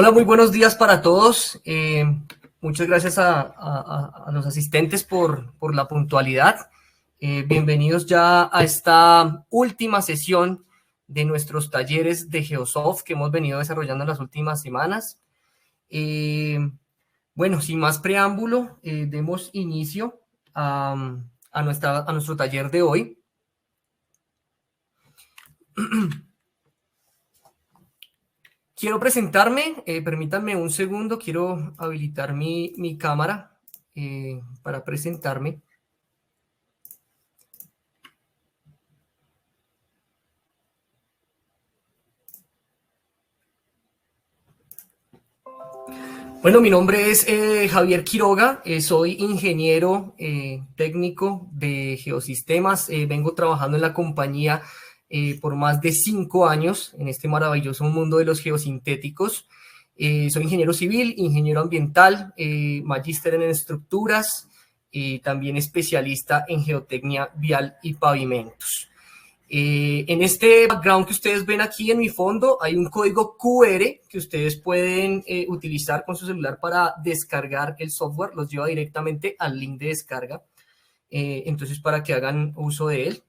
Hola, muy buenos días para todos. Muchas gracias a los asistentes por la puntualidad. Bienvenidos ya a esta última sesión de nuestros talleres de Geosoft que hemos venido desarrollando en las últimas semanas. Bueno, sin más preámbulo, demos inicio a nuestro taller de hoy. Quiero presentarme, permítanme un segundo, quiero habilitar mi cámara para presentarme. Bueno, mi nombre es Javier Quiroga, soy ingeniero técnico de geosistemas, vengo trabajando en la compañía por más de 5 años en este maravilloso mundo de los geosintéticos. Soy ingeniero civil, ingeniero ambiental, magíster en estructuras, también especialista en geotecnia vial y pavimentos. En este background que ustedes ven aquí en mi fondo hay un código QR que ustedes pueden utilizar con su celular para descargar el software, los lleva directamente al link de descarga, entonces para que hagan uso de él,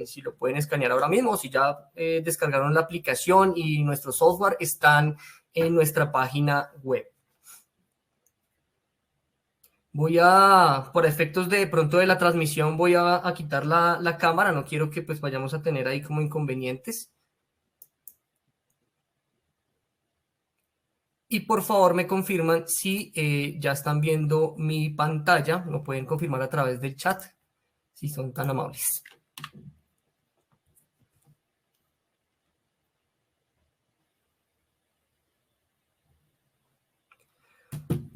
si lo pueden escanear ahora mismo, si ya descargaron la aplicación y nuestro software están en nuestra página web. Voy por efectos de pronto de la transmisión, voy a quitar la cámara. No quiero que pues vayamos a tener ahí como inconvenientes. Y por favor me confirman si ya están viendo mi pantalla. Lo pueden confirmar a través del chat, si son tan amables.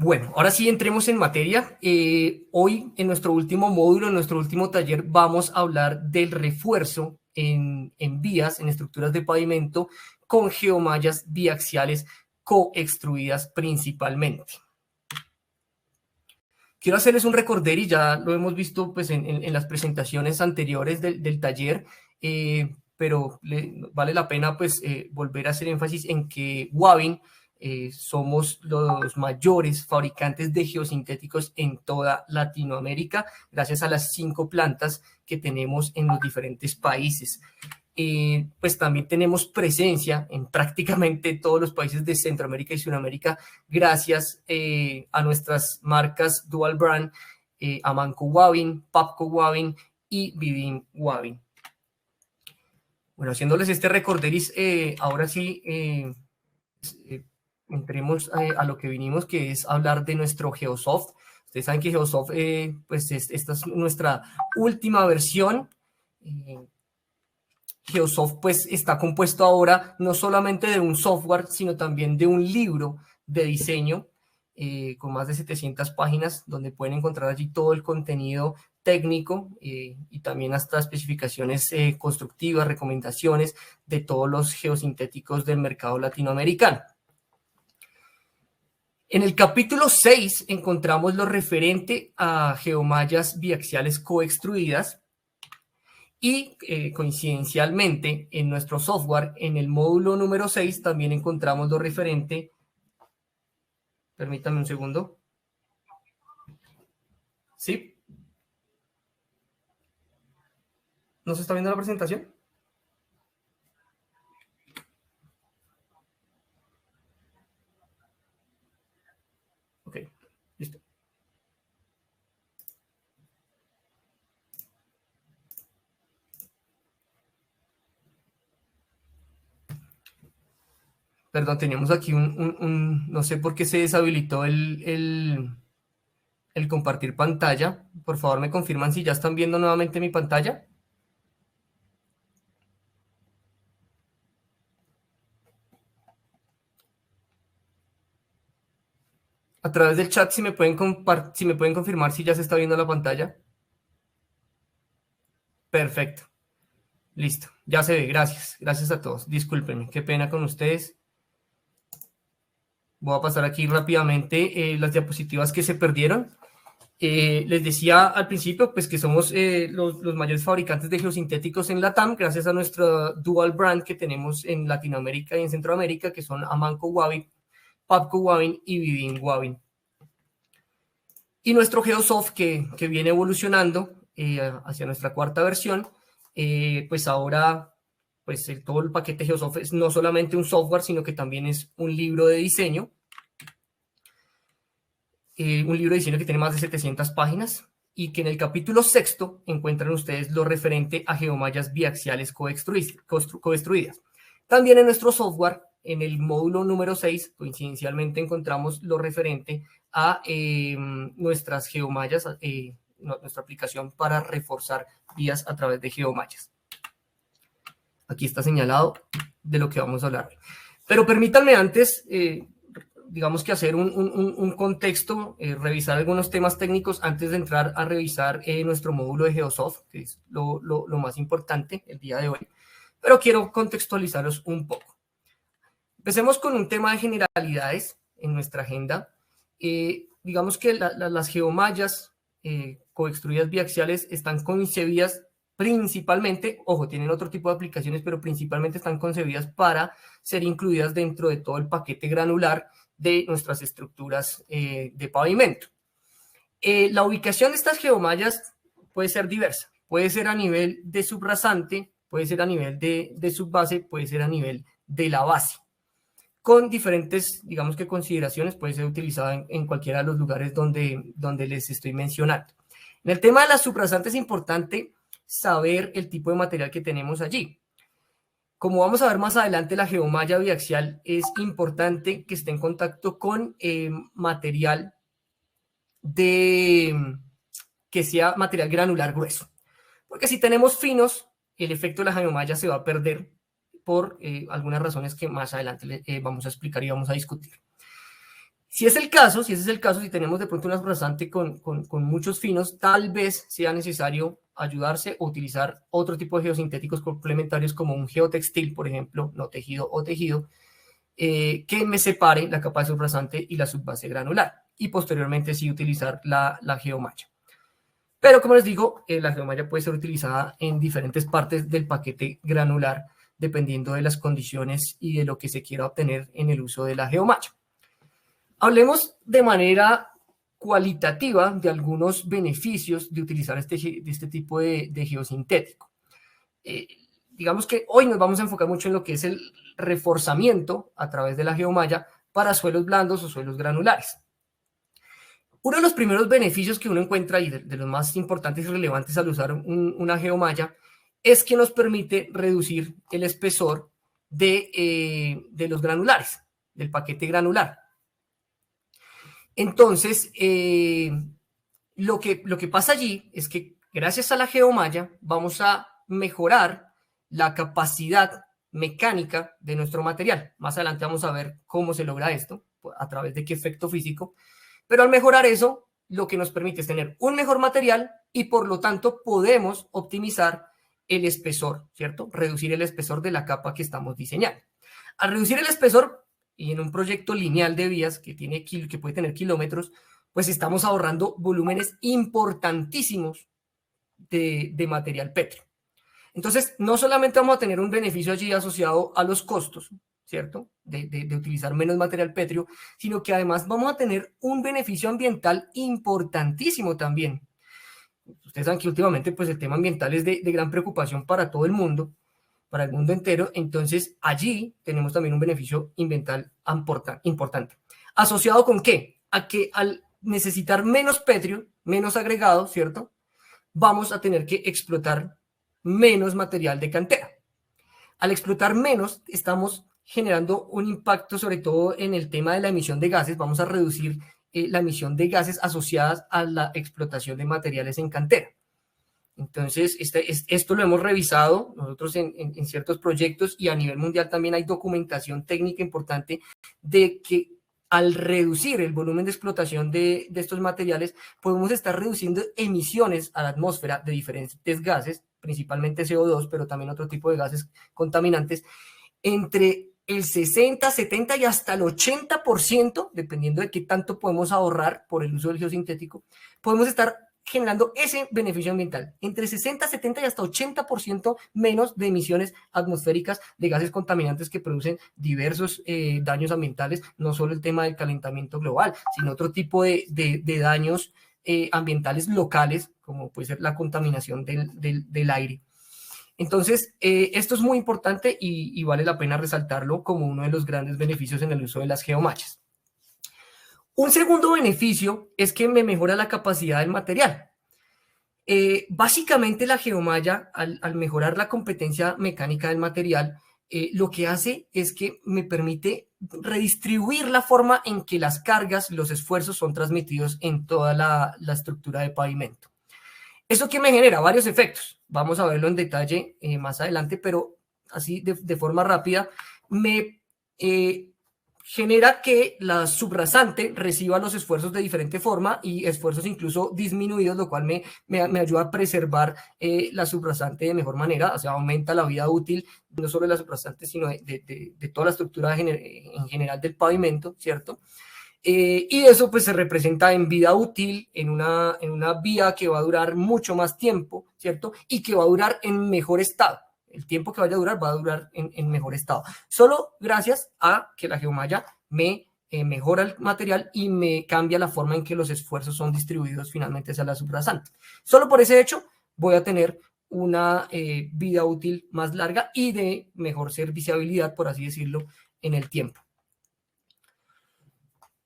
Bueno, ahora sí entremos en materia. Hoy en nuestro último módulo, en nuestro último taller, vamos a hablar del refuerzo en vías, en estructuras de pavimento con geomallas biaxiales coextruidas principalmente. Quiero hacerles un recorder y ya lo hemos visto pues, en las presentaciones anteriores del taller, pero vale la pena pues, volver a hacer énfasis en que Wavin somos los mayores fabricantes de geosintéticos en toda Latinoamérica, gracias a las 5 plantas que tenemos en los diferentes países. Pues también tenemos presencia en prácticamente todos los países de Centroamérica y Sudamérica, gracias a nuestras marcas Dual Brand, Amanco Wavin, Papco Wavin y Vivim Wavin. Bueno, haciéndoles este recorderis, ahora sí entremos a lo que vinimos, que es hablar de nuestro Geosoft. Ustedes saben que Geosoft, pues esta es nuestra última versión. Geosoft pues está compuesto ahora no solamente de un software, sino también de un libro de diseño con más de 700 páginas, donde pueden encontrar allí todo el contenido técnico y también hasta especificaciones constructivas, recomendaciones de todos los geosintéticos del mercado latinoamericano. En el capítulo 6 encontramos lo referente a geomallas biaxiales coextruidas y coincidencialmente en nuestro software, en el módulo número 6, también encontramos lo referente. Permítame un segundo. ¿Sí? ¿No se está viendo la presentación? Ok, listo. Perdón, teníamos aquí no sé por qué se deshabilitó el compartir pantalla. Por favor, me confirman si ya están viendo nuevamente mi pantalla. A través del chat, si me pueden confirmar si ya se está viendo la pantalla. Perfecto. Listo, ya se ve, gracias. Gracias a todos. Discúlpenme, qué pena con ustedes. Voy a pasar aquí rápidamente las diapositivas que se perdieron. Les decía al principio pues que somos los mayores fabricantes de geosintéticos en LATAM, gracias a nuestro dual brand que tenemos en Latinoamérica y en Centroamérica, que son Amanco Wavin, Pabco Wavin y Vivin Wavin. Y nuestro Geosoft que viene evolucionando hacia nuestra cuarta versión, pues ahora pues todo el paquete Geosoft es no solamente un software, sino que también es un libro de diseño. Un libro de diseño que tiene más de 700 páginas y que en el capítulo 6 encuentran ustedes lo referente a geomallas biaxiales codestruidas. También en nuestro software, en el módulo número 6, coincidencialmente encontramos lo referente a nuestras geomallas, nuestra aplicación para reforzar vías a través de geomallas. Aquí está señalado de lo que vamos a hablar. Pero permítanme antes, digamos que hacer un contexto, revisar algunos temas técnicos antes de entrar a revisar nuestro módulo de Geosoft, que es lo más importante el día de hoy. Pero quiero contextualizaros un poco. Empecemos con un tema de generalidades en nuestra agenda. Digamos que las geomallas coextruidas biaxiales están concebidas principalmente, ojo, tienen otro tipo de aplicaciones, pero principalmente están concebidas para ser incluidas dentro de todo el paquete granular de nuestras estructuras de pavimento. La ubicación de estas geomallas puede ser diversa. Puede ser a nivel de subrasante, puede ser a nivel de subbase, puede ser a nivel de la base. Con diferentes, digamos que consideraciones, puede ser utilizada en cualquiera de los lugares donde les estoy mencionando. En el tema de las subrasantes es importante saber el tipo de material que tenemos allí. Como vamos a ver más adelante, la geomalla biaxial es importante que esté en contacto con material que sea material granular grueso. Porque si tenemos finos, el efecto de la geomalla se va a perder por algunas razones que más adelante vamos a explicar y vamos a discutir. Si ese es el caso, si tenemos de pronto una subrasante con muchos finos, tal vez sea necesario ayudarse o utilizar otro tipo de geosintéticos complementarios como un geotextil, por ejemplo, no tejido o tejido, que me separe la capa de subrasante y la subbase granular. Y posteriormente sí utilizar la geomalla. Pero como les digo, la geomalla puede ser utilizada en diferentes partes del paquete granular, dependiendo de las condiciones y de lo que se quiera obtener en el uso de la geomalla. Hablemos de manera cualitativa de algunos beneficios de utilizar este tipo de geosintético. Digamos que hoy nos vamos a enfocar mucho en lo que es el reforzamiento a través de la geomalla para suelos blandos o suelos granulares. Uno de los primeros beneficios que uno encuentra y de los más importantes y relevantes al usar una geomalla es que nos permite reducir el espesor de los granulares, del paquete granular. Entonces, lo que pasa allí es que gracias a la geomalla vamos a mejorar la capacidad mecánica de nuestro material. Más adelante vamos a ver cómo se logra esto, a través de qué efecto físico. Pero al mejorar eso, lo que nos permite es tener un mejor material y por lo tanto podemos optimizar el espesor, ¿cierto? Reducir el espesor de la capa que estamos diseñando. Al reducir el espesor, y en un proyecto lineal de vías que puede tener kilómetros, pues estamos ahorrando volúmenes importantísimos de material pétreo. Entonces, no solamente vamos a tener un beneficio allí asociado a los costos, ¿cierto? De utilizar menos material pétreo, sino que además vamos a tener un beneficio ambiental importantísimo también. Ustedes saben que últimamente pues el tema ambiental es de gran preocupación para todo el mundo, para el mundo entero. Entonces, allí tenemos también un beneficio ambiental importante. ¿Asociado con qué? A que al necesitar menos pétreo, menos agregado, ¿cierto? Vamos a tener que explotar menos material de cantera. Al explotar menos, estamos generando un impacto sobre todo en el tema de la emisión de gases. Vamos a reducir la emisión de gases asociadas a la explotación de materiales en cantera. Entonces, esto lo hemos revisado nosotros en ciertos proyectos y a nivel mundial también hay documentación técnica importante de que al reducir el volumen de explotación de estos materiales, podemos estar reduciendo emisiones a la atmósfera de diferentes gases, principalmente CO2, pero también otro tipo de gases contaminantes, entre el 60, 70 y hasta el 80%, dependiendo de qué tanto podemos ahorrar por el uso del geosintético, podemos estar generando ese beneficio ambiental, entre 60, 70 y hasta 80% menos de emisiones atmosféricas de gases contaminantes que producen diversos daños ambientales, no solo el tema del calentamiento global, sino otro tipo de daños ambientales locales, como puede ser la contaminación del aire. Entonces, esto es muy importante y vale la pena resaltarlo como uno de los grandes beneficios en el uso de las geomallas. Un segundo beneficio es que me mejora la capacidad del material. Básicamente la geomalla, al mejorar la competencia mecánica del material, lo que hace es que me permite redistribuir la forma en que las cargas, los esfuerzos son transmitidos en toda la estructura de pavimento. ¿Eso qué me genera? Varios efectos. Vamos a verlo en detalle más adelante, pero así de forma rápida, me genera que la subrasante reciba los esfuerzos de diferente forma y esfuerzos incluso disminuidos, lo cual me ayuda a preservar la subrasante de mejor manera, o sea, aumenta la vida útil no solo de la subrasante, sino de toda la estructura en general del pavimento, ¿cierto? Y eso pues se representa en vida útil, en una vía que va a durar mucho más tiempo, ¿cierto? Y que va a durar en mejor estado. El tiempo que vaya a durar va a durar en mejor estado. Solo gracias a que la geomalla me mejora el material y me cambia la forma en que los esfuerzos son distribuidos finalmente hacia la subrasante. Solo por ese hecho voy a tener una vida útil más larga y de mejor serviciabilidad, por así decirlo, en el tiempo.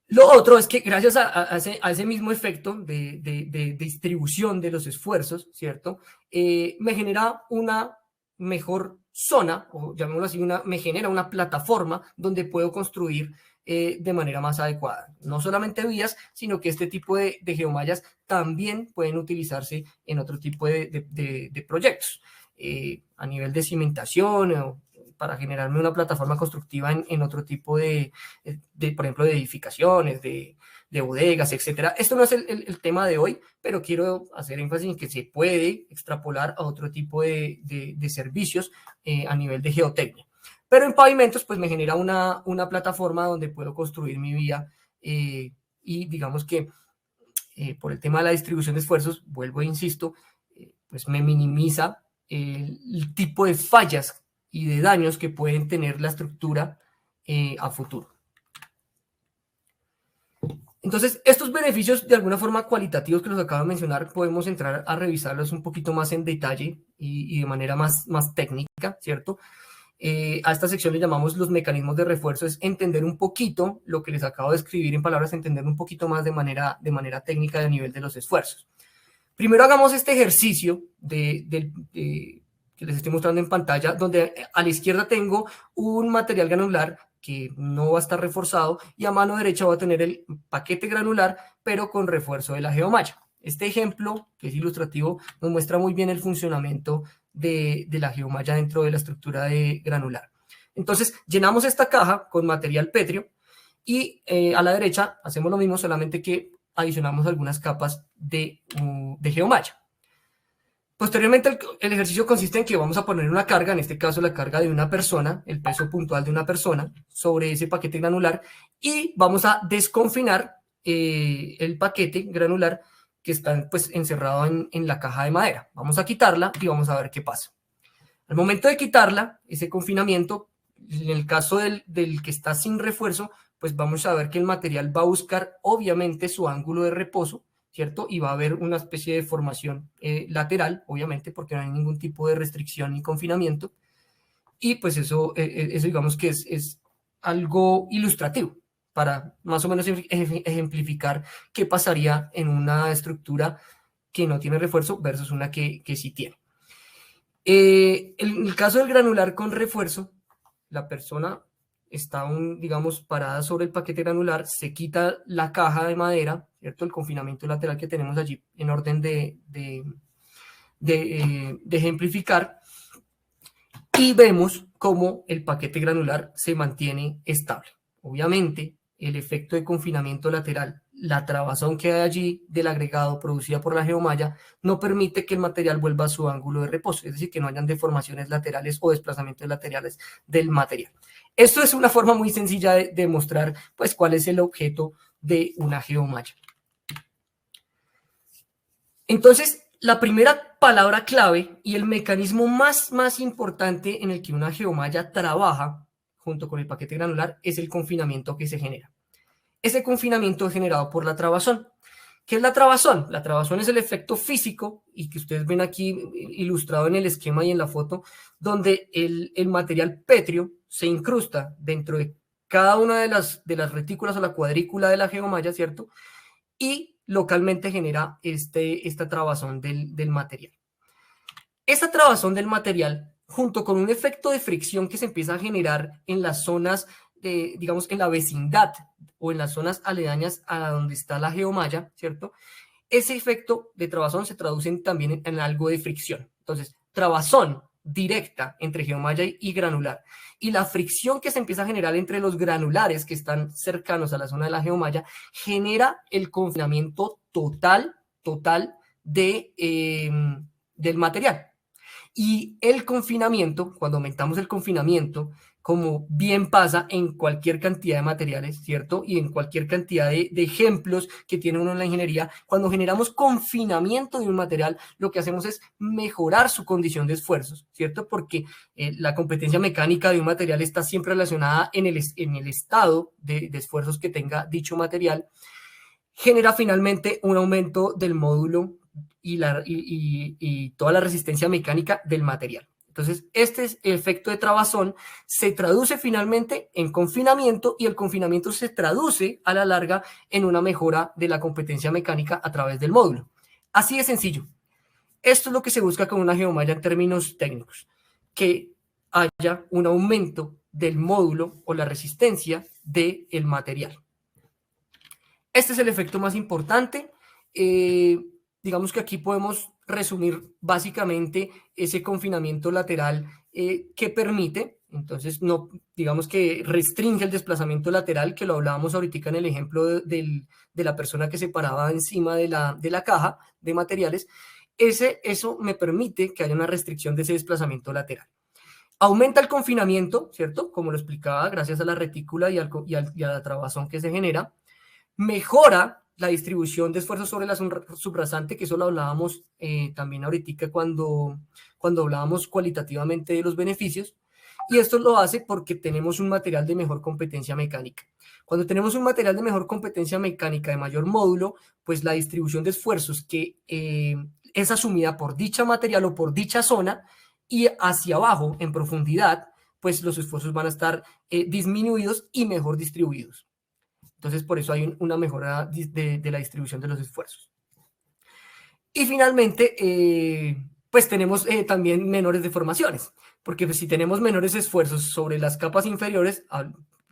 Lo otro es que gracias a ese mismo efecto de distribución de los esfuerzos, ¿cierto? Me genera una mejor zona, o llamémoslo así, me genera una plataforma donde puedo construir de manera más adecuada. No solamente vías, sino que este tipo de geomallas también pueden utilizarse en otro tipo de proyectos. A nivel de cimentación o para generarme una plataforma constructiva en otro tipo por ejemplo, de edificaciones, de bodegas, etcétera. Esto no es el tema de hoy, pero quiero hacer énfasis en que se puede extrapolar a otro tipo de servicios a nivel de geotecnia. Pero en pavimentos, pues me genera una plataforma donde puedo construir mi vía y digamos que por el tema de la distribución de esfuerzos, vuelvo e insisto, pues me minimiza el tipo de fallas y de daños que pueden tener la estructura a futuro. Entonces, estos beneficios de alguna forma cualitativos que los acabo de mencionar, podemos entrar a revisarlos un poquito más en detalle y de manera más técnica, ¿cierto? A esta sección le llamamos los mecanismos de refuerzo, es entender un poquito lo que les acabo de escribir en palabras, entender un poquito más de manera técnica a nivel de los esfuerzos. Primero hagamos este ejercicio que les estoy mostrando en pantalla, donde a la izquierda tengo un material granular que no va a estar reforzado y a mano derecha voy a tener el paquete granular, pero con refuerzo de la geomalla. Este ejemplo, que es ilustrativo, nos muestra muy bien el funcionamiento de la geomalla dentro de la estructura granular. Entonces, llenamos esta caja con material pétreo y a la derecha hacemos lo mismo, solamente que adicionamos algunas capas de geomalla. Posteriormente, el ejercicio consiste en que vamos a poner una carga, en este caso la carga de una persona, el peso puntual de una persona, sobre ese paquete granular y vamos a desconfinar el paquete granular que está pues, encerrado en la caja de madera. Vamos a quitarla y vamos a ver qué pasa. Al momento de quitarla, ese confinamiento, en el caso del que está sin refuerzo, pues vamos a ver que el material va a buscar obviamente su ángulo de reposo, ¿cierto? Y va a haber una especie de formación lateral, obviamente, porque no hay ningún tipo de restricción ni confinamiento. Y pues eso digamos que es algo ilustrativo para más o menos ejemplificar qué pasaría en una estructura que no tiene refuerzo versus una que sí tiene. En el caso del granular con refuerzo, la persona está, digamos, parada sobre el paquete granular, se quita la caja de madera, ¿cierto? El confinamiento lateral que tenemos allí en orden de ejemplificar, y vemos cómo el paquete granular se mantiene estable. Obviamente, el efecto de confinamiento lateral, la trabazón que hay allí del agregado producida por la geomalla, no permite que el material vuelva a su ángulo de reposo, es decir, que no hayan deformaciones laterales o desplazamientos laterales del material. Esto es una forma muy sencilla de mostrar pues, cuál es el objeto de una geomalla. Entonces, la primera palabra clave y el mecanismo más importante en el que una geomalla trabaja junto con el paquete granular es el confinamiento que se genera. Ese confinamiento es generado por la trabazón. ¿Qué es la trabazón? La trabazón es el efecto físico y que ustedes ven aquí ilustrado en el esquema y en la foto, donde el material pétreo se incrusta dentro de cada una de las retículas o la cuadrícula de la geomalla, ¿cierto? Y localmente genera esta trabazón del material. Esta trabazón del material, junto con un efecto de fricción que se empieza a generar en las zonas, digamos, en la vecindad o en las zonas aledañas a donde está la geomalla, ¿cierto? Ese efecto de trabazón se traduce también en algo de fricción. Entonces, trabazón directa entre geomalla y granular. Y la fricción que se empieza a generar entre los granulares que están cercanos a la zona de la geomalla genera el confinamiento total del material. Y el confinamiento, cuando aumentamos el confinamiento, como bien pasa en cualquier cantidad de materiales, ¿cierto? Y en cualquier cantidad de ejemplos que tiene uno en la ingeniería, cuando generamos confinamiento de un material, lo que hacemos es mejorar su condición de esfuerzos, ¿cierto? Porque la competencia mecánica de un material está siempre relacionada en el estado de esfuerzos que tenga dicho material, genera finalmente un aumento del módulo y toda la resistencia mecánica del material. Entonces, este efecto de trabazón se traduce finalmente en confinamiento y el confinamiento se traduce a la larga en una mejora de la competencia mecánica a través del módulo. Así de sencillo. Esto es lo que se busca con una geomalla en términos técnicos, que haya un aumento del módulo o la resistencia del material. Este es el efecto más importante. Digamos que aquí podemos resumir básicamente ese confinamiento lateral que permite, entonces, no, digamos que restringe el desplazamiento lateral, que lo hablábamos ahorita en el ejemplo de la persona que se paraba encima de la caja de materiales. Eso me permite que haya una restricción de ese desplazamiento lateral. Aumenta el confinamiento, ¿cierto? Como lo explicaba, gracias a la retícula y a la trabazón que se genera. Mejora la distribución de esfuerzos sobre la subrasante, que eso lo hablábamos también ahorita cuando hablábamos cualitativamente de los beneficios, y esto lo hace porque tenemos un material de mejor competencia mecánica. Cuando tenemos un material de mejor competencia mecánica, de mayor módulo, pues la distribución de esfuerzos que es asumida por dicha material o por dicha zona y hacia abajo, en profundidad, pues los esfuerzos van a estar disminuidos y mejor distribuidos. Entonces, por eso hay una mejora de la distribución de los esfuerzos. Y finalmente, pues tenemos también menores deformaciones, porque pues, si tenemos menores esfuerzos sobre las capas inferiores,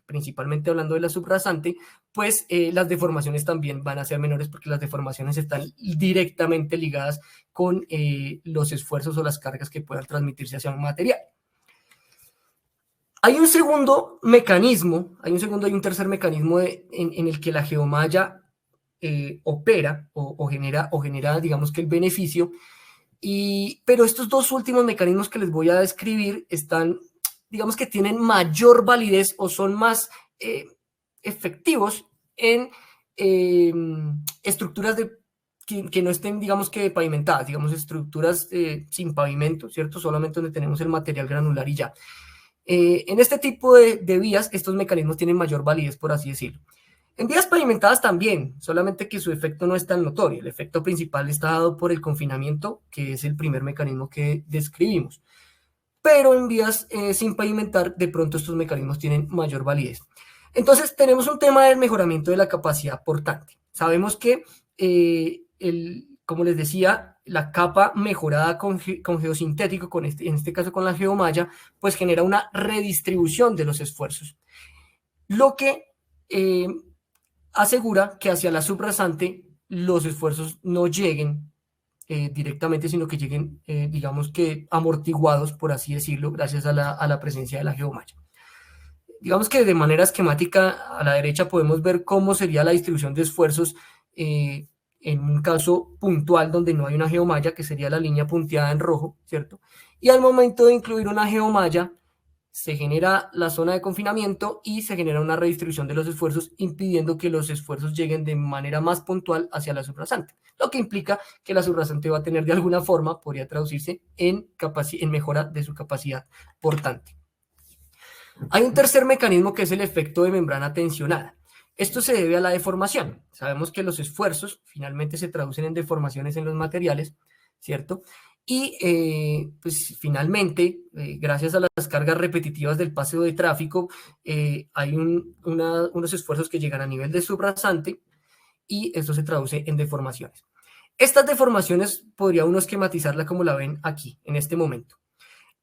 principalmente hablando de la subrasante, pues las deformaciones también van a ser menores porque las deformaciones están directamente ligadas con los esfuerzos o las cargas que puedan transmitirse hacia un material. Hay un segundo mecanismo, hay un tercer mecanismo en el que la geomalla opera o genera, digamos que el beneficio, pero estos dos últimos mecanismos que les voy a describir están, digamos que tienen mayor validez o son más efectivos en estructuras que no estén, digamos que pavimentadas, digamos estructuras sin pavimento, ¿cierto? Solamente donde tenemos el material granular y ya. En este tipo de vías, estos mecanismos tienen mayor validez, por así decirlo. En vías pavimentadas también, solamente que su efecto no es tan notorio. El efecto principal está dado por el confinamiento, que es el primer mecanismo que describimos. Pero en vías sin pavimentar, de pronto estos mecanismos tienen mayor validez. Entonces, tenemos un tema del mejoramiento de la capacidad portante. Sabemos que, como les decía, la capa mejorada con geosintético, en este caso con la geomalla, pues genera una redistribución de los esfuerzos. Lo que asegura que hacia la subrasante los esfuerzos no lleguen directamente, sino que lleguen, digamos que amortiguados, por así decirlo, gracias a la presencia de la geomalla. Digamos que de manera esquemática a la derecha podemos ver cómo sería la distribución de esfuerzos en un caso puntual donde no hay una geomalla, que sería la línea punteada en rojo, ¿cierto? Y al momento de incluir una geomalla, se genera la zona de confinamiento y se genera una redistribución de los esfuerzos, impidiendo que los esfuerzos lleguen de manera más puntual hacia la subrasante, lo que implica que la subrasante va a tener de alguna forma, podría traducirse en mejora de su capacidad portante. Hay un tercer mecanismo que es el efecto de membrana tensionada. Esto se debe a la deformación. Sabemos que los esfuerzos finalmente se traducen en deformaciones en los materiales, ¿cierto? Y pues finalmente, gracias a las cargas repetitivas del paseo de tráfico, hay unos esfuerzos que llegan a nivel de subrasante y esto se traduce en deformaciones. Estas deformaciones podría uno esquematizarla como la ven aquí, en este momento.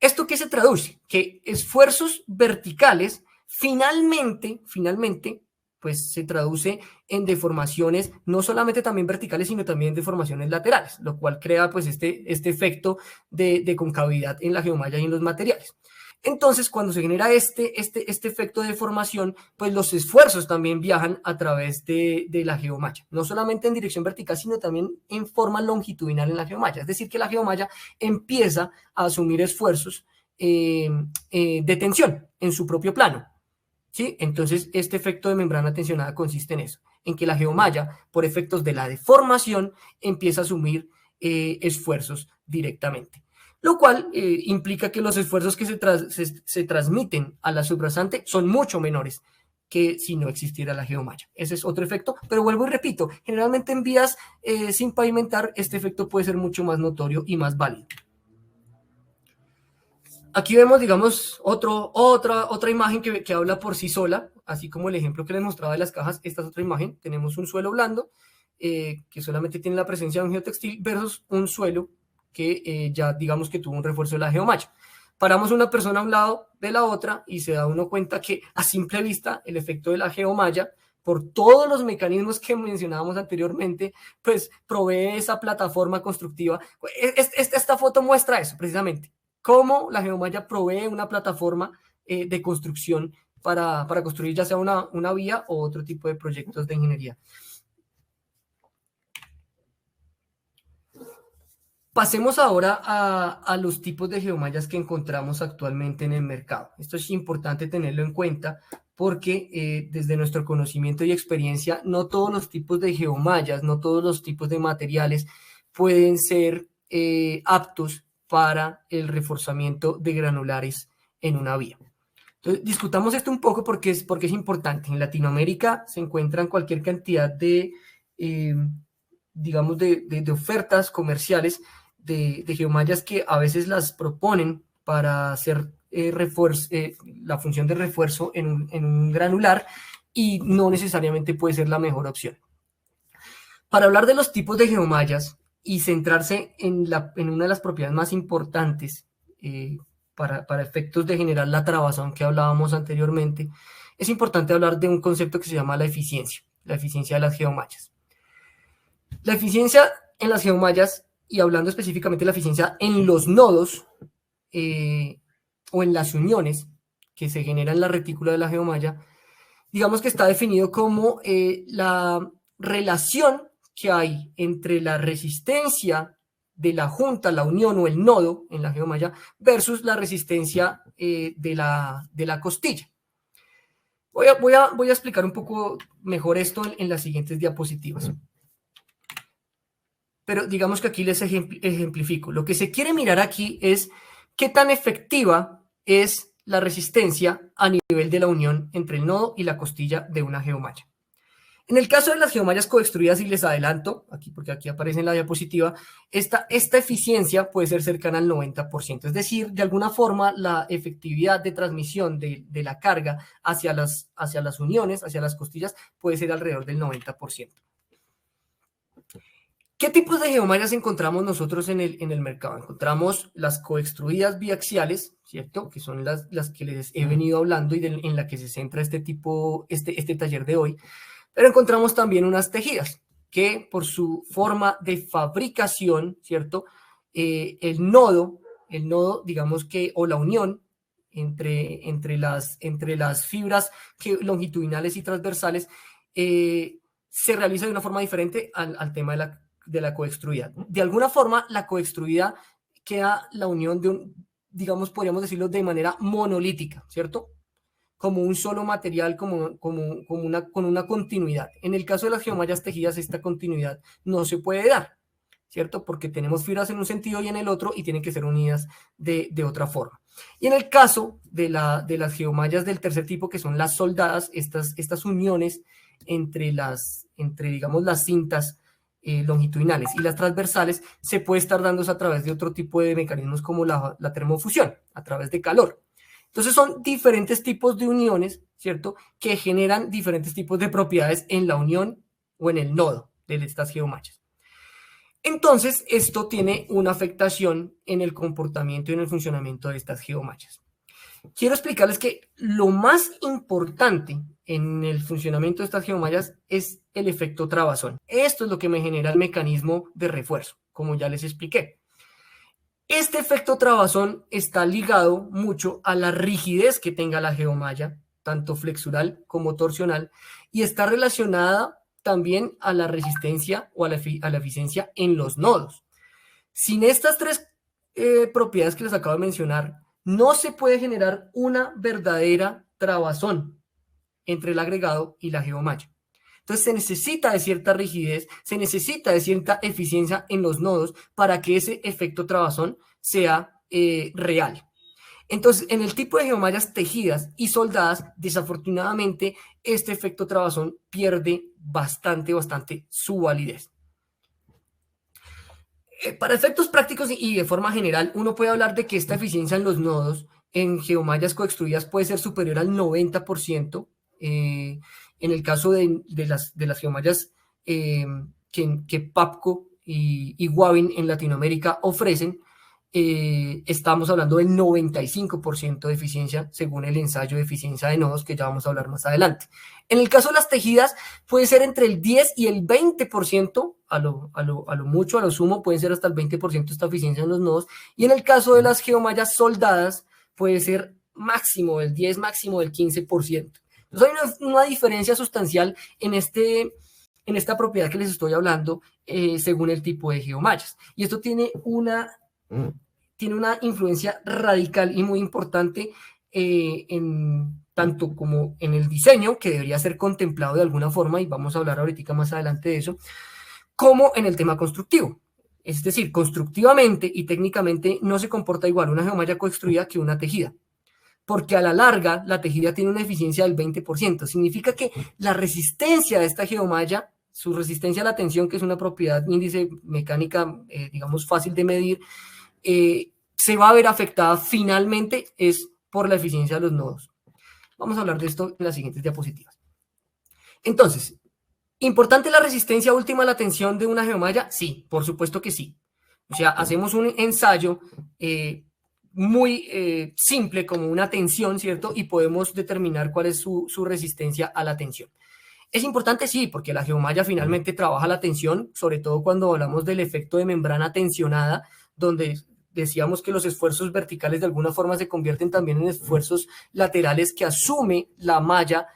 ¿Esto qué se traduce? Que esfuerzos verticales finalmente, pues se traduce en deformaciones, no solamente también verticales, sino también deformaciones laterales, lo cual crea pues este efecto de concavidad en la geomalla y en los materiales. Entonces, cuando se genera este efecto de deformación, pues los esfuerzos también viajan a través de la geomalla, no solamente en dirección vertical, sino también en forma longitudinal en la geomalla. Es decir, que la geomalla empieza a asumir esfuerzos de tensión en su propio plano, ¿sí? Entonces, este efecto de membrana tensionada consiste en eso, en que la geomalla, por efectos de la deformación, empieza a asumir esfuerzos directamente, lo cual implica que los esfuerzos que se transmiten a la subrasante son mucho menores que si no existiera la geomalla. Ese es otro efecto, pero vuelvo y repito, generalmente en vías sin pavimentar, este efecto puede ser mucho más notorio y más válido. Aquí vemos, digamos, otra imagen que habla por sí sola, así como el ejemplo que les mostraba de las cajas. Esta es otra imagen. Tenemos un suelo blando que solamente tiene la presencia de un geotextil versus un suelo que ya digamos que tuvo un refuerzo de la geomalla. Paramos una persona a un lado de la otra y se da uno cuenta que a simple vista el efecto de la geomalla, por todos los mecanismos que mencionábamos anteriormente, pues provee esa plataforma constructiva. Esta foto muestra eso precisamente, cómo la geomalla provee una plataforma de construcción para construir ya sea una vía o otro tipo de proyectos de ingeniería. Pasemos ahora a los tipos de geomallas que encontramos actualmente en el mercado. Esto es importante tenerlo en cuenta porque desde nuestro conocimiento y experiencia, no todos los tipos de geomallas, no todos los tipos de materiales pueden ser aptos para el reforzamiento de granulares en una vía. Entonces, discutamos esto un poco porque es importante. En Latinoamérica se encuentran cualquier cantidad de, digamos, de ofertas comerciales de geomallas que a veces las proponen para hacer la función de refuerzo en un granular y no necesariamente puede ser la mejor opción. Para hablar de los tipos de geomallas y centrarse en una de las propiedades más importantes para efectos de generar la trabazón que hablábamos anteriormente, es importante hablar de un concepto que se llama la eficiencia de las geomallas. La eficiencia en las geomallas, y hablando específicamente de la eficiencia en los nodos o en las uniones que se generan en la retícula de la geomalla, digamos que está definido como la relación que hay entre la resistencia de la junta, la unión o el nodo en la geomalla versus la resistencia de la costilla. Voy a explicar un poco mejor esto en las siguientes diapositivas. Pero digamos que aquí les ejemplifico. Lo que se quiere mirar aquí es qué tan efectiva es la resistencia a nivel de la unión entre el nodo y la costilla de una geomalla. En el caso de las geomallas coextruidas, y les adelanto, aquí porque aquí aparece en la diapositiva, esta eficiencia puede ser cercana al 90%. Es decir, de alguna forma, la efectividad de transmisión de la carga hacia las uniones, hacia las costillas, puede ser alrededor del 90%. ¿Qué tipos de geomallas encontramos nosotros en el mercado? Encontramos las coextruidas biaxiales, ¿cierto? Que son las que les he venido hablando y en la que se centra este taller de hoy. Pero encontramos también unas tejidas que por su forma de fabricación, ¿cierto? El nodo, digamos que, o la unión entre las fibras longitudinales y transversales se realiza de una forma diferente al tema de la coextruida. De alguna forma, la coextruida queda la unión digamos, podríamos decirlo de manera monolítica, ¿cierto? Como un solo material, con una continuidad. En el caso de las geomallas tejidas, esta continuidad no se puede dar, ¿cierto? Porque tenemos fibras en un sentido y en el otro y tienen que ser unidas de otra forma. Y en el caso de las geomallas del tercer tipo, que son las soldadas, estas uniones entre, digamos, las cintas longitudinales y las transversales, se puede estar dando a través de otro tipo de mecanismos como la termofusión, a través de calor. Entonces son diferentes tipos de uniones, ¿cierto? Que generan diferentes tipos de propiedades en la unión o en el nodo de estas geomallas. Entonces, esto tiene una afectación en el comportamiento y en el funcionamiento de estas geomallas. Quiero explicarles que lo más importante en el funcionamiento de estas geomallas es el efecto trabazón. Esto es lo que me genera el mecanismo de refuerzo, como ya les expliqué. Este efecto trabazón está ligado mucho a la rigidez que tenga la geomalla, tanto flexural como torsional, y está relacionada también a la resistencia o a la eficiencia en los nodos. Sin estas tres propiedades que les acabo de mencionar, no se puede generar una verdadera trabazón entre el agregado y la geomalla. Entonces se necesita de cierta rigidez, se necesita de cierta eficiencia en los nodos para que ese efecto trabazón sea real. Entonces, en el tipo de geomallas tejidas y soldadas, desafortunadamente, este efecto trabazón pierde bastante su validez. Para efectos prácticos y de forma general, uno puede hablar de que esta eficiencia en los nodos en geomallas coextruidas puede ser superior al 90%. En el caso de las geomallas que PAPCO y Wavin en Latinoamérica ofrecen, estamos hablando del 95% de eficiencia según el ensayo de eficiencia de nodos que ya vamos a hablar más adelante. En el caso de las tejidas puede ser entre el 10 y el 20%, a lo mucho, a lo sumo, pueden ser hasta el 20% esta eficiencia en los nodos, y en el caso de las geomallas soldadas puede ser máximo del 10, máximo del 15%. Entonces hay una diferencia sustancial en esta propiedad que les estoy hablando según el tipo de geomallas. Y esto tiene una influencia radical y muy importante tanto como en el diseño, que debería ser contemplado de alguna forma, y vamos a hablar ahorita más adelante de eso, como en el tema constructivo. Es decir, constructivamente y técnicamente no se comporta igual una geomalla construida que una tejida, porque a la larga la tejida tiene una eficiencia del 20%. Significa que la resistencia de esta geomalla, su resistencia a la tensión, que es una propiedad índice mecánica, digamos, fácil de medir, se va a ver afectada finalmente es por la eficiencia de los nodos. Vamos a hablar de esto en las siguientes diapositivas. Entonces, ¿importante la resistencia última a la tensión de una geomalla? Sí, por supuesto que sí. O sea, hacemos un ensayo muy simple como una tensión, ¿cierto? Y podemos determinar cuál es su resistencia a la tensión. ¿Es importante? Sí, porque la geomalla finalmente trabaja la tensión, sobre todo cuando hablamos del efecto de membrana tensionada, donde decíamos que los esfuerzos verticales de alguna forma se convierten también en esfuerzos laterales que asume la malla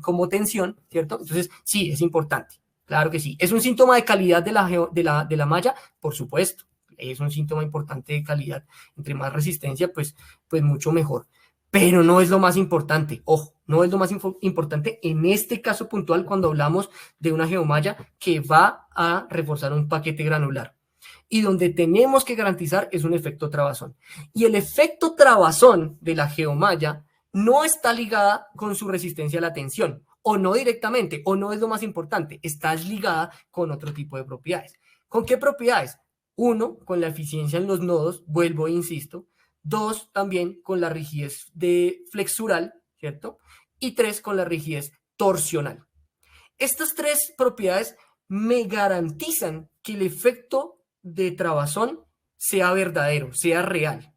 como tensión, ¿cierto? Entonces, sí, es importante, claro que sí. ¿Es un síntoma de calidad de la malla? Por supuesto, es un síntoma importante de calidad. Entre más resistencia, pues mucho mejor. Pero no es lo más importante, ojo, no es lo más importante en este caso puntual cuando hablamos de una geomalla que va a reforzar un paquete granular. Y donde tenemos que garantizar es un efecto trabazón. Y el efecto trabazón de la geomalla no está ligada con su resistencia a la tensión, o no directamente, o no es lo más importante, está ligada con otro tipo de propiedades. ¿Con qué propiedades? Uno, con la eficiencia en los nodos, vuelvo e insisto. Dos, también con la rigidez flexural, ¿cierto? Y tres, con la rigidez torsional. Estas tres propiedades me garantizan que el efecto de trabazón sea verdadero, sea real.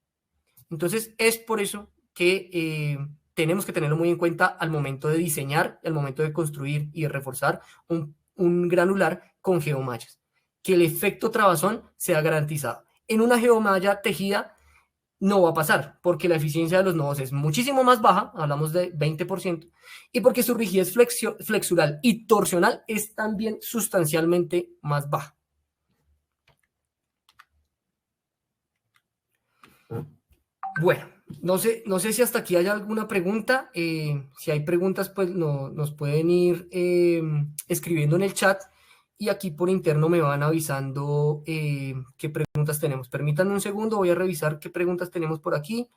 Entonces, es por eso que tenemos que tenerlo muy en cuenta al momento de diseñar, al momento de construir y de reforzar un granular con geomallas. Que el efecto trabazón sea garantizado. En una geomalla tejida no va a pasar, porque la eficiencia de los nodos es muchísimo más baja, hablamos de 20%, y porque su rigidez flexural y torsional es también sustancialmente más baja. Bueno, no sé si hasta aquí hay alguna pregunta. Si hay preguntas, pues nos pueden ir escribiendo en el chat y aquí por interno me van avisando qué preguntas tenemos. Permítanme un segundo, voy a revisar qué preguntas tenemos por aquí.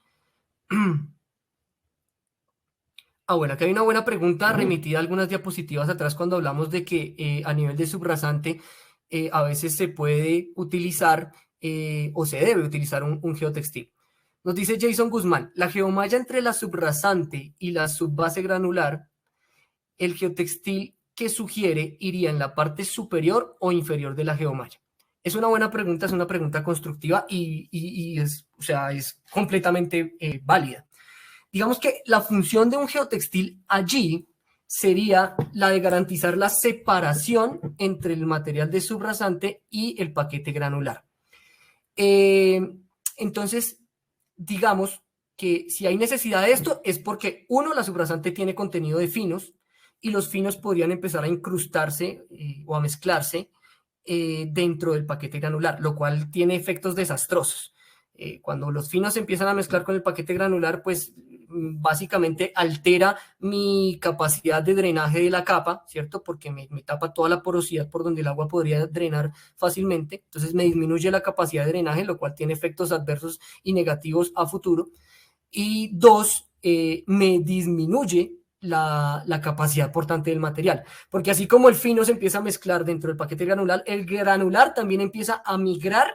Bueno, aquí hay una buena pregunta remitida a algunas diapositivas atrás cuando hablamos de que a nivel de subrasante a veces se puede utilizar o se debe utilizar un geotextil. Nos dice Jason Guzmán, la geomalla entre la subrasante y la subbase granular, el geotextil que sugiere iría en la parte superior o inferior de la geomalla. Es una buena pregunta, es una pregunta constructiva y es, o sea, es completamente válida. Digamos que la función de un geotextil allí sería la de garantizar la separación entre el material de subrasante y el paquete granular. Entonces, digamos que si hay necesidad de esto es porque, uno, la subrasante tiene contenido de finos y los finos podrían empezar a incrustarse o a mezclarse dentro del paquete granular, lo cual tiene efectos desastrosos. Cuando los finos se empiezan a mezclar con el paquete granular, pues básicamente altera mi capacidad de drenaje de la capa, ¿cierto? Porque me tapa toda la porosidad por donde el agua podría drenar fácilmente. Entonces me disminuye la capacidad de drenaje, lo cual tiene efectos adversos y negativos a futuro. Y dos, me disminuye la capacidad portante del material. Porque así como el fino se empieza a mezclar dentro del paquete granular, el granular también empieza a migrar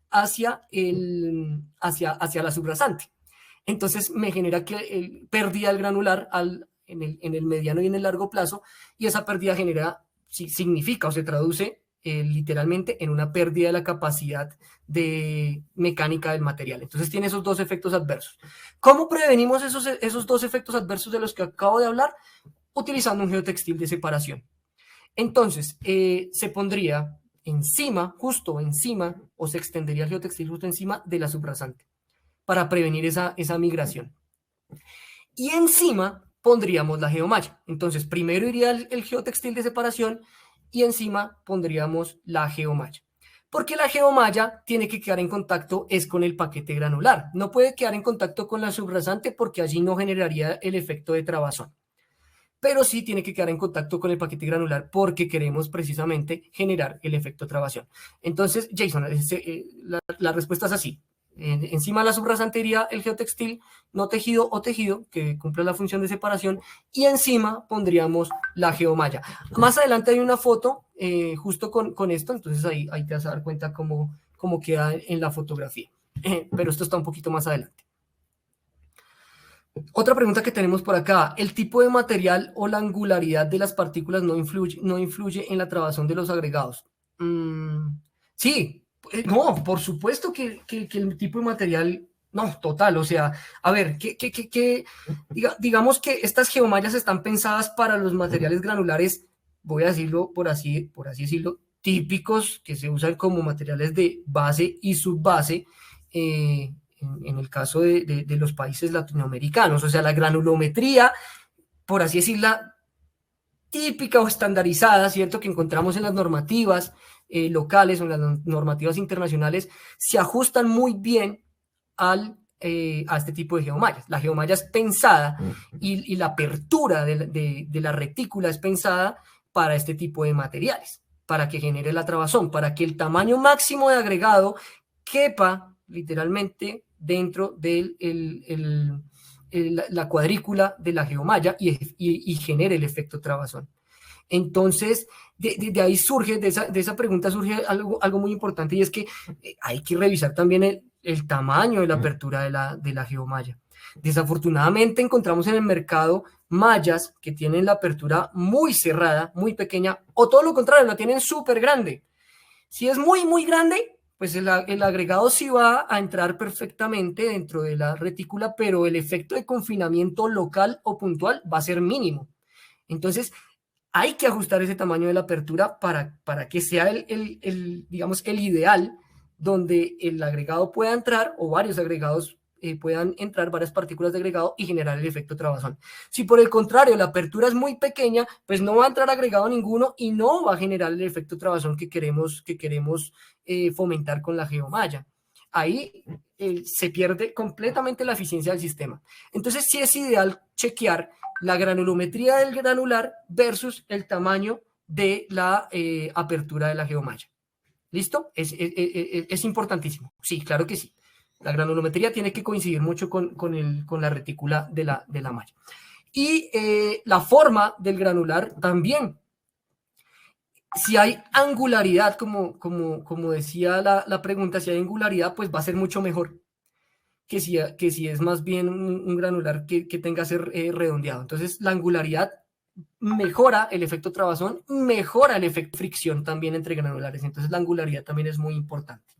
hacia la subrasante. Entonces me genera que pérdida del granular en el mediano y en el largo plazo, y esa pérdida significa o se traduce literalmente en una pérdida de la capacidad de mecánica del material. Entonces tiene esos dos efectos adversos. ¿Cómo prevenimos esos dos efectos adversos de los que acabo de hablar? Utilizando un geotextil de separación. Entonces, se pondría encima, justo encima, o se extendería el geotextil justo encima de la subrasante para prevenir esa migración. Y encima pondríamos la geomalla. Entonces, primero iría el geotextil de separación y encima pondríamos la geomalla. Porque la geomalla tiene que quedar en contacto es con el paquete granular. No puede quedar en contacto con la subrasante porque allí no generaría el efecto de trabazón. Pero sí tiene que quedar en contacto con el paquete granular porque queremos precisamente generar el efecto trabazón. Entonces, Jason, la respuesta es así. Encima de la subrasante iría el geotextil no tejido o tejido, que cumple la función de separación, y encima pondríamos la geomalla. Más adelante hay una foto justo con esto, entonces ahí te vas a dar cuenta cómo queda en la fotografía. Pero esto está un poquito más adelante. Otra pregunta que tenemos por acá, ¿el tipo de material o la angularidad de las partículas no influye en la trabazón de los agregados? Sí, no, por supuesto que el tipo de material, no, total, o sea, a ver, digamos que estas geomallas están pensadas para los materiales granulares, voy a decirlo por así decirlo, típicos que se usan como materiales de base y subbase, en el caso de los países latinoamericanos, o sea, la granulometría, por así decirla, típica o estandarizada, ¿cierto?, que encontramos en las normativas locales o en las normativas internacionales, se ajustan muy bien a este tipo de geomallas. La geomalla es pensada y la apertura de la retícula es pensada para este tipo de materiales, para que genere la trabazón, para que el tamaño máximo de agregado quepa literalmente dentro de la cuadrícula de la geomalla y genere el efecto trabazón. Entonces, de ahí surge, de esa pregunta surge algo muy importante, y es que hay que revisar también el tamaño de la apertura de la geomalla. Desafortunadamente encontramos en el mercado mallas que tienen la apertura muy cerrada, muy pequeña, o todo lo contrario, la tienen súper grande. Si es muy, muy grande, pues el agregado sí va a entrar perfectamente dentro de la retícula, pero el efecto de confinamiento local o puntual va a ser mínimo. Entonces, hay que ajustar ese tamaño de la apertura para que sea digamos, el ideal, donde el agregado pueda entrar o varios agregados puedan entrar, varias partículas de agregado y generar el efecto trabazón. Si por el contrario la apertura es muy pequeña, pues no va a entrar agregado ninguno y no va a generar el efecto trabazón que queremos fomentar con la geomalla. ahí se pierde completamente la eficiencia del sistema. Entonces sí es ideal chequear la granulometría del granular versus el tamaño de la apertura de la geomalla. ¿Listo? Es importantísimo. Sí, claro que sí. La granulometría tiene que coincidir mucho con la retícula de la malla. Y la forma del granular también. Si hay angularidad, como decía la pregunta, si hay angularidad, pues va a ser mucho mejor que si es más bien un granular que tenga que ser redondeado. Entonces, la angularidad mejora el efecto trabazón, mejora el efecto fricción también entre granulares. Entonces, la angularidad también es muy importante.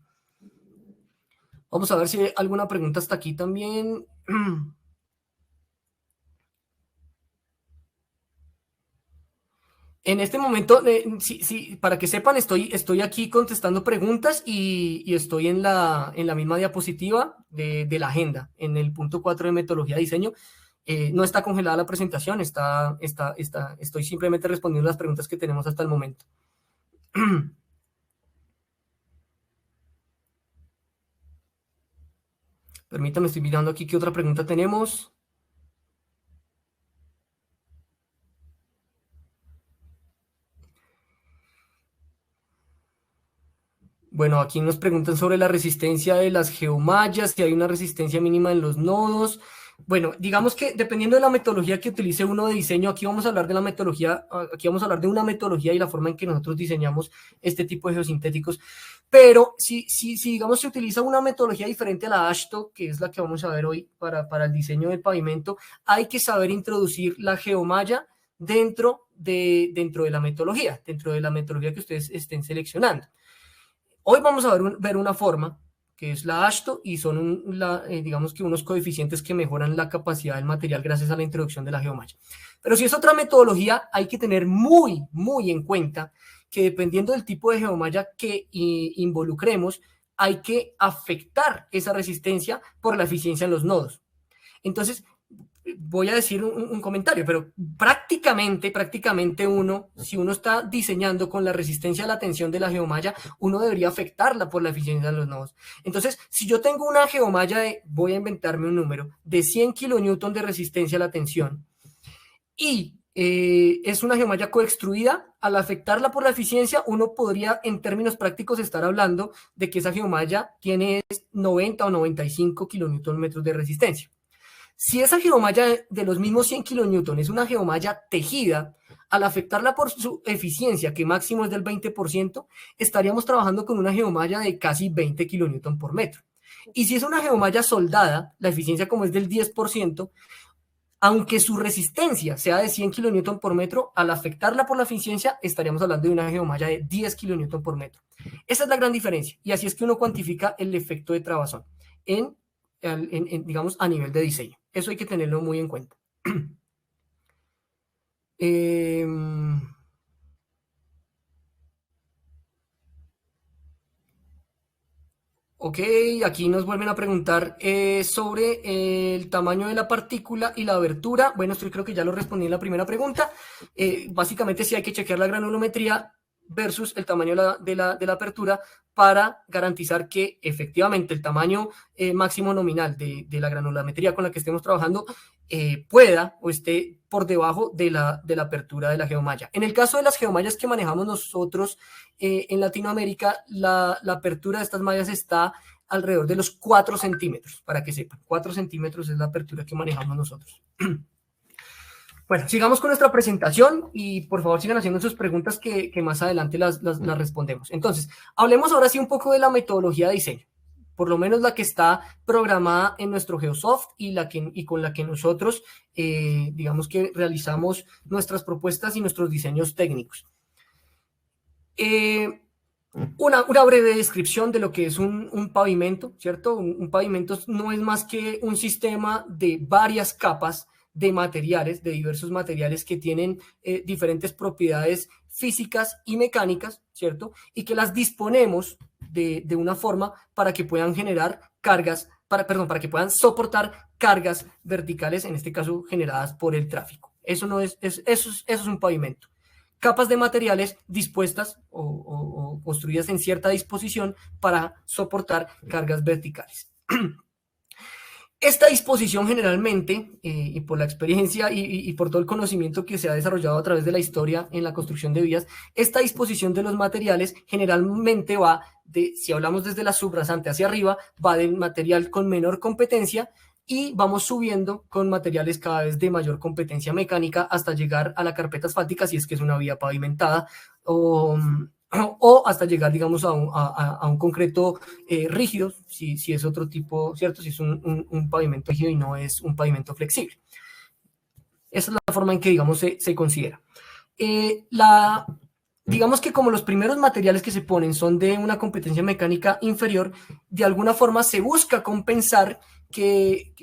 Vamos a ver si hay alguna pregunta hasta aquí también. En este momento, sí, para que sepan, estoy aquí contestando preguntas y estoy en la misma diapositiva de la agenda, en el punto 4 de metodología de diseño. No está congelada la presentación, estoy simplemente respondiendo las preguntas que tenemos hasta el momento. Permítanme, estoy mirando aquí qué otra pregunta tenemos. Bueno, aquí nos preguntan sobre la resistencia de las geomallas, si hay una resistencia mínima en los nodos. Bueno, digamos que dependiendo de la metodología que utilice uno de diseño, aquí vamos a hablar de la metodología, aquí vamos a hablar de una metodología y la forma en que nosotros diseñamos este tipo de geosintéticos. Pero si digamos se utiliza una metodología diferente a la AASHTO, que es la que vamos a ver hoy para el diseño del pavimento, hay que saber introducir la geomalla dentro de la metodología que ustedes estén seleccionando. Hoy vamos a ver una forma que es la AASHTO y son digamos que unos coeficientes que mejoran la capacidad del material gracias a la introducción de la geomalla. Pero si es otra metodología, hay que tener muy, muy en cuenta que dependiendo del tipo de geomalla que involucremos, hay que afectar esa resistencia por la eficiencia en los nodos. Entonces, voy a decir un comentario, pero prácticamente si uno está diseñando con la resistencia a la tensión de la geomalla, uno debería afectarla por la eficiencia de los nodos. Entonces, si yo tengo una geomalla voy a inventarme un número, de 100 kilonewton de resistencia a la tensión, y es una geomalla coextruida, al afectarla por la eficiencia, uno podría en términos prácticos estar hablando de que esa geomalla tiene 90 o 95 kilonewton metros de resistencia. Si esa geomalla de los mismos 100 kilonewton es una geomalla tejida, al afectarla por su eficiencia, que máximo es del 20%, estaríamos trabajando con una geomalla de casi 20 kilonewton por metro. Y si es una geomalla soldada, la eficiencia como es del 10%, aunque su resistencia sea de 100 kilonewton por metro, al afectarla por la eficiencia, estaríamos hablando de una geomalla de 10 kilonewton por metro. Esa es la gran diferencia. Y así es que uno cuantifica el efecto de trabazón digamos, a nivel de diseño. Eso hay que tenerlo muy en cuenta. Ok, aquí nos vuelven a preguntar sobre el tamaño de la partícula y la abertura. Bueno, esto creo que ya lo respondí en la primera pregunta. Básicamente sí hay que chequear la granulometría versus el tamaño de la apertura para garantizar que efectivamente el tamaño máximo nominal de la granulometría con la que estemos trabajando pueda o esté por debajo de la apertura de la geomalla. En el caso de las geomallas que manejamos nosotros en Latinoamérica, la apertura de estas mallas está alrededor de los 4 centímetros, para que sepan. 4 centímetros es la apertura que manejamos nosotros. Bueno, sigamos con nuestra presentación y por favor sigan haciendo sus preguntas que más adelante las respondemos. Entonces, hablemos ahora sí un poco de la metodología de diseño, por lo menos la que está programada en nuestro Geosoft y con la que nosotros, digamos que realizamos nuestras propuestas y nuestros diseños técnicos. Una breve descripción de lo que es un pavimento, ¿cierto? Un pavimento no es más que un sistema de varias capas de materiales, de diversos materiales que tienen diferentes propiedades físicas y mecánicas, ¿cierto? Y que las disponemos de una forma para que puedan generar cargas, para que puedan soportar cargas verticales, en este caso generadas por el tráfico. Eso es un pavimento. capas de materiales dispuestas o construidas en cierta disposición para soportar cargas verticales. Esta disposición generalmente, y por la experiencia y por todo el conocimiento que se ha desarrollado a través de la historia en la construcción de vías, esta disposición de los materiales generalmente va de, si hablamos desde la subrasante hacia arriba, va del material con menor competencia y vamos subiendo con materiales cada vez de mayor competencia mecánica hasta llegar a la carpeta asfáltica si es que es una vía pavimentada o hasta llegar, digamos, a un concreto rígido, si es otro tipo, ¿cierto? Si es un pavimento rígido y no es un pavimento flexible. Esa es la forma en que, digamos, se considera. Digamos que como los primeros materiales que se ponen son de una competencia mecánica inferior, de alguna forma se busca compensar que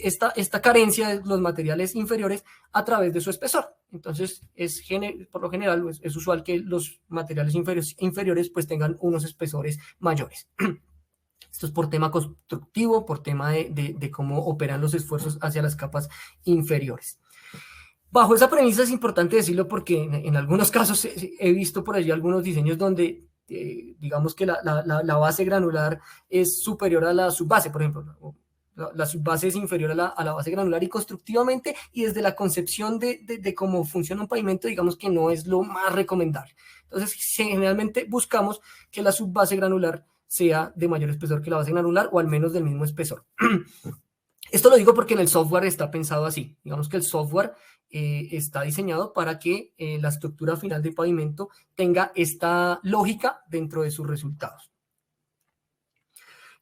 esta carencia de los materiales inferiores a través de su espesor. Entonces, por lo general, es usual que los materiales inferiores pues tengan unos espesores mayores. Esto es por tema constructivo, por tema de cómo operan los esfuerzos hacia las capas inferiores. Bajo esa premisa es importante decirlo porque en algunos casos he visto por allí algunos diseños donde digamos que la base granular es superior a la subbase, por ejemplo. La subbase es inferior a la base granular y constructivamente y desde la concepción de cómo funciona un pavimento, digamos que no es lo más recomendable. Entonces, generalmente buscamos que la subbase granular sea de mayor espesor que la base granular o al menos del mismo espesor. Esto lo digo porque en el software está pensado así. Digamos que el software está diseñado para que la estructura final del pavimento tenga esta lógica dentro de sus resultados.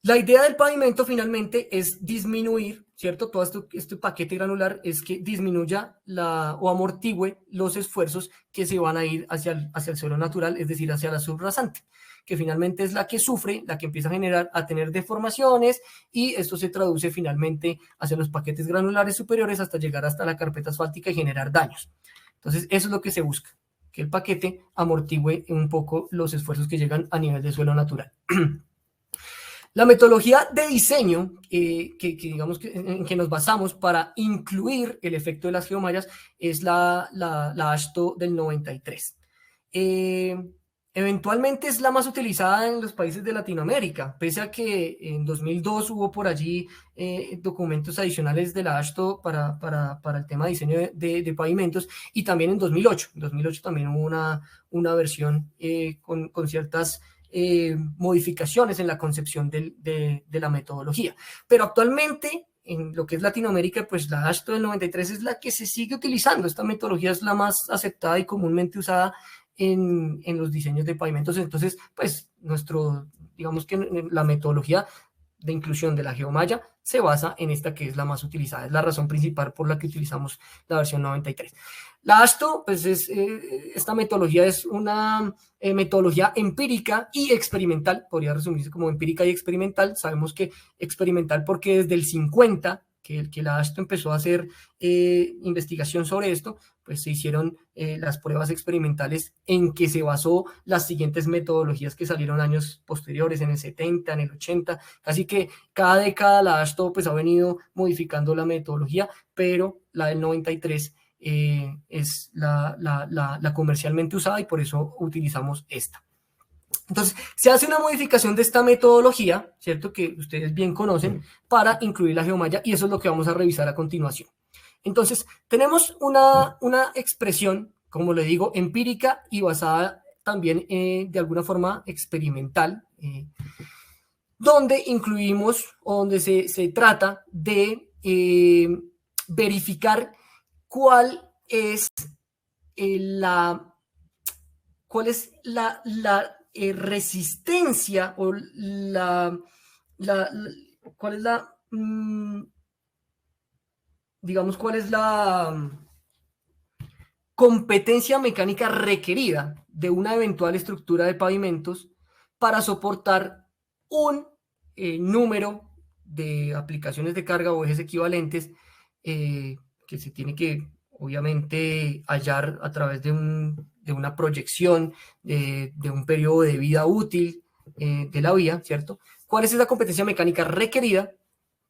La idea del pavimento finalmente es disminuir, ¿cierto? Todo este paquete granular es que disminuya o amortigüe los esfuerzos que se van a ir hacia el suelo natural, es decir, hacia la subrasante, que finalmente es la que sufre, la que empieza a tener deformaciones y esto se traduce finalmente hacia los paquetes granulares superiores hasta llegar hasta la carpeta asfáltica y generar daños. Entonces, eso es lo que se busca, que el paquete amortigüe un poco los esfuerzos que llegan a nivel de suelo natural. La metodología de diseño digamos en que nos basamos para incluir el efecto de las geomallas es la AASHTO del 93. Eventualmente es la más utilizada en los países de Latinoamérica, pese a que en 2002 hubo por allí documentos adicionales de la AASHTO para el tema de diseño de pavimentos y también en 2008. En 2008 también hubo una versión con ciertas modificaciones en la concepción de la metodología. Pero actualmente, en lo que es Latinoamérica, pues la AASHTO del 93 es la que se sigue utilizando. Esta metodología es la más aceptada y comúnmente usada en los diseños de pavimentos. Entonces, pues digamos que la metodología de inclusión de la geomalla se basa en esta que es la más utilizada. Es la razón principal por la que utilizamos la versión 93. La AASHTO, pues esta metodología es una metodología empírica y experimental, podría resumirse como empírica y experimental. Sabemos que experimental porque desde el 50, que la AASHTO empezó a hacer investigación sobre esto, pues se hicieron las pruebas experimentales en que se basó las siguientes metodologías que salieron años posteriores, en el 70, en el 80, así que cada década la AASHTO pues ha venido modificando la metodología, pero la del 93 es la comercialmente usada y por eso utilizamos esta. Entonces, se hace una modificación de esta metodología, ¿cierto? Que ustedes bien conocen, para incluir la geomalla y eso es lo que vamos a revisar a continuación. Entonces, tenemos una expresión, como le digo, empírica y basada también de alguna forma experimental, donde incluimos o donde se trata de verificar cuál es la resistencia o cuál es digamos, cuál es la competencia mecánica requerida de una eventual estructura de pavimentos para soportar un número de aplicaciones de carga o ejes equivalentes que se tiene que, obviamente, hallar a través de una proyección de un periodo de vida útil de la vía, ¿cierto? ¿Cuál es esa competencia mecánica requerida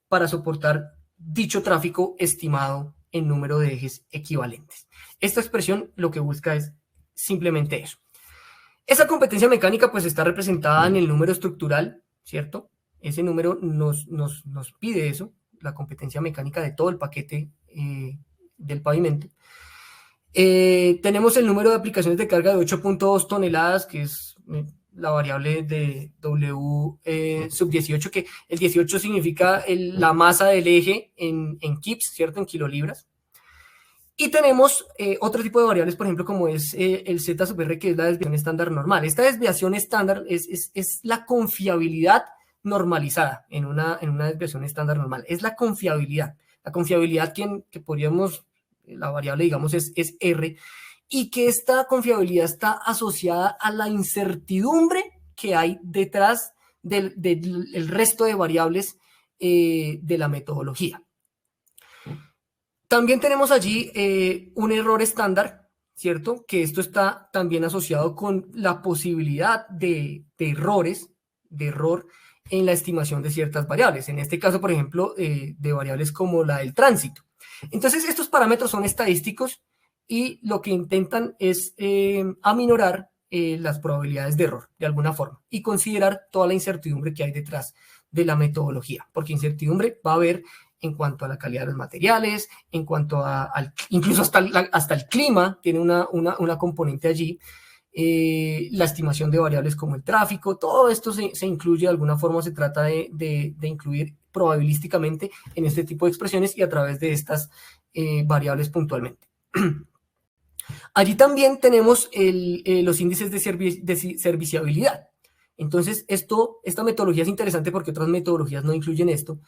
para soportar dicho tráfico estimado en número de ejes equivalentes? Esta expresión lo que busca es simplemente eso. Esa competencia mecánica pues está representada en el número estructural, ¿cierto? Ese número nos pide eso, la competencia mecánica de todo el paquete del pavimento. Tenemos el número de aplicaciones de carga de 8.2 toneladas, que es la variable de W sub 18, que el 18 significa la masa del eje en kips, ¿cierto? En kilolibras. Y tenemos otro tipo de variables, por ejemplo, como es el Z sub R, que es la desviación estándar normal. Esta desviación estándar es la confiabilidad normalizada en una desviación estándar normal. Es la confiabilidad. La confiabilidad que podríamos, la variable, digamos, es R, y que esta confiabilidad está asociada a la incertidumbre que hay detrás del resto de variables de la metodología. También tenemos allí un error estándar, ¿cierto? Que esto está también asociado con la posibilidad de error en la estimación de ciertas variables. En este caso, por ejemplo, de variables como la del tránsito. Entonces, estos parámetros son estadísticos y lo que intentan es aminorar las probabilidades de error, de alguna forma, y considerar toda la incertidumbre que hay detrás de la metodología, porque incertidumbre va a haber en cuanto a la calidad de los materiales, en cuanto incluso hasta el clima tiene una componente allí, la estimación de variables como el tráfico, todo esto se incluye de alguna forma, se trata de incluir probabilísticamente en este tipo de expresiones y a través de estas variables puntualmente. Allí también tenemos los índices de serviciabilidad. Entonces, esta metodología es interesante porque otras metodologías no incluyen esto.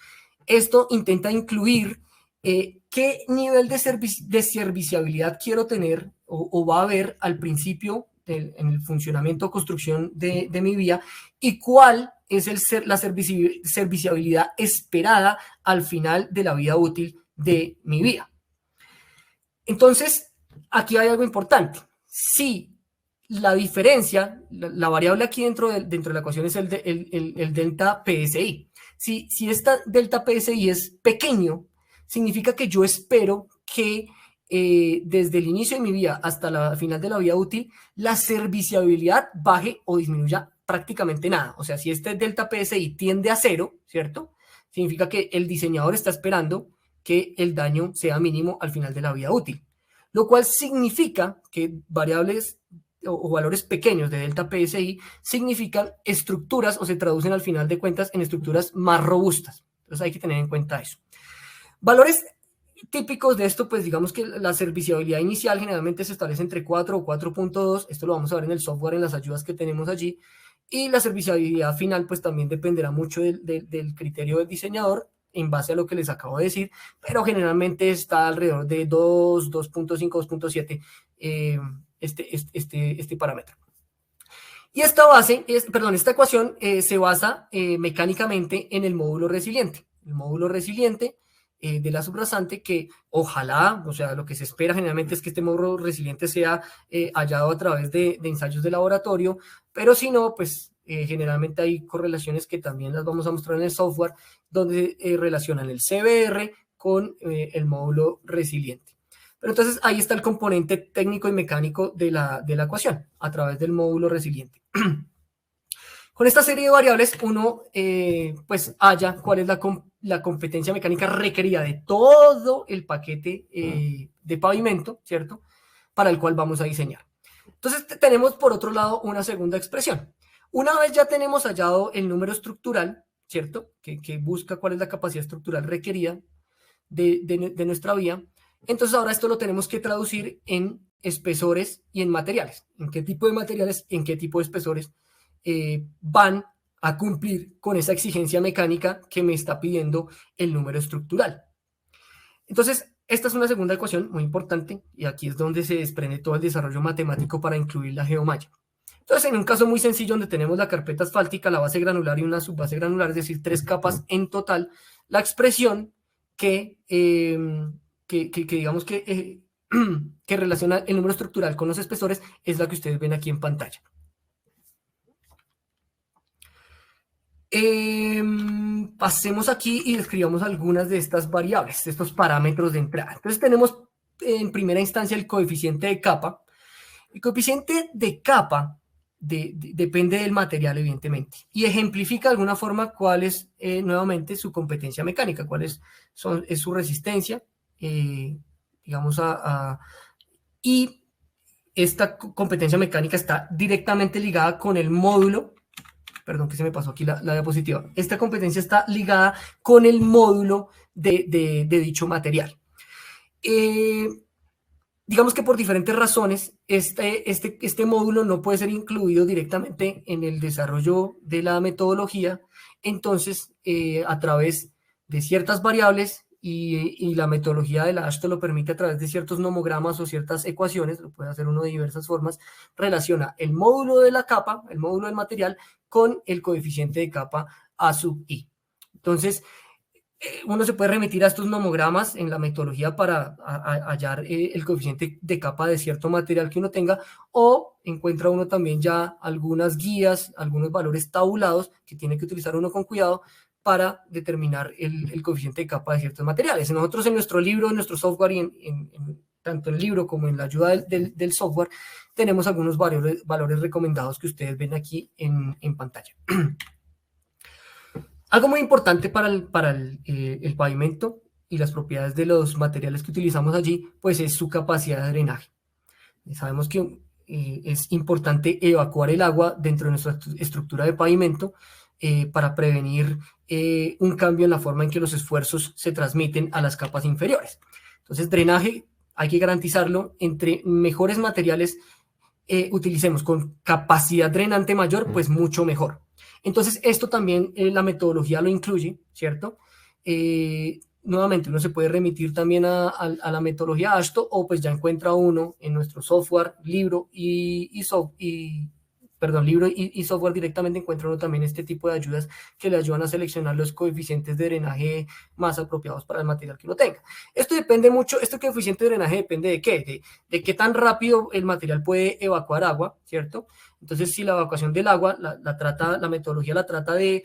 Esto intenta incluir qué nivel de serviciabilidad quiero tener o va a haber al principio en el funcionamiento o construcción de mi vía y cuál es la serviciabilidad esperada al final de la vida útil de mi vía. Entonces, aquí hay algo importante. Si la diferencia, la variable aquí dentro de la ecuación es el delta PSI. Si esta delta PSI es pequeño, significa que yo espero que desde el inicio de mi vía hasta la final de la vida útil, la serviciabilidad baje o disminuya prácticamente nada. O sea, si este delta PSI tiende a 0, ¿cierto? Significa que el diseñador está esperando que el daño sea mínimo al final de la vida útil. Lo cual significa que variables o valores pequeños de delta PSI significan estructuras o se traducen al final de cuentas en estructuras más robustas. Entonces hay que tener en cuenta eso. Valores típicos de esto, pues digamos que la serviciabilidad inicial generalmente se establece entre 4 o 4.2. Esto lo vamos a ver en el software, en las ayudas que tenemos allí. Y la serviciabilidad final, pues también dependerá mucho del criterio del diseñador en base a lo que les acabo de decir, pero generalmente está alrededor de 2, 2.5, 2.7 este parámetro. Y esta ecuación se basa mecánicamente en el módulo resiliente. El módulo resiliente de la subrasante que ojalá, o sea, lo que se espera generalmente es que este módulo resiliente sea hallado a través de ensayos de laboratorio, pero si no, pues generalmente hay correlaciones que también las vamos a mostrar en el software, donde relacionan el CBR con el módulo resiliente. Pero entonces ahí está el componente técnico y mecánico de la ecuación, a través del módulo resiliente. Con esta serie de variables uno pues halla cuál es la competencia mecánica requerida de todo el paquete de pavimento, ¿cierto? Para el cual vamos a diseñar. Entonces tenemos por otro lado una segunda expresión. Una vez ya tenemos hallado el número estructural, ¿cierto? Que busca cuál es la capacidad estructural requerida de nuestra vía. Entonces ahora esto lo tenemos que traducir en espesores y en materiales. ¿En qué tipo de materiales, en qué tipo de espesores van a cumplir con esa exigencia mecánica que me está pidiendo el número estructural? Entonces, esta es una segunda ecuación muy importante y aquí es donde se desprende todo el desarrollo matemático para incluir la geomalla. Entonces, en un caso muy sencillo donde tenemos la carpeta asfáltica, la base granular y una subbase granular, es decir, 3 capas en total, la expresión que digamos que relaciona el número estructural con los espesores es la que ustedes ven aquí en pantalla. Pasemos aquí y describamos algunas de estas variables, de estos parámetros de entrada. Entonces tenemos en primera instancia el coeficiente de capa. El coeficiente de capa depende del material, evidentemente, y ejemplifica de alguna forma cuál es, nuevamente, su competencia mecánica, cuál es su resistencia, digamos, y esta competencia mecánica está directamente ligada con el módulo. Perdón, que se me pasó aquí la diapositiva. Esta competencia está ligada con el módulo de dicho material. Digamos que por diferentes razones, este módulo no puede ser incluido directamente en el desarrollo de la metodología. Entonces, a través de ciertas variables y la metodología de la ASHTO lo permite a través de ciertos nomogramas o ciertas ecuaciones, lo puede hacer uno de diversas formas, relaciona el módulo de la capa, el módulo del material, con el coeficiente de capa A sub I. Entonces, uno se puede remitir a estos nomogramas en la metodología para hallar el coeficiente de capa de cierto material que uno tenga, o encuentra uno también ya algunas guías, algunos valores tabulados que tiene que utilizar uno con cuidado para determinar el coeficiente de capa de ciertos materiales. Nosotros en nuestro libro, en nuestro software, y tanto en el libro como en la ayuda del software, tenemos algunos valores recomendados que ustedes ven aquí en pantalla. Algo muy importante para el pavimento y las propiedades de los materiales que utilizamos allí, pues es su capacidad de drenaje. Sabemos que es importante evacuar el agua dentro de nuestra estructura de pavimento para prevenir un cambio en la forma en que los esfuerzos se transmiten a las capas inferiores. Entonces, drenaje hay que garantizarlo. Entre mejores materiales utilicemos con capacidad drenante mayor, pues mucho mejor. Entonces, esto también la metodología lo incluye, ¿cierto? Nuevamente, uno se puede remitir también a la metodología ASHTO, o pues ya encuentra uno en nuestro software, libro libro y software, directamente encuentra uno también este tipo de ayudas que le ayudan a seleccionar los coeficientes de drenaje más apropiados para el material que uno tenga. Esto depende mucho, este coeficiente de drenaje depende de qué, de qué tan rápido el material puede evacuar agua, ¿cierto? Entonces, si la evacuación del agua, la metodología la trata de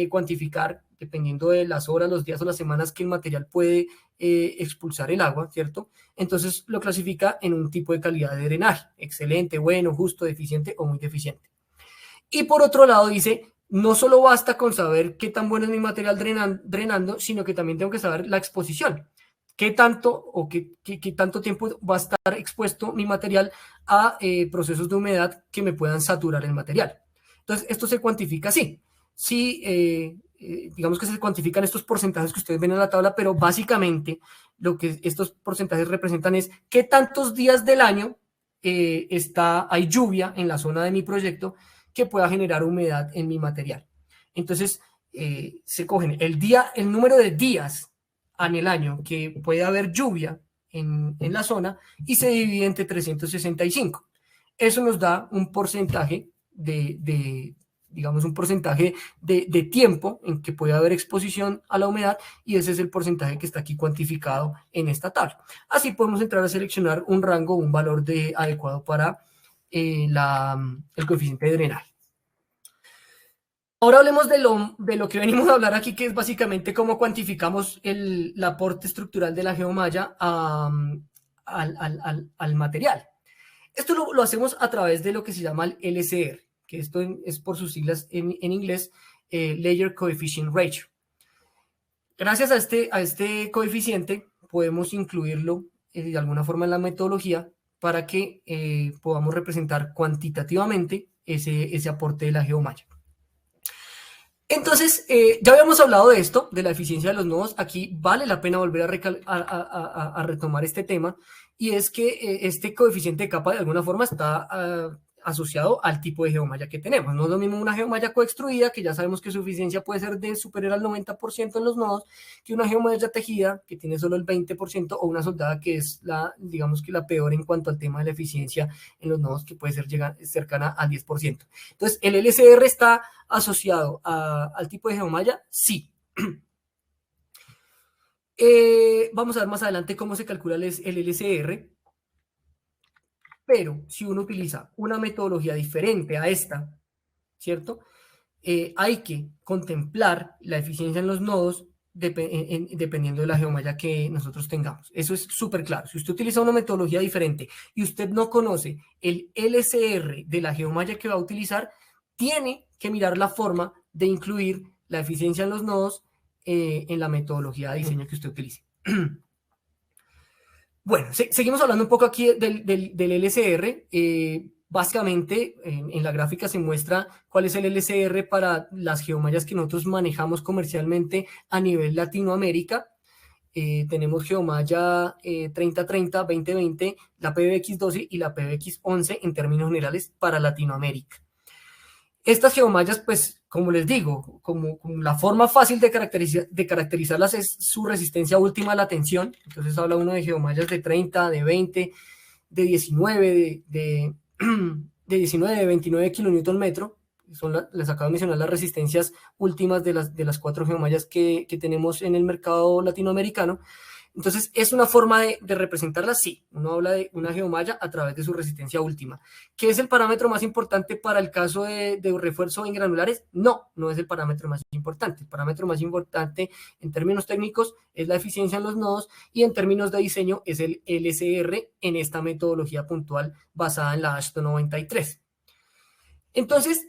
cuantificar, dependiendo de las horas, los días o las semanas que el material puede expulsar el agua, ¿cierto? Entonces lo clasifica en un tipo de calidad de drenaje: excelente, bueno, justo, deficiente o muy deficiente. Y por otro lado dice, no solo basta con saber qué tan bueno es mi material drenando, sino que también tengo que saber la exposición. ¿Qué tanto o qué tanto tiempo va a estar expuesto mi material a procesos de humedad que me puedan saturar el material? Entonces, esto se cuantifica así. Sí, digamos que se cuantifican estos porcentajes que ustedes ven en la tabla, pero básicamente lo que estos porcentajes representan es qué tantos días del año hay lluvia en la zona de mi proyecto que pueda generar humedad en mi material. Entonces, se cogen el número de días en el año que puede haber lluvia en la zona y se divide entre 365. Eso nos da un porcentaje digamos, un porcentaje de tiempo en que puede haber exposición a la humedad, y ese es el porcentaje que está aquí cuantificado en esta tabla. Así podemos entrar a seleccionar un rango, un valor adecuado para el coeficiente de drenaje. Ahora hablemos de lo que venimos a hablar aquí, que es básicamente cómo cuantificamos el aporte estructural de la geomalla al material. Esto lo hacemos a través de lo que se llama el LCR, que esto es por sus siglas en inglés, Layer Coefficient Ratio. Gracias a este coeficiente podemos incluirlo de alguna forma en la metodología para que podamos representar cuantitativamente ese aporte de la geomalla. Entonces, ya habíamos hablado de esto, de la eficiencia de los nodos. Aquí vale la pena volver a retomar este tema, y es que este coeficiente de capa de alguna forma está asociado al tipo de geomalla que tenemos. No es lo mismo una geomalla coextruida, que ya sabemos que su eficiencia puede ser de superior al 90% en los nodos, que una geomalla tejida, que tiene solo el 20%, o una soldada, que es digamos que la peor en cuanto al tema de la eficiencia en los nodos, que puede ser cercana al 10%. Entonces, ¿el LCR está asociado al tipo de geomalla? Sí. Vamos a ver más adelante cómo se calcula el LCR, pero si uno utiliza una metodología diferente a esta, ¿cierto? Hay que contemplar la eficiencia en los nodos dependiendo de la geomalla que nosotros tengamos. Eso es súper claro. Si usted utiliza una metodología diferente y usted no conoce el LCR de la geomalla que va a utilizar, tiene que mirar la forma de incluir la eficiencia en los nodos en la metodología de diseño que usted utilice. Bueno, seguimos hablando un poco aquí del LCR. Básicamente, en la gráfica se muestra cuál es el LCR para las geomallas que nosotros manejamos comercialmente a nivel Latinoamérica. Tenemos geomalla 3030, 2020, la PBX12 y la PBX11 en términos generales para Latinoamérica. Estas geomallas, pues, como les digo, como la forma fácil de caracterizarlas es su resistencia última a la tensión. Entonces habla uno de geomallas de 30, de 20, de 19, de 19, de 29 kilonewton metro. Les acabo de mencionar las resistencias últimas de las 4 geomallas que tenemos en el mercado latinoamericano. Entonces, ¿es una forma de representarla? Sí, uno habla de una geomalla a través de su resistencia última. ¿Qué es el parámetro más importante para el caso de refuerzo en granulares? No, no es el parámetro más importante. El parámetro más importante en términos técnicos es la eficiencia en los nodos y en términos de diseño es el LCR en esta metodología puntual basada en la AASHTO 93. Entonces,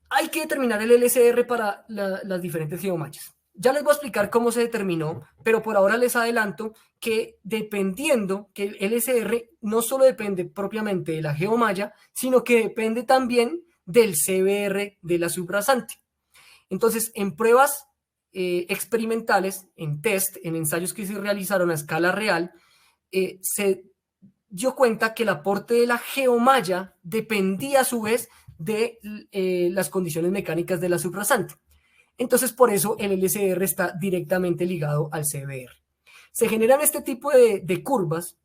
hay que determinar el LCR para las diferentes geomallas. Ya les voy a explicar cómo se determinó, pero por ahora les adelanto que dependiendo, que el LCR no solo depende propiamente de la geomalla, sino que depende también del CBR de la subrasante. Entonces, en pruebas experimentales, en test, en ensayos que se realizaron a escala real, se dio cuenta que el aporte de la geomalla dependía a su vez de las condiciones mecánicas de la subrasante. Entonces, por eso el LCR está directamente ligado al CBR. Se generan este tipo de curvas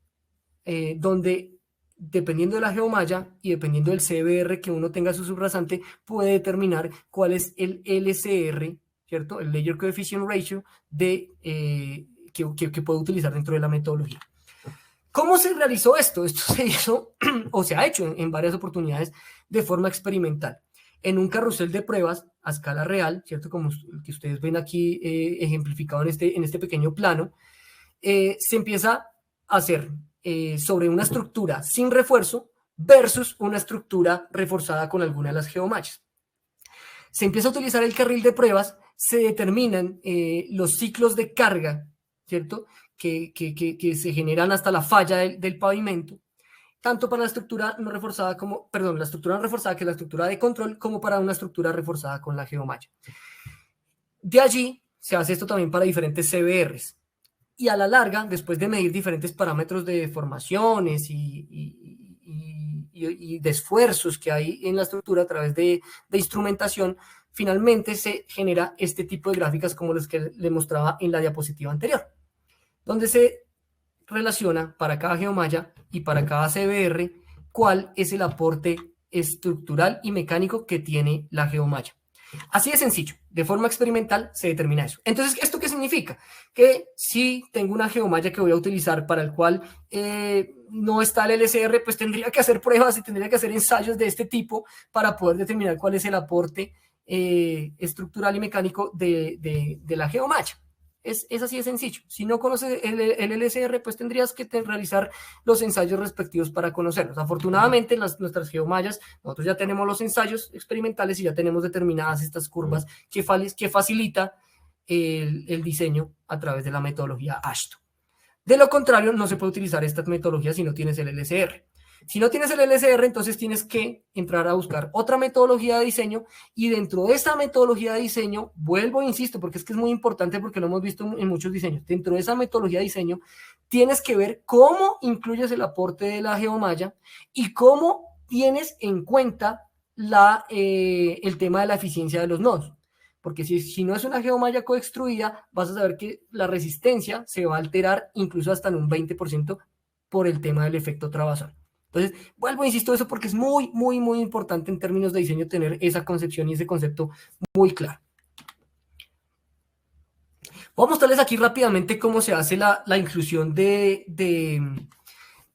donde, dependiendo de la geomalla y dependiendo del CBR que uno tenga su subrasante, puede determinar cuál es el LCR, ¿cierto? El Layer Coefficient Ratio que puede utilizar dentro de la metodología. ¿Cómo se realizó esto? Esto se hizo o se ha hecho en varias oportunidades de forma experimental. En un carrusel de pruebas a escala real, ¿cierto? Como el que ustedes ven aquí ejemplificado en este pequeño plano, se empieza a hacer sobre una estructura sin refuerzo versus una estructura reforzada con alguna de las geomallas. Se empieza a utilizar el carril de pruebas, se determinan los ciclos de carga, ¿cierto? Que se generan hasta la falla del pavimento, tanto para la estructura no reforzada como, perdón, la estructura no reforzada que es la estructura de control, como para una estructura reforzada con la geomalla. De allí se hace esto también para diferentes CBRs. Y a la larga, después de medir diferentes parámetros de deformaciones y de esfuerzos que hay en la estructura a través de instrumentación, finalmente se genera este tipo de gráficas como las que les mostraba en la diapositiva anterior, donde se relaciona para cada geomalla y para cada CBR cuál es el aporte estructural y mecánico que tiene la geomalla. Así de sencillo, de forma experimental se determina eso. Entonces, ¿esto qué significa? Que si tengo una geomalla que voy a utilizar para el cual no está el LCR, pues tendría que hacer pruebas y tendría que hacer ensayos de este tipo para poder determinar cuál es el aporte estructural y mecánico de la geomalla. Es así de sencillo. Si no conoces el LCR, pues tendrías que realizar los ensayos respectivos para conocerlos. Afortunadamente, nuestras geomallas, nosotros ya tenemos los ensayos experimentales y ya tenemos determinadas estas curvas que facilita el diseño a través de la metodología AASHTO. De lo contrario, no se puede utilizar esta metodología si no tienes el LCR. Si no tienes el LCR, entonces tienes que entrar a buscar otra metodología de diseño y dentro de esa metodología de diseño, vuelvo e insisto, porque es que es muy importante porque lo hemos visto en muchos diseños, dentro de esa metodología de diseño tienes que ver cómo incluyes el aporte de la geomalla y cómo tienes en cuenta el tema de la eficiencia de los nodos. Porque si no es una geomalla coextruida, vas a saber que la resistencia se va a alterar incluso hasta en un 20% por el tema del efecto trabazón. Entonces, vuelvo, insisto, eso porque es muy, muy, muy importante en términos de diseño tener esa concepción y ese concepto muy claro. Voy a mostrarles aquí rápidamente cómo se hace la inclusión de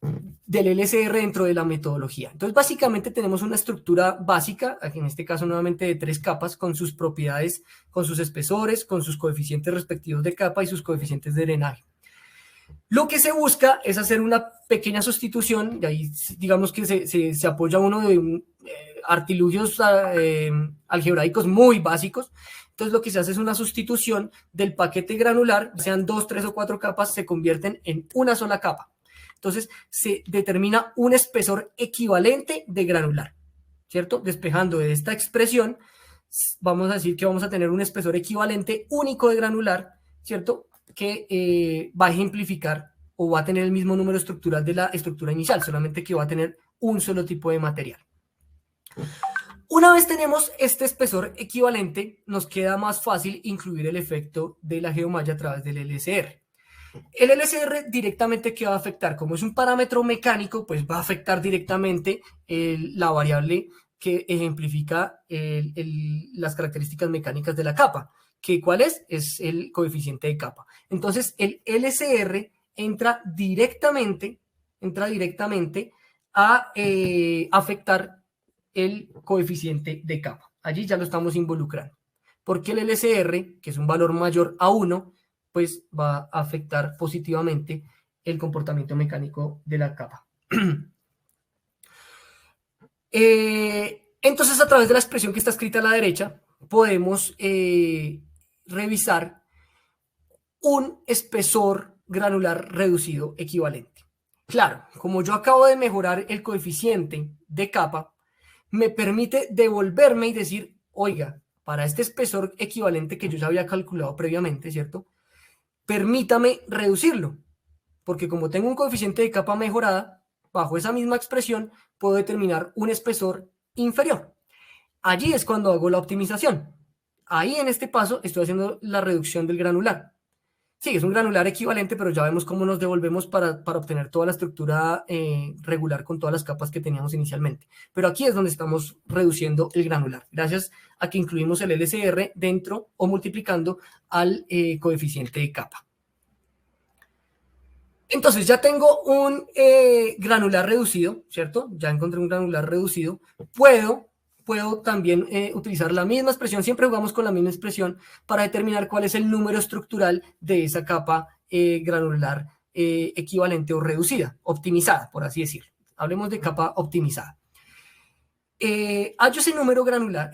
del LSR dentro de la metodología. Entonces, básicamente tenemos una estructura básica, en este caso nuevamente de 3 capas, con sus propiedades, con sus espesores, con sus coeficientes respectivos de capa y sus coeficientes de drenaje. Lo que se busca es hacer una pequeña sustitución, y ahí digamos que se apoya uno de artilugios algebraicos muy básicos. Entonces lo que se hace es una sustitución del paquete granular, sean 2, 3 o 4 capas, se convierten en una sola capa. Entonces se determina un espesor equivalente de granular, ¿cierto? Despejando de esta expresión, vamos a decir que vamos a tener un espesor equivalente único de granular, ¿cierto? Que va a ejemplificar o va a tener el mismo número estructural de la estructura inicial, solamente que va a tener un solo tipo de material. Una vez tenemos este espesor equivalente, nos queda más fácil incluir el efecto de la geomalla a través del LSR. El LSR directamente, ¿qué va a afectar? Como es un parámetro mecánico, pues va a afectar directamente la variable que ejemplifica las características mecánicas de la capa. ¿Cuál es? Es el coeficiente de capa. Entonces, el LSR entra directamente a afectar el coeficiente de capa. Allí ya lo estamos involucrando. Porque el LSR, que es un valor mayor a 1, pues va a afectar positivamente el comportamiento mecánico de la capa. Entonces, a través de la expresión que está escrita a la derecha, podemos revisar un espesor granular reducido equivalente. Claro, como yo acabo de mejorar el coeficiente de capa, me permite devolverme y decir, oiga, para este espesor equivalente que yo ya había calculado previamente, ¿cierto? Permítame reducirlo, porque como tengo un coeficiente de capa mejorada, bajo esa misma expresión puedo determinar un espesor inferior. Allí es cuando hago la optimización. Ahí en este paso estoy haciendo la reducción del granular. Sí, es un granular equivalente, pero ya vemos cómo nos devolvemos para obtener toda la estructura regular con todas las capas que teníamos inicialmente. Pero aquí es donde estamos reduciendo el granular, gracias a que incluimos el LSR dentro o multiplicando al coeficiente de capa. Entonces ya tengo un granular reducido, ¿cierto? Ya encontré un granular reducido. Puedo también utilizar la misma expresión, siempre jugamos con la misma expresión para determinar cuál es el número estructural de esa capa granular equivalente o reducida, optimizada, por así decirlo. Hablemos de capa optimizada. Hallo ese número granular,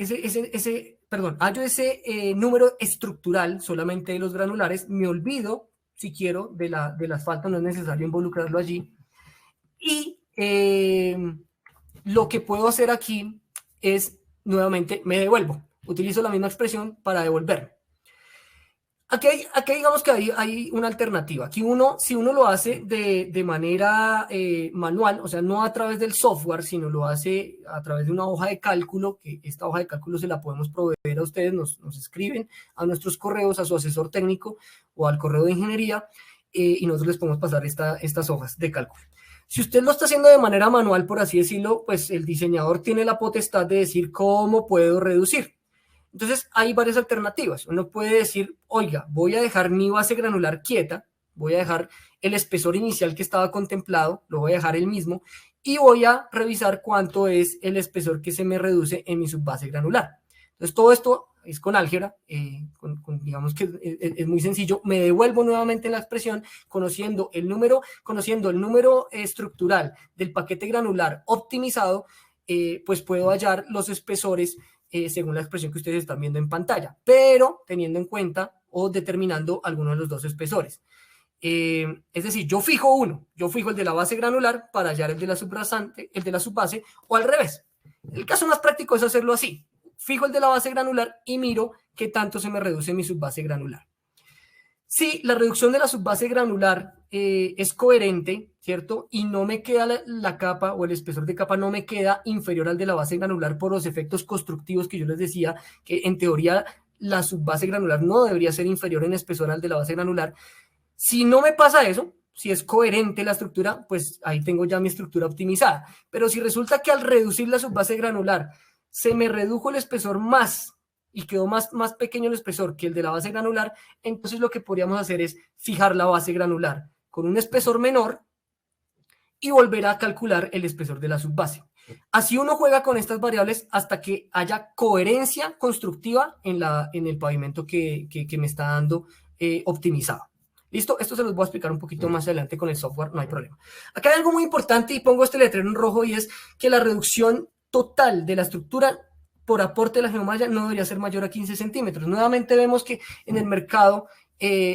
hallo ese número estructural solamente de los granulares, me olvido, si quiero, de las faltas, no es necesario involucrarlo allí. Y lo que puedo hacer aquí es, nuevamente, me devuelvo. Utilizo la misma expresión para devolverme. Aquí digamos que hay una alternativa. Aquí si uno lo hace de manera manual, o sea, no a través del software, sino lo hace a través de una hoja de cálculo, que esta hoja de cálculo se la podemos proveer a ustedes, nos escriben a nuestros correos, a su asesor técnico o al correo de ingeniería, y nosotros les podemos pasar estas hojas de cálculo. Si usted lo está haciendo de manera manual, por así decirlo, pues el diseñador tiene la potestad de decir cómo puedo reducir. Entonces, hay varias alternativas. Uno puede decir, oiga, voy a dejar mi base granular quieta, voy a dejar el espesor inicial que estaba contemplado, lo voy a dejar el mismo, y voy a revisar cuánto es el espesor que se me reduce en mi subbase granular. Entonces, todo esto es con álgebra, digamos que es muy sencillo. Me devuelvo nuevamente en la expresión, conociendo el número estructural del paquete granular optimizado, pues puedo hallar los espesores según la expresión que ustedes están viendo en pantalla, pero teniendo en cuenta o determinando alguno de los dos espesores. Es decir, yo fijo el de la base granular para hallar el de la subbase, o al revés. El caso más práctico es hacerlo así. Fijo el de la base granular y miro qué tanto se me reduce mi subbase granular. Si la reducción de la subbase granular es coherente, ¿cierto? Y no me queda la capa o el espesor de capa no me queda inferior al de la base granular por los efectos constructivos que yo les decía, que en teoría la subbase granular no debería ser inferior en espesor al de la base granular. Si no me pasa eso, si es coherente la estructura, pues ahí tengo ya mi estructura optimizada. Pero si resulta que al reducir la subbase granular se me redujo el espesor más y quedó más pequeño el espesor que el de la base granular, entonces lo que podríamos hacer es fijar la base granular con un espesor menor y volver a calcular el espesor de la subbase. Así uno juega con estas variables hasta que haya coherencia constructiva en el pavimento que me está dando optimizado. ¿Listo? Esto se los voy a explicar un poquito más adelante con el software, no hay problema. Acá hay algo muy importante y pongo este letrero en rojo y es que la reducción total de la estructura por aporte de la geomalla no debería ser mayor a 15 centímetros. Nuevamente vemos que en el mercado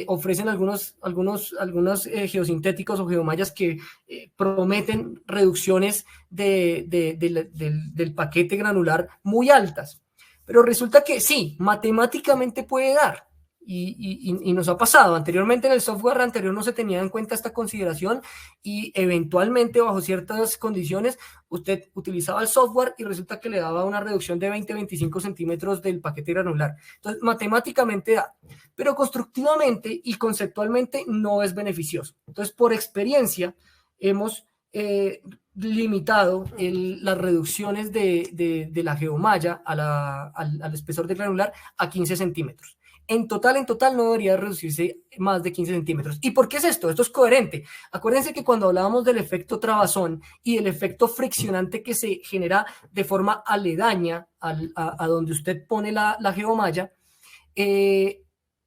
ofrecen algunos geosintéticos o geomallas que prometen reducciones del paquete granular muy altas. Pero resulta que sí, matemáticamente puede dar. Y nos ha pasado. Anteriormente en el software anterior no se tenía en cuenta esta consideración y eventualmente bajo ciertas condiciones usted utilizaba el software y resulta que le daba una reducción de 20-25 centímetros del paquete granular. Entonces, matemáticamente da, pero constructivamente y conceptualmente no es beneficioso. Entonces, por experiencia, hemos limitado las reducciones de la geomalla al espesor de granular a 15 centímetros. En total no debería reducirse más de 15 centímetros. ¿Y por qué es esto? Esto es coherente. Acuérdense que cuando hablábamos del efecto trabazón y del efecto friccionante que se genera de forma aledaña a donde usted pone la geomalla,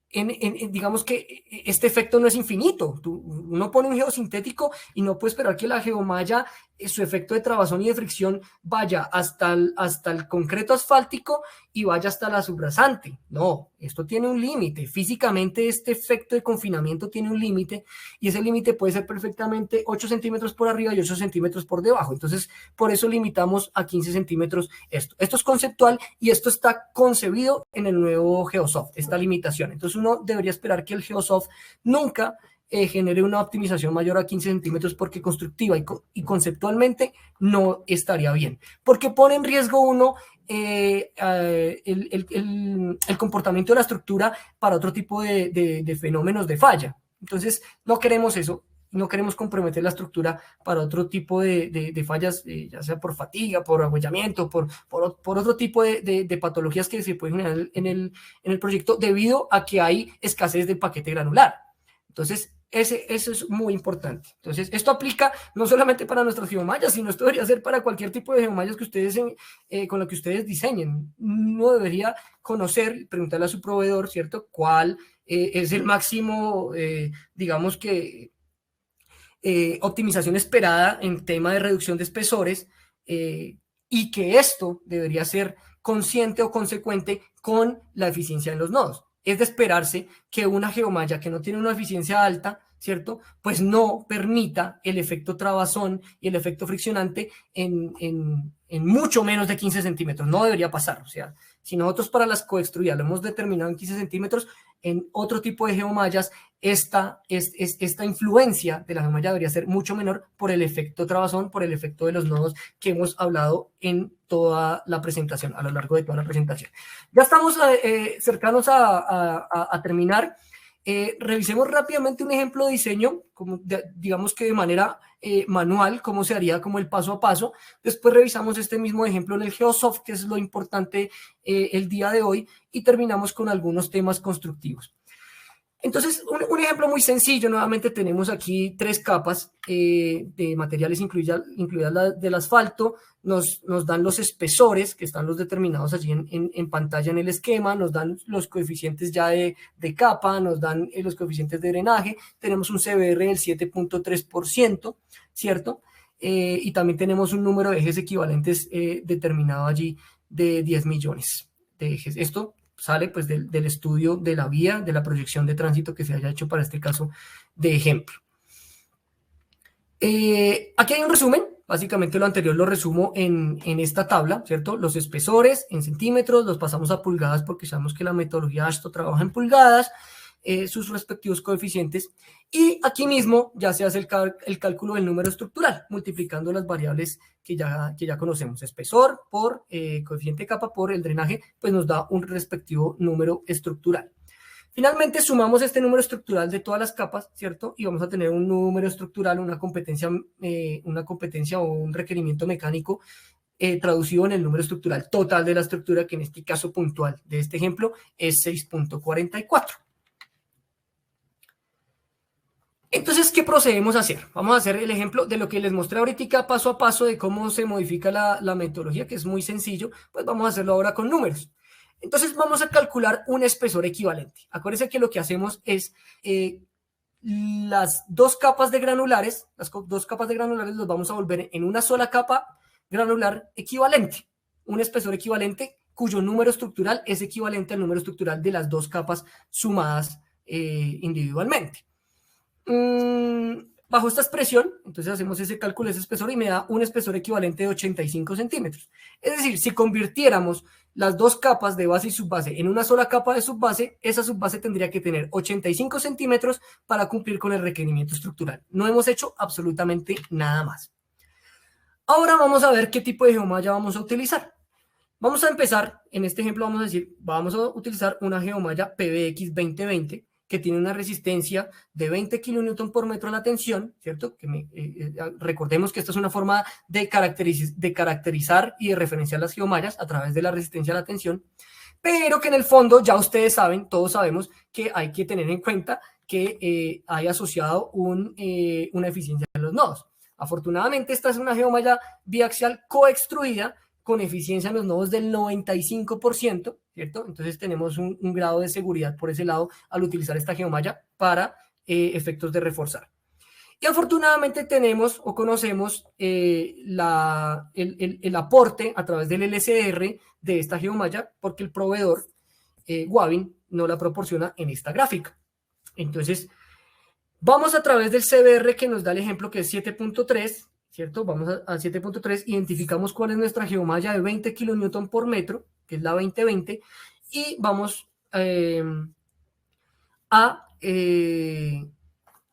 digamos que este efecto no es infinito. Uno pone un geosintético y no puede esperar que la geomalla, su efecto de trabazón y de fricción vaya hasta el concreto asfáltico y vaya hasta la subrasante. No, esto tiene un límite. Físicamente este efecto de confinamiento tiene un límite y ese límite puede ser perfectamente 8 centímetros por arriba y 8 centímetros por debajo. Entonces, por eso limitamos a 15 centímetros esto. Esto es conceptual y esto está concebido en el nuevo Geosoft, esta limitación. Entonces, uno debería esperar que el Geosoft nunca genere una optimización mayor a 15 centímetros porque constructiva y conceptualmente no estaría bien. Porque pone en riesgo uno el comportamiento de la estructura para otro tipo de fenómenos de falla. Entonces, no queremos eso. No queremos comprometer la estructura para otro tipo de fallas, ya sea por fatiga, por agüellamiento, por otro tipo de patologías que se pueden generar en el proyecto debido a que hay escasez de paquete granular. Entonces, eso es muy importante. Entonces, esto aplica no solamente para nuestras geomallas, sino esto debería ser para cualquier tipo de geomallas que ustedes con lo que ustedes diseñen. Uno debería conocer, preguntarle a su proveedor, ¿cierto? ¿Cuál es el máximo, digamos que, optimización esperada en tema de reducción de espesores y que esto debería ser consciente o consecuente con la eficiencia en los nodos? Es de esperarse que una geomalla que no tiene una eficiencia alta, ¿cierto? Pues no permita el efecto trabazón y el efecto friccionante en mucho menos de 15 centímetros. No debería pasar. O sea, si nosotros para las coextruidas lo hemos determinado en 15 centímetros, en otro tipo de geomallas, esta influencia de la geomalla debería ser mucho menor por el efecto trabazón, por el efecto de los nodos que hemos hablado en toda la presentación, a lo largo de toda la presentación. Ya estamos cercanos a terminar. Revisemos rápidamente un ejemplo de diseño, digamos que de manera manual, cómo se haría como el paso a paso. Después revisamos este mismo ejemplo en el Geosoft, que es lo importante el día de hoy, y terminamos con algunos temas constructivos. Entonces, un ejemplo muy sencillo, nuevamente tenemos aquí 3 capas de materiales, incluidas del asfalto, nos dan los espesores, que están los determinados allí en pantalla en el esquema, nos dan los coeficientes ya de capa, nos dan los coeficientes de drenaje, tenemos un CBR del 7.3%, ¿cierto? Y también tenemos un número de ejes equivalentes determinado allí de 10 millones de ejes. Esto sale pues del estudio de la vía, de la proyección de tránsito que se haya hecho para este caso de ejemplo. Aquí hay un resumen, básicamente lo anterior lo resumo en esta tabla, ¿cierto? Los espesores en centímetros, los pasamos a pulgadas porque sabemos que la metodología AASHTO trabaja en pulgadas, sus respectivos coeficientes, y aquí mismo ya se hace el cálculo del número estructural, multiplicando las variables que ya conocemos, espesor por coeficiente capa por el drenaje, pues nos da un respectivo número estructural. Finalmente sumamos este número estructural de todas las capas, ¿cierto? Y vamos a tener un número estructural, una competencia o un requerimiento mecánico traducido en el número estructural total de la estructura, que en este caso puntual de este ejemplo es 6.44. Entonces, ¿qué procedemos a hacer? Vamos a hacer el ejemplo de lo que les mostré ahorita paso a paso de cómo se modifica la metodología, que es muy sencillo, pues vamos a hacerlo ahora con números. Entonces, vamos a calcular un espesor equivalente. Acuérdense que lo que hacemos es las dos capas de granulares, los vamos a volver en una sola capa granular equivalente, un espesor equivalente cuyo número estructural es equivalente al número estructural de las dos capas sumadas individualmente. Bajo esta expresión, entonces hacemos ese cálculo de ese espesor y me da un espesor equivalente de 85 centímetros. Es decir, si convirtiéramos las dos capas de base y subbase en una sola capa de subbase, esa subbase tendría que tener 85 centímetros para cumplir con el requerimiento estructural. No hemos hecho absolutamente nada más. Ahora vamos a ver qué tipo de geomalla vamos a utilizar. Vamos a empezar, en este ejemplo vamos a decir, vamos a utilizar una geomalla PBX 2020 que tiene una resistencia de 20 kN por metro a la tensión, ¿cierto? Recordemos que esta es una forma de caracterizar y de referenciar las geomallas a través de la resistencia a la tensión, pero que en el fondo ya ustedes saben, todos sabemos que hay que tener en cuenta que hay asociado una eficiencia en los nodos. Afortunadamente, esta es una geomalla biaxial coextruida con eficiencia en los nodos del 95%, ¿cierto? Entonces tenemos un grado de seguridad por ese lado al utilizar esta geomalla para efectos de reforzar. Y afortunadamente tenemos o conocemos el aporte a través del LSR de esta geomalla porque el proveedor Wavin no la proporciona en esta gráfica. Entonces, vamos a través del CBR que nos da el ejemplo que es 7.3, ¿cierto? Vamos a 7.3, identificamos cuál es nuestra geomalla de 20 kN por metro, que es la 2020, y vamos a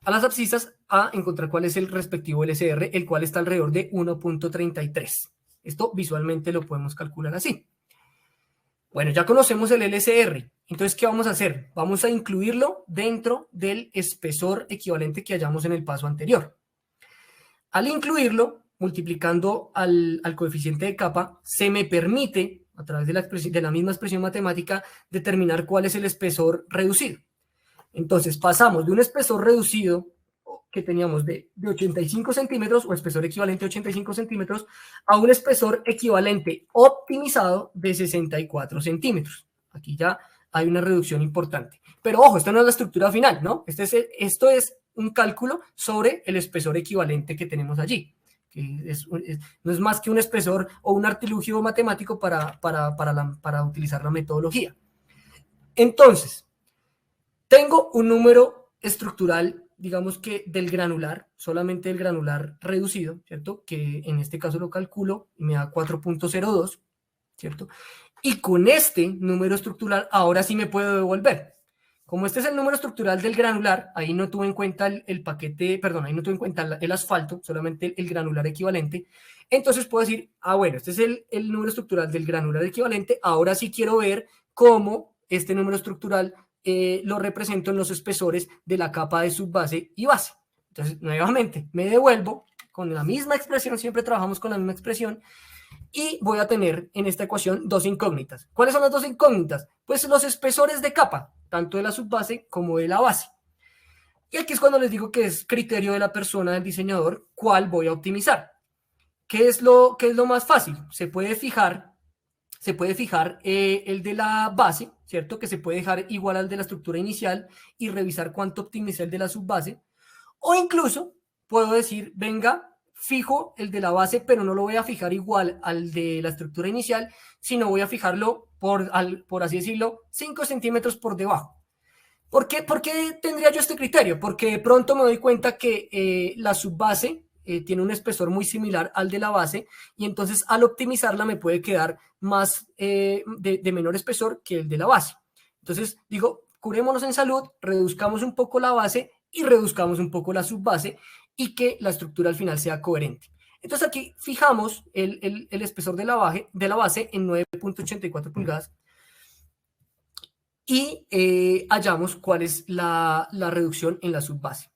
las abscisas a encontrar cuál es el respectivo LSR, el cual está alrededor de 1.33. Esto visualmente lo podemos calcular así. Bueno, ya conocemos el LSR. Entonces, ¿qué vamos a hacer? Vamos a incluirlo dentro del espesor equivalente que hallamos en el paso anterior. Al incluirlo, multiplicando al coeficiente de capa, se me permite, a través de la misma expresión matemática, determinar cuál es el espesor reducido. Entonces, pasamos de un espesor reducido que teníamos de 85 centímetros, o espesor equivalente a 85 centímetros, a un espesor equivalente optimizado de 64 centímetros. Aquí ya hay una reducción importante. Pero ojo, esta no es la estructura final, ¿no? Esto es un cálculo sobre el espesor equivalente que tenemos allí. Que no es más que un espesor o un artilugio matemático para utilizar la metodología. Entonces, tengo un número estructural, digamos que del granular, solamente del granular reducido, ¿cierto? Que en este caso lo calculo y me da 4.02, ¿cierto? Y con este número estructural ahora sí me puedo devolver. Como este es el número estructural del granular, ahí no tuve en cuenta el paquete, perdón, ahí no tuve en cuenta el asfalto, solamente el granular equivalente. Entonces puedo decir, bueno, este es el número estructural del granular equivalente, ahora sí quiero ver cómo este número estructural lo represento en los espesores de la capa de subbase y base. Entonces, nuevamente, me devuelvo con la misma expresión, siempre trabajamos con la misma expresión, y voy a tener en esta ecuación dos incógnitas. ¿Cuáles son las dos incógnitas? Pues los espesores de capa, tanto de la subbase como de la base. Y aquí es cuando les digo que es criterio de la persona, del diseñador, cuál voy a optimizar. ¿Qué es lo más fácil? Se puede fijar el de la base, ¿cierto? Que se puede dejar igual al de la estructura inicial y revisar cuánto optimicé el de la subbase. O incluso puedo decir, venga, fijo el de la base, pero no lo voy a fijar igual al de la estructura inicial, sino voy a fijarlo, por así decirlo, 5 centímetros por debajo. ¿Por qué tendría yo este criterio? Porque de pronto me doy cuenta que la subbase tiene un espesor muy similar al de la base y entonces al optimizarla me puede quedar más de menor espesor que el de la base. Entonces digo, curémonos en salud, reduzcamos un poco la base y reduzcamos un poco la subbase y que la estructura al final sea coherente. Entonces aquí fijamos el espesor de la base en 9.84 pulgadas y hallamos cuál es la reducción en la subbase.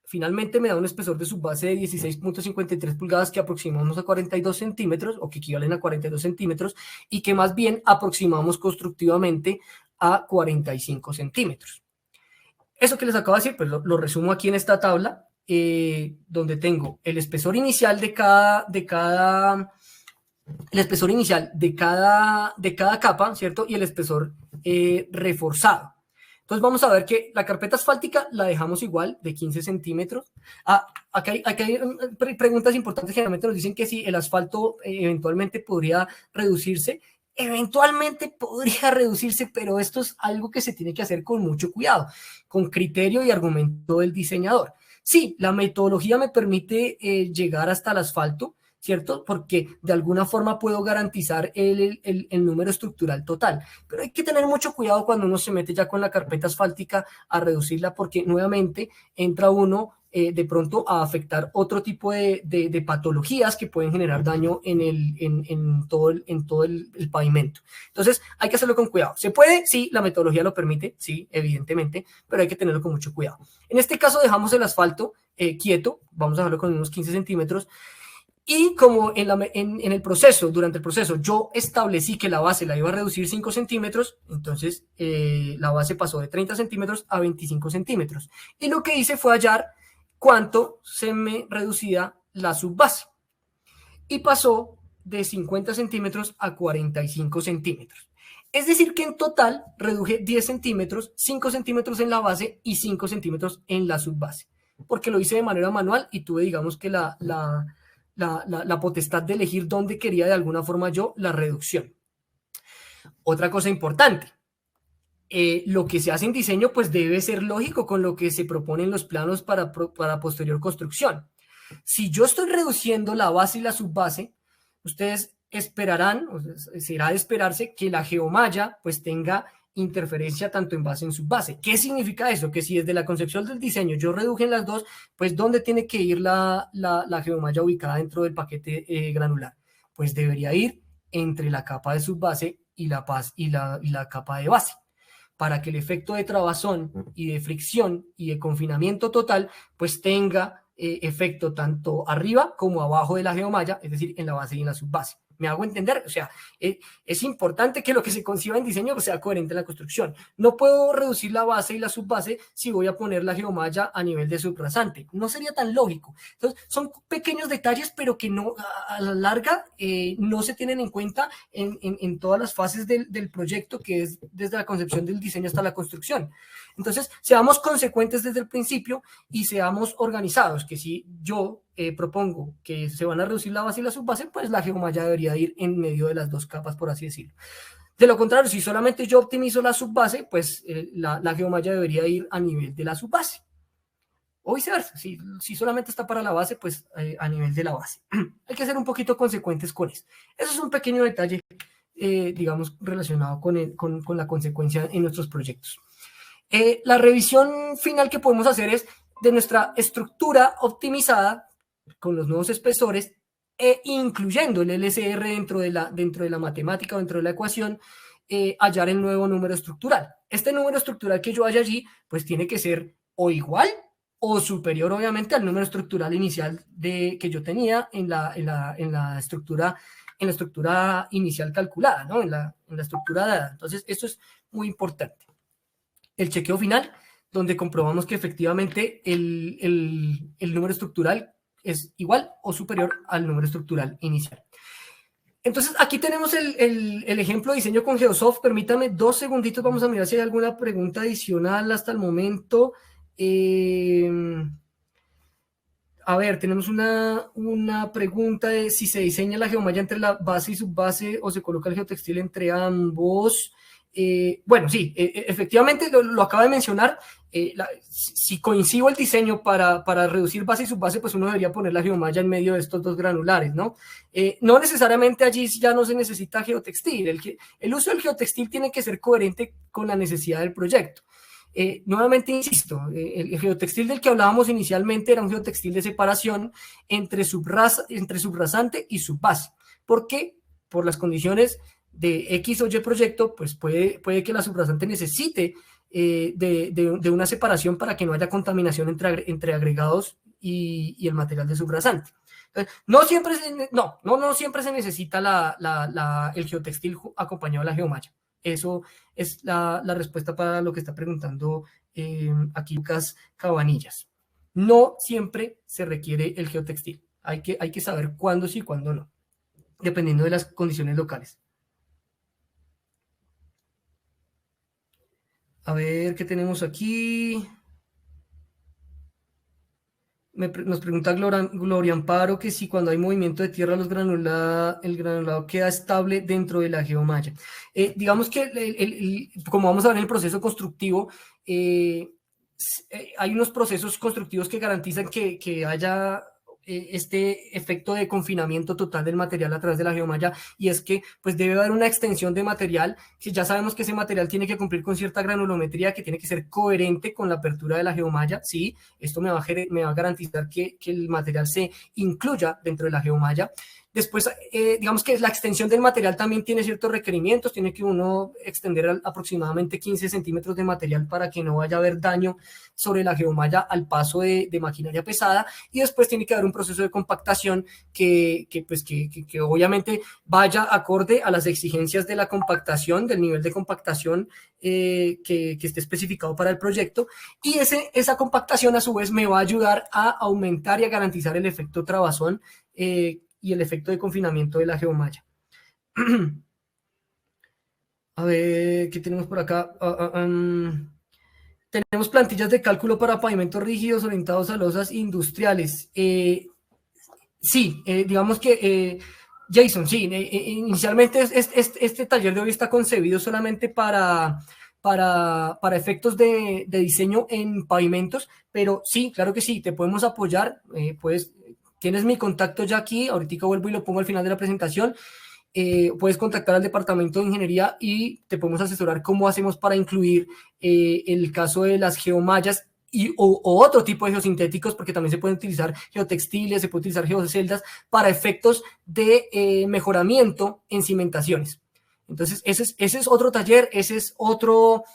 Finalmente me da un espesor de subbase de 16.53 pulgadas que aproximamos a 42 centímetros o que equivalen a 42 centímetros y que más bien aproximamos constructivamente a 45 centímetros. Eso que les acabo de decir, pues lo resumo aquí en esta tabla, donde tengo el espesor inicial el espesor inicial de cada capa, ¿cierto? Y el espesor reforzado. Entonces vamos a ver que la carpeta asfáltica la dejamos igual, de 15 centímetros. Acá hay preguntas importantes. Generalmente nos dicen que si el asfalto eventualmente podría reducirse. Eventualmente podría reducirse, pero esto es algo que se tiene que hacer con mucho cuidado, con criterio y argumento del diseñador. Sí, la metodología me permite llegar hasta el asfalto, ¿cierto? Porque de alguna forma puedo garantizar el número estructural total. Pero hay que tener mucho cuidado cuando uno se mete ya con la carpeta asfáltica a reducirla, porque nuevamente entra uno de pronto a afectar otro tipo de patologías que pueden generar daño en todo el pavimento. Entonces hay que hacerlo con cuidado. ¿Se puede? Sí, la metodología lo permite, sí, evidentemente, pero hay que tenerlo con mucho cuidado. En este caso dejamos el asfalto quieto, vamos a dejarlo con unos 15 centímetros. Y como en el proceso, durante el proceso, yo establecí que la base la iba a reducir 5 centímetros, entonces la base pasó de 30 centímetros a 25 centímetros. Y lo que hice fue hallar cuánto se me reducía la subbase. Y pasó de 50 centímetros a 45 centímetros. Es decir, que en total reduje 10 centímetros, 5 centímetros en la base y 5 centímetros en la subbase. Porque lo hice de manera manual y tuve, digamos que la potestad de elegir dónde quería de alguna forma yo la reducción. Otra cosa importante, lo que se hace en diseño pues debe ser lógico con lo que se proponen los planos para posterior construcción. Si yo estoy reduciendo la base y la subbase, ustedes esperarán, o sea, será de esperarse que la geomalla pues tenga interferencia tanto en base y en subbase. ¿Qué significa eso? Que si desde la concepción del diseño yo reduje en las dos, pues ¿dónde tiene que ir la geomalla ubicada dentro del paquete granular? Pues debería ir entre la capa de subbase y la capa de base, para que el efecto de trabazón y de fricción y de confinamiento total pues tenga efecto tanto arriba como abajo de la geomalla, es decir, en la base y en la subbase. ¿Me hago entender? O sea, es importante que lo que se conciba en diseño sea coherente en la construcción. No puedo reducir la base y la subbase si voy a poner la geomalla a nivel de subrasante. No sería tan lógico. Entonces, son pequeños detalles, pero que no, a la larga no se tienen en cuenta en todas las fases del proyecto, que es desde la concepción del diseño hasta la construcción. Entonces, seamos consecuentes desde el principio y seamos organizados, que si yo propongo que se van a reducir la base y la subbase, pues la geomalla debería ir en medio de las dos capas, por así decirlo. De lo contrario, si solamente yo optimizo la subbase, pues la geomalla debería ir a nivel de la subbase. O viceversa, si solamente está para la base, pues a nivel de la base. Hay que ser un poquito consecuentes con eso. Eso es un pequeño detalle, digamos, relacionado con la consecuencia en nuestros proyectos. La revisión final que podemos hacer es de nuestra estructura optimizada con los nuevos espesores incluyendo el LCR dentro de la matemática o dentro de la ecuación, hallar el nuevo número estructural. Este número estructural que yo haya allí, pues tiene que ser o igual o superior, obviamente, al número estructural inicial que yo tenía en la estructura inicial calculada, ¿no? En la estructura dada. Entonces, esto es muy importante. El chequeo final, donde comprobamos que efectivamente el número estructural es igual o superior al número estructural inicial. Entonces, aquí tenemos el ejemplo de diseño con Geosoft. Permítame 2 segunditos, vamos a mirar si hay alguna pregunta adicional hasta el momento. A ver, tenemos una pregunta de si se diseña la geomalla entre la base y subbase o se coloca el geotextil entre ambos. Bueno, sí, efectivamente lo acaba de mencionar. Si coincido el diseño para reducir base y subbase, pues uno debería poner la geomalla en medio de estos dos granulares, ¿no? No necesariamente allí ya no se necesita geotextil. El uso del geotextil tiene que ser coherente con la necesidad del proyecto. Nuevamente insisto, el geotextil del que hablábamos inicialmente era un geotextil de separación entre subrasante y subbase. ¿Por qué? Por las condiciones de X o Y proyecto, pues puede que la subrasante necesite de una separación para que no haya contaminación entre agregados y el material de subrasante. No siempre se necesita el geotextil acompañado de la geomalla. Eso es la respuesta para lo que está preguntando aquí Lucas Cabanillas. No siempre se requiere el geotextil. Hay que saber cuándo sí y cuándo no, dependiendo de las condiciones locales. A ver, ¿qué tenemos aquí? Nos pregunta Gloria Amparo que si cuando hay movimiento de tierra el granulado queda estable dentro de la geomalla. Digamos que como vamos a ver en el proceso constructivo, hay unos procesos constructivos que garantizan que haya este efecto de confinamiento total del material a través de la geomalla, y es que pues debe haber una extensión de material, que ya sabemos que ese material tiene que cumplir con cierta granulometría, que tiene que ser coherente con la apertura de la geomalla, ¿sí? Esto me va a garantizar que el material se incluya dentro de la geomalla. Después, digamos que la extensión del material también tiene ciertos requerimientos, tiene que uno extender aproximadamente 15 centímetros de material para que no vaya a haber daño sobre la geomalla al paso de maquinaria pesada, y después tiene que haber un proceso de compactación que obviamente vaya acorde a las exigencias de la compactación, del nivel de compactación que esté especificado para el proyecto, y esa compactación a su vez me va a ayudar a aumentar y a garantizar el efecto trabazón y el efecto de confinamiento de la geomalla. A ver, ¿qué tenemos por acá? Tenemos plantillas de cálculo para pavimentos rígidos orientados a losas industriales. Sí, digamos que, Jason, sí, inicialmente este taller de hoy está concebido solamente para efectos de diseño en pavimentos, pero sí, claro que sí, te podemos apoyar, pues tienes mi contacto ya aquí, ahorita vuelvo y lo pongo al final de la presentación. Puedes contactar al departamento de ingeniería y te podemos asesorar cómo hacemos para incluir el caso de las geomallas o otro tipo de geosintéticos, porque también se pueden utilizar geotextiles, se puede utilizar geoceldas para efectos de mejoramiento en cimentaciones. Entonces, ese es otro taller, ese es otro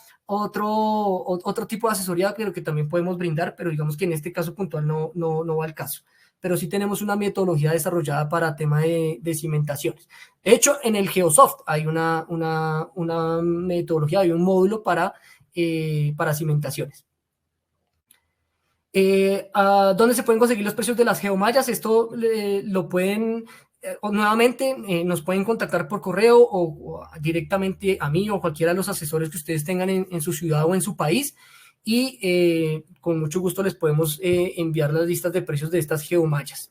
tipo de asesoría, pero que también podemos brindar, pero digamos que en este caso puntual no va al caso. Pero sí tenemos una metodología desarrollada para tema de cimentaciones. De hecho, en el Geosoft hay una metodología, hay un módulo para cimentaciones. ¿Dónde se pueden conseguir los precios de las geomallas? Esto lo pueden, nuevamente, nos pueden contactar por correo o directamente a mí o cualquiera de los asesores que ustedes tengan en su ciudad o en su país, y con mucho gusto les podemos enviar las listas de precios de estas geomallas.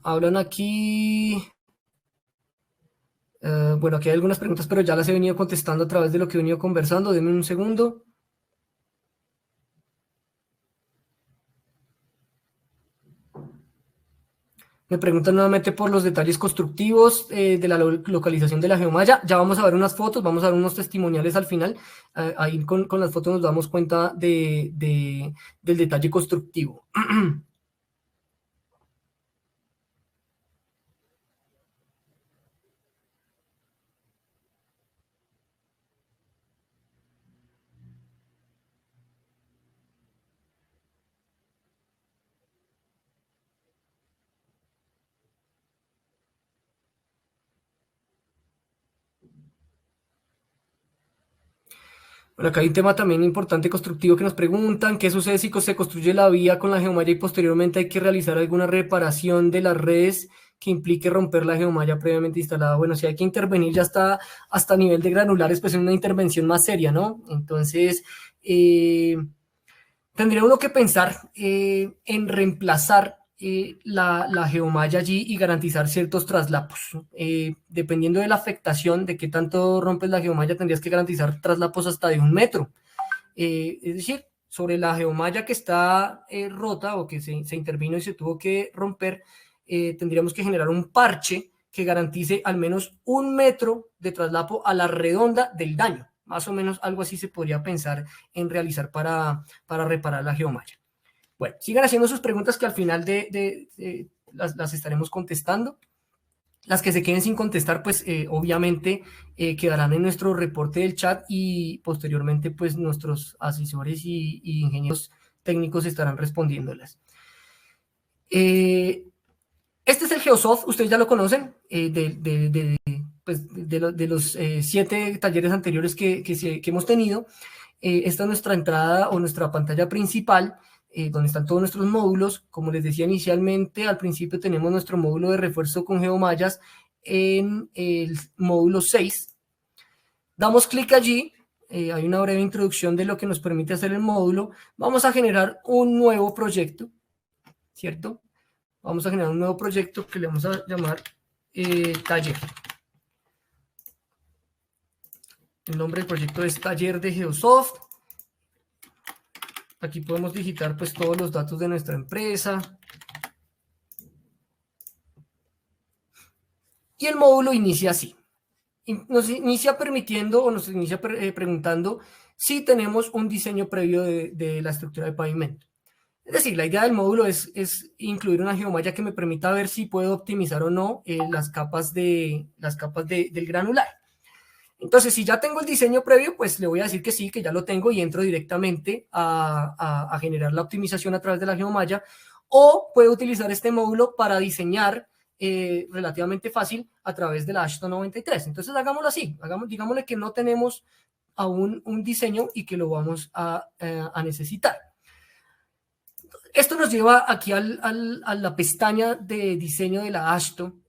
Hablan aquí. Bueno, aquí hay algunas preguntas, pero ya las he venido contestando a través de lo que he venido conversando. Denme un segundo. Me preguntan nuevamente por los detalles constructivos de la localización de la geomalla. Ya vamos a ver unas fotos, vamos a ver unos testimoniales al final. Ahí con las fotos nos damos cuenta del detalle constructivo. Bueno, acá hay un tema también importante constructivo que nos preguntan: ¿qué sucede si se construye la vía con la geomalla y posteriormente hay que realizar alguna reparación de las redes que implique romper la geomalla previamente instalada? Bueno, si hay que intervenir ya está hasta nivel de granulares, pues es una intervención más seria, ¿no? Entonces, tendría uno que pensar en reemplazar la geomalla allí y garantizar ciertos traslapos. Dependiendo de la afectación, de qué tanto rompes la geomalla, tendrías que garantizar traslapos hasta de 1 metro. Es decir, sobre la geomalla que está rota o que se intervino y se tuvo que romper, tendríamos que generar un parche que garantice al menos 1 metro de traslapo a la redonda del daño. Más o menos algo así se podría pensar en realizar para reparar la geomalla. Bueno, sigan haciendo sus preguntas que al final las estaremos contestando. Las que se queden sin contestar, pues obviamente quedarán en nuestro reporte del chat, y posteriormente pues nuestros asesores y ingenieros técnicos estarán respondiéndolas. Este es el Geosoft, ustedes ya lo conocen, de los 7 talleres anteriores que hemos tenido. Esta es nuestra entrada o nuestra pantalla principal, donde están todos nuestros módulos. Como les decía inicialmente, al principio tenemos nuestro módulo de refuerzo con geomallas en el módulo 6. Damos clic allí, hay una breve introducción de lo que nos permite hacer el módulo. Vamos a generar un nuevo proyecto, ¿cierto? Vamos a generar un nuevo proyecto que le vamos a llamar taller. El nombre del proyecto es Taller de Geosoft. Aquí podemos digitar pues todos los datos de nuestra empresa. Y el módulo inicia así. Nos inicia permitiendo o nos inicia preguntando si tenemos un diseño previo de la estructura de pavimento. Es decir, la idea del módulo es incluir una geomalla que me permita ver si puedo optimizar o no las capas del granular. Entonces, si ya tengo el diseño previo, pues le voy a decir que sí, que ya lo tengo y entro directamente a generar la optimización a través de la geomalla, o puedo utilizar este módulo para diseñar relativamente fácil a través de la Ashton 93. Entonces, hagámoslo así, digámosle que no tenemos aún un diseño y que lo vamos a necesitar. Esto nos lleva aquí a la pestaña de diseño de la Ashton.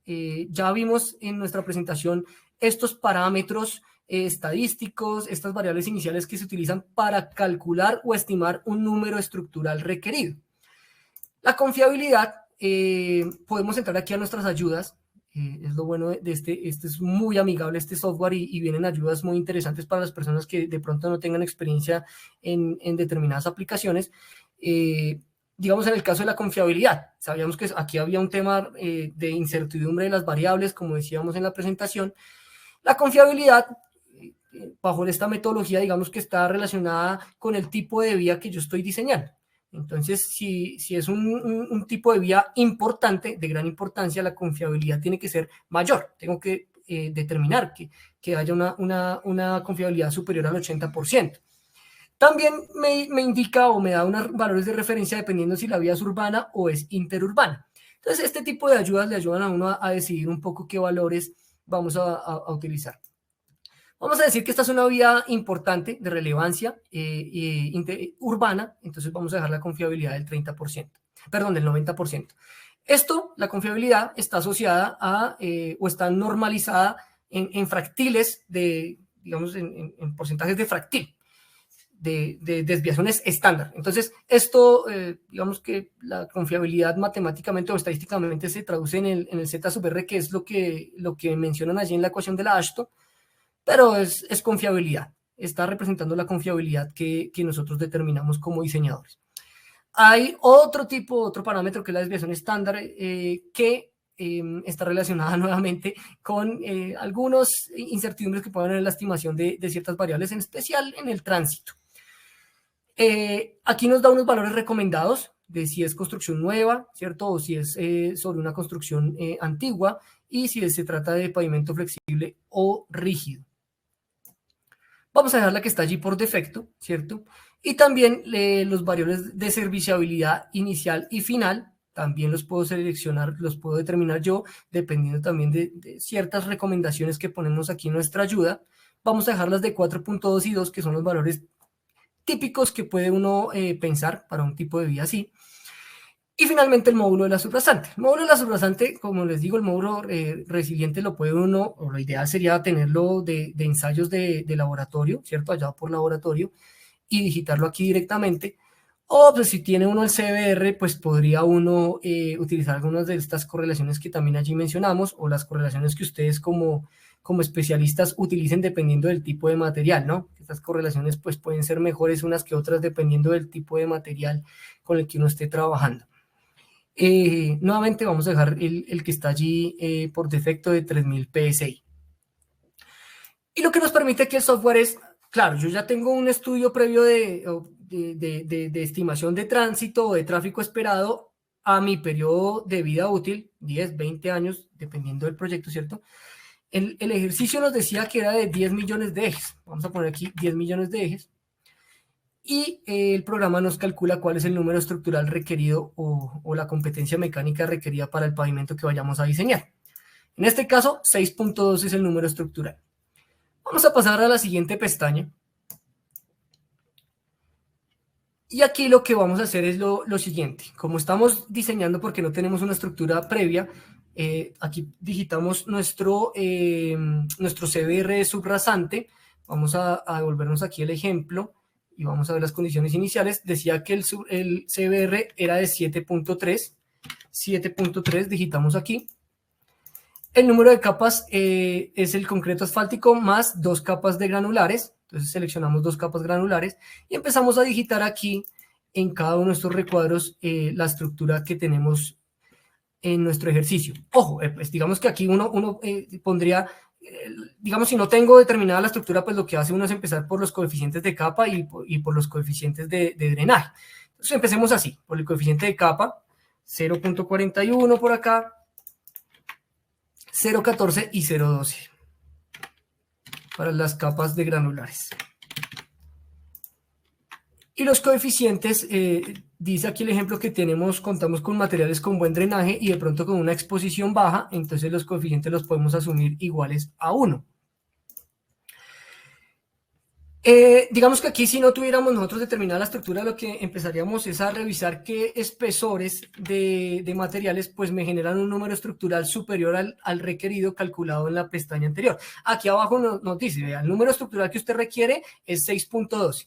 Ya vimos en nuestra presentación estos parámetros estadísticos, estas variables iniciales que se utilizan para calcular o estimar un número estructural requerido. La confiabilidad, podemos entrar aquí a nuestras ayudas. Es lo bueno de este es muy amigable este software y vienen ayudas muy interesantes para las personas que de pronto no tengan experiencia en determinadas aplicaciones. Digamos, en el caso de la confiabilidad, sabíamos que aquí había un tema de incertidumbre de las variables, como decíamos en la presentación. La confiabilidad, bajo esta metodología, digamos que está relacionada con el tipo de vía que yo estoy diseñando. Entonces, si es un tipo de vía importante, de gran importancia, la confiabilidad tiene que ser mayor. Tengo que determinar que haya una confiabilidad superior al 80%. También me indica o me da unos valores de referencia dependiendo si la vía es urbana o es interurbana. Entonces, este tipo de ayudas le ayudan a uno a decidir un poco qué valores vamos a utilizar. Vamos a decir que esta es una vía importante, de relevancia urbana, entonces vamos a dejar la confiabilidad del 30%, perdón, del 90%. Esto, la confiabilidad, está asociada a, o está normalizada en fractiles digamos, en porcentajes de fractil, de desviaciones estándar. Entonces, esto, digamos que la confiabilidad matemáticamente o estadísticamente se traduce en el Z sub R, que es lo que mencionan allí en la ecuación de la Ashton, pero es confiabilidad. Está representando la confiabilidad que nosotros determinamos como diseñadores. Hay otro parámetro que es la desviación estándar, que está relacionada nuevamente con algunos incertidumbres que pueden haber en la estimación de ciertas variables, en especial en el tránsito. Aquí nos da unos valores recomendados de si es construcción nueva, ¿cierto? O si es sobre una construcción antigua, y si se trata de pavimento flexible o rígido. Vamos a dejar la que está allí por defecto, ¿cierto? Y también los variables de serviciabilidad inicial y final, también los puedo seleccionar, los puedo determinar yo, dependiendo también de ciertas recomendaciones que ponemos aquí en nuestra ayuda. Vamos a dejarlas de 4.2 y 2, que son los valores típicos que puede uno pensar para un tipo de vía así. Y finalmente el módulo de la subrasante. El módulo de la subrasante, como les digo, el módulo resiliente lo puede uno, o lo ideal sería tenerlo de ensayos de laboratorio, ¿cierto? Allá por laboratorio, y digitarlo aquí directamente. O pues si tiene uno el CBR, pues podría uno utilizar algunas de estas correlaciones que también allí mencionamos, o las correlaciones que ustedes como especialistas utilicen dependiendo del tipo de material, ¿no? Estas correlaciones pues pueden ser mejores unas que otras dependiendo del tipo de material con el que uno esté trabajando. Nuevamente vamos a dejar el que está allí por defecto de 3000 PSI. Y lo que nos permite que el software es, claro, yo ya tengo un estudio previo de estimación de tránsito o de tráfico esperado a mi periodo de vida útil, 10, 20 años, dependiendo del proyecto, ¿cierto? El ejercicio nos decía que era de 10 millones de ejes. Vamos a poner aquí 10 millones de ejes. y el programa nos calcula cuál es el número estructural requerido o la competencia mecánica requerida para el pavimento que vayamos a diseñar. En este caso, 6.2 es el número estructural. Vamos a pasar a la siguiente pestaña. Y aquí lo que vamos a hacer es lo siguiente. Como estamos diseñando porque no tenemos una estructura previa, aquí digitamos nuestro CBR subrasante. Vamos a devolvernos aquí el ejemplo y vamos a ver las condiciones iniciales. Decía que el CBR era de 7.3. 7.3, digitamos aquí. El número de capas es el concreto asfáltico más 2 capas de granulares. Entonces seleccionamos 2 capas granulares y empezamos a digitar aquí en cada uno de estos recuadros la estructura que tenemos en nuestro ejercicio. Ojo, pues digamos que aquí uno pondría, digamos, si no tengo determinada la estructura, pues lo que hace uno es empezar por los coeficientes de capa y por los coeficientes de drenaje. Entonces empecemos así, por el coeficiente de capa, 0.41 por acá, 0.14 y 0.12 para las capas de granulares. Y los coeficientes, dice aquí el ejemplo que contamos con materiales con buen drenaje y de pronto con una exposición baja, entonces los coeficientes los podemos asumir iguales a 1. Digamos que aquí si no tuviéramos nosotros determinada la estructura, lo que empezaríamos es a revisar qué espesores de materiales pues me generan un número estructural superior al requerido calculado en la pestaña anterior. Aquí abajo nos dice, vea, el número estructural que usted requiere es 6.12.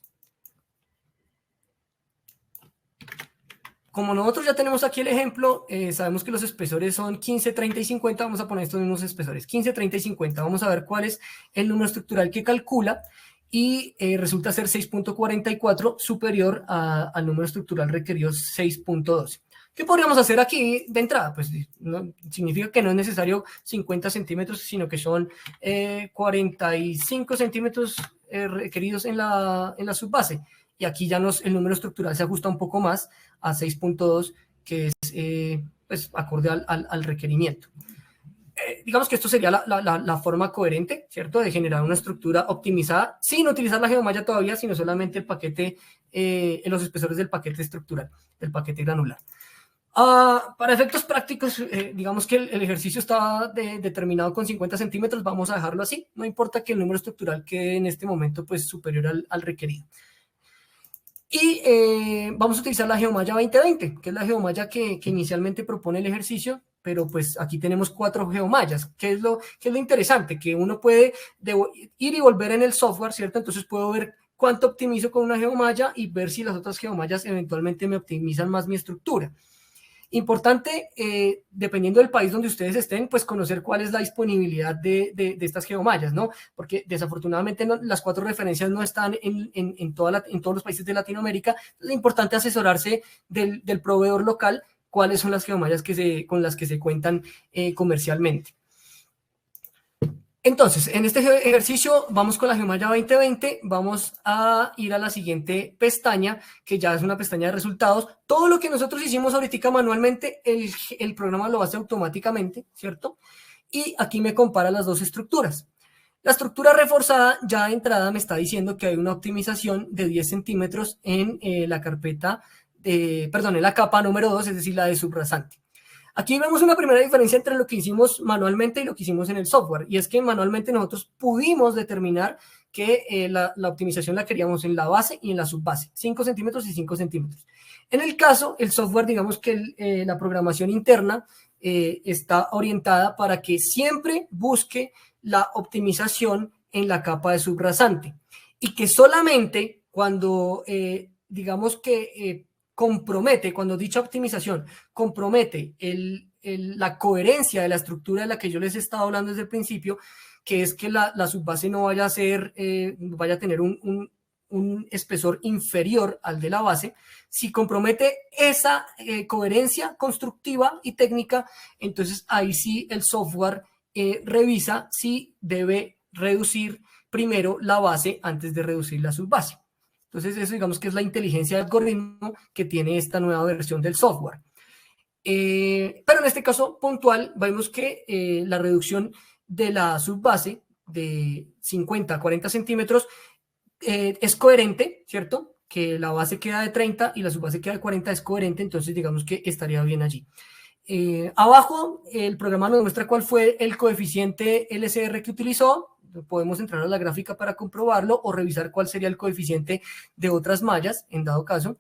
Como nosotros ya tenemos aquí el ejemplo, sabemos que los espesores son 15, 30 y 50, vamos a poner estos mismos espesores, 15, 30 y 50. Vamos a ver cuál es el número estructural que calcula y resulta ser 6.44 superior al número estructural requerido 6.12. ¿Qué podríamos hacer aquí de entrada? Pues no, significa que no es necesario 50 centímetros, sino que son 45 centímetros requeridos en la subbase. Y aquí ya el número estructural se ajusta un poco más a 6.2, que es pues, acorde al requerimiento. Digamos que esto sería la forma coherente, ¿cierto? De generar una estructura optimizada sin utilizar la geomalla todavía, sino solamente el paquete, los espesores del paquete estructural, del paquete granular. Para efectos prácticos, digamos que el ejercicio está determinado con 50 centímetros, vamos a dejarlo así, no importa que el número estructural quede en este momento pues, superior al requerido. Y vamos a utilizar la geomalla 2020, que es la geomalla que inicialmente propone el ejercicio, pero pues aquí tenemos 4 geomallas. ¿Qué es lo interesante? Que uno puede ir y volver en el software, ¿cierto? Entonces puedo ver cuánto optimizo con una geomalla y ver si las otras geomallas eventualmente me optimizan más mi estructura. Importante, dependiendo del país donde ustedes estén, pues conocer cuál es la disponibilidad de estas geomallas, ¿no? Porque desafortunadamente las 4 referencias no están en todos los países de Latinoamérica. Es importante asesorarse del proveedor local cuáles son las geomallas con las que se cuentan comercialmente. Entonces, en este ejercicio vamos con la geomalla 2020, vamos a ir a la siguiente pestaña, que ya es una pestaña de resultados. Todo lo que nosotros hicimos ahorita manualmente, el programa lo hace automáticamente, ¿cierto? Y aquí me compara las 2 estructuras. La estructura reforzada ya de entrada me está diciendo que hay una optimización de 10 centímetros en la carpeta, en la capa número 2, es decir, la de subrasante. Aquí vemos una primera diferencia entre lo que hicimos manualmente y lo que hicimos en el software, y es que manualmente nosotros pudimos determinar que la optimización la queríamos en la base y en la subbase, 5 centímetros y 5 centímetros. En el caso, el software, digamos que la programación interna está orientada para que siempre busque la optimización en la capa de subrasante y que solamente cuando, digamos que cuando dicha optimización compromete la coherencia de la estructura de la que yo les he estado hablando desde el principio, que es que la subbase no vaya a tener un espesor inferior al de la base. Si compromete esa coherencia constructiva y técnica, entonces ahí sí el software revisa si debe reducir primero la base antes de reducir la subbase. Entonces eso digamos que es la inteligencia de algoritmo que tiene esta nueva versión del software. Pero en este caso puntual vemos que la reducción de la subbase de 50 a 40 centímetros es coherente, ¿cierto? que la base queda de 30 y la subbase queda de 40 es coherente, entonces digamos que estaría bien allí. Abajo el programa nos muestra cuál fue el coeficiente LCR que utilizó. Podemos entrar a la gráfica para comprobarlo o revisar cuál sería el coeficiente de otras mallas en dado caso.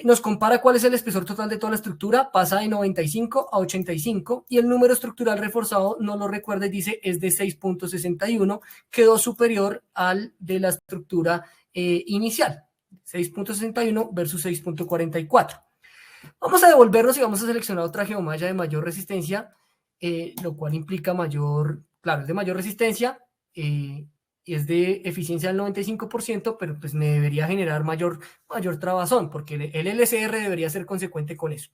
Nos compara cuál es el espesor total de toda la estructura, pasa de 95 a 85 y el número estructural reforzado, no lo recuerda, dice es de 6.61, quedó superior al de la estructura inicial, 6.61 versus 6.44. Vamos a devolvernos y vamos a seleccionar otra geomalla de mayor resistencia, lo cual implica mayor, claro, es de mayor resistencia, y es de eficiencia del 95%, pero pues me debería generar mayor trabazón, porque el LCR debería ser consecuente con eso.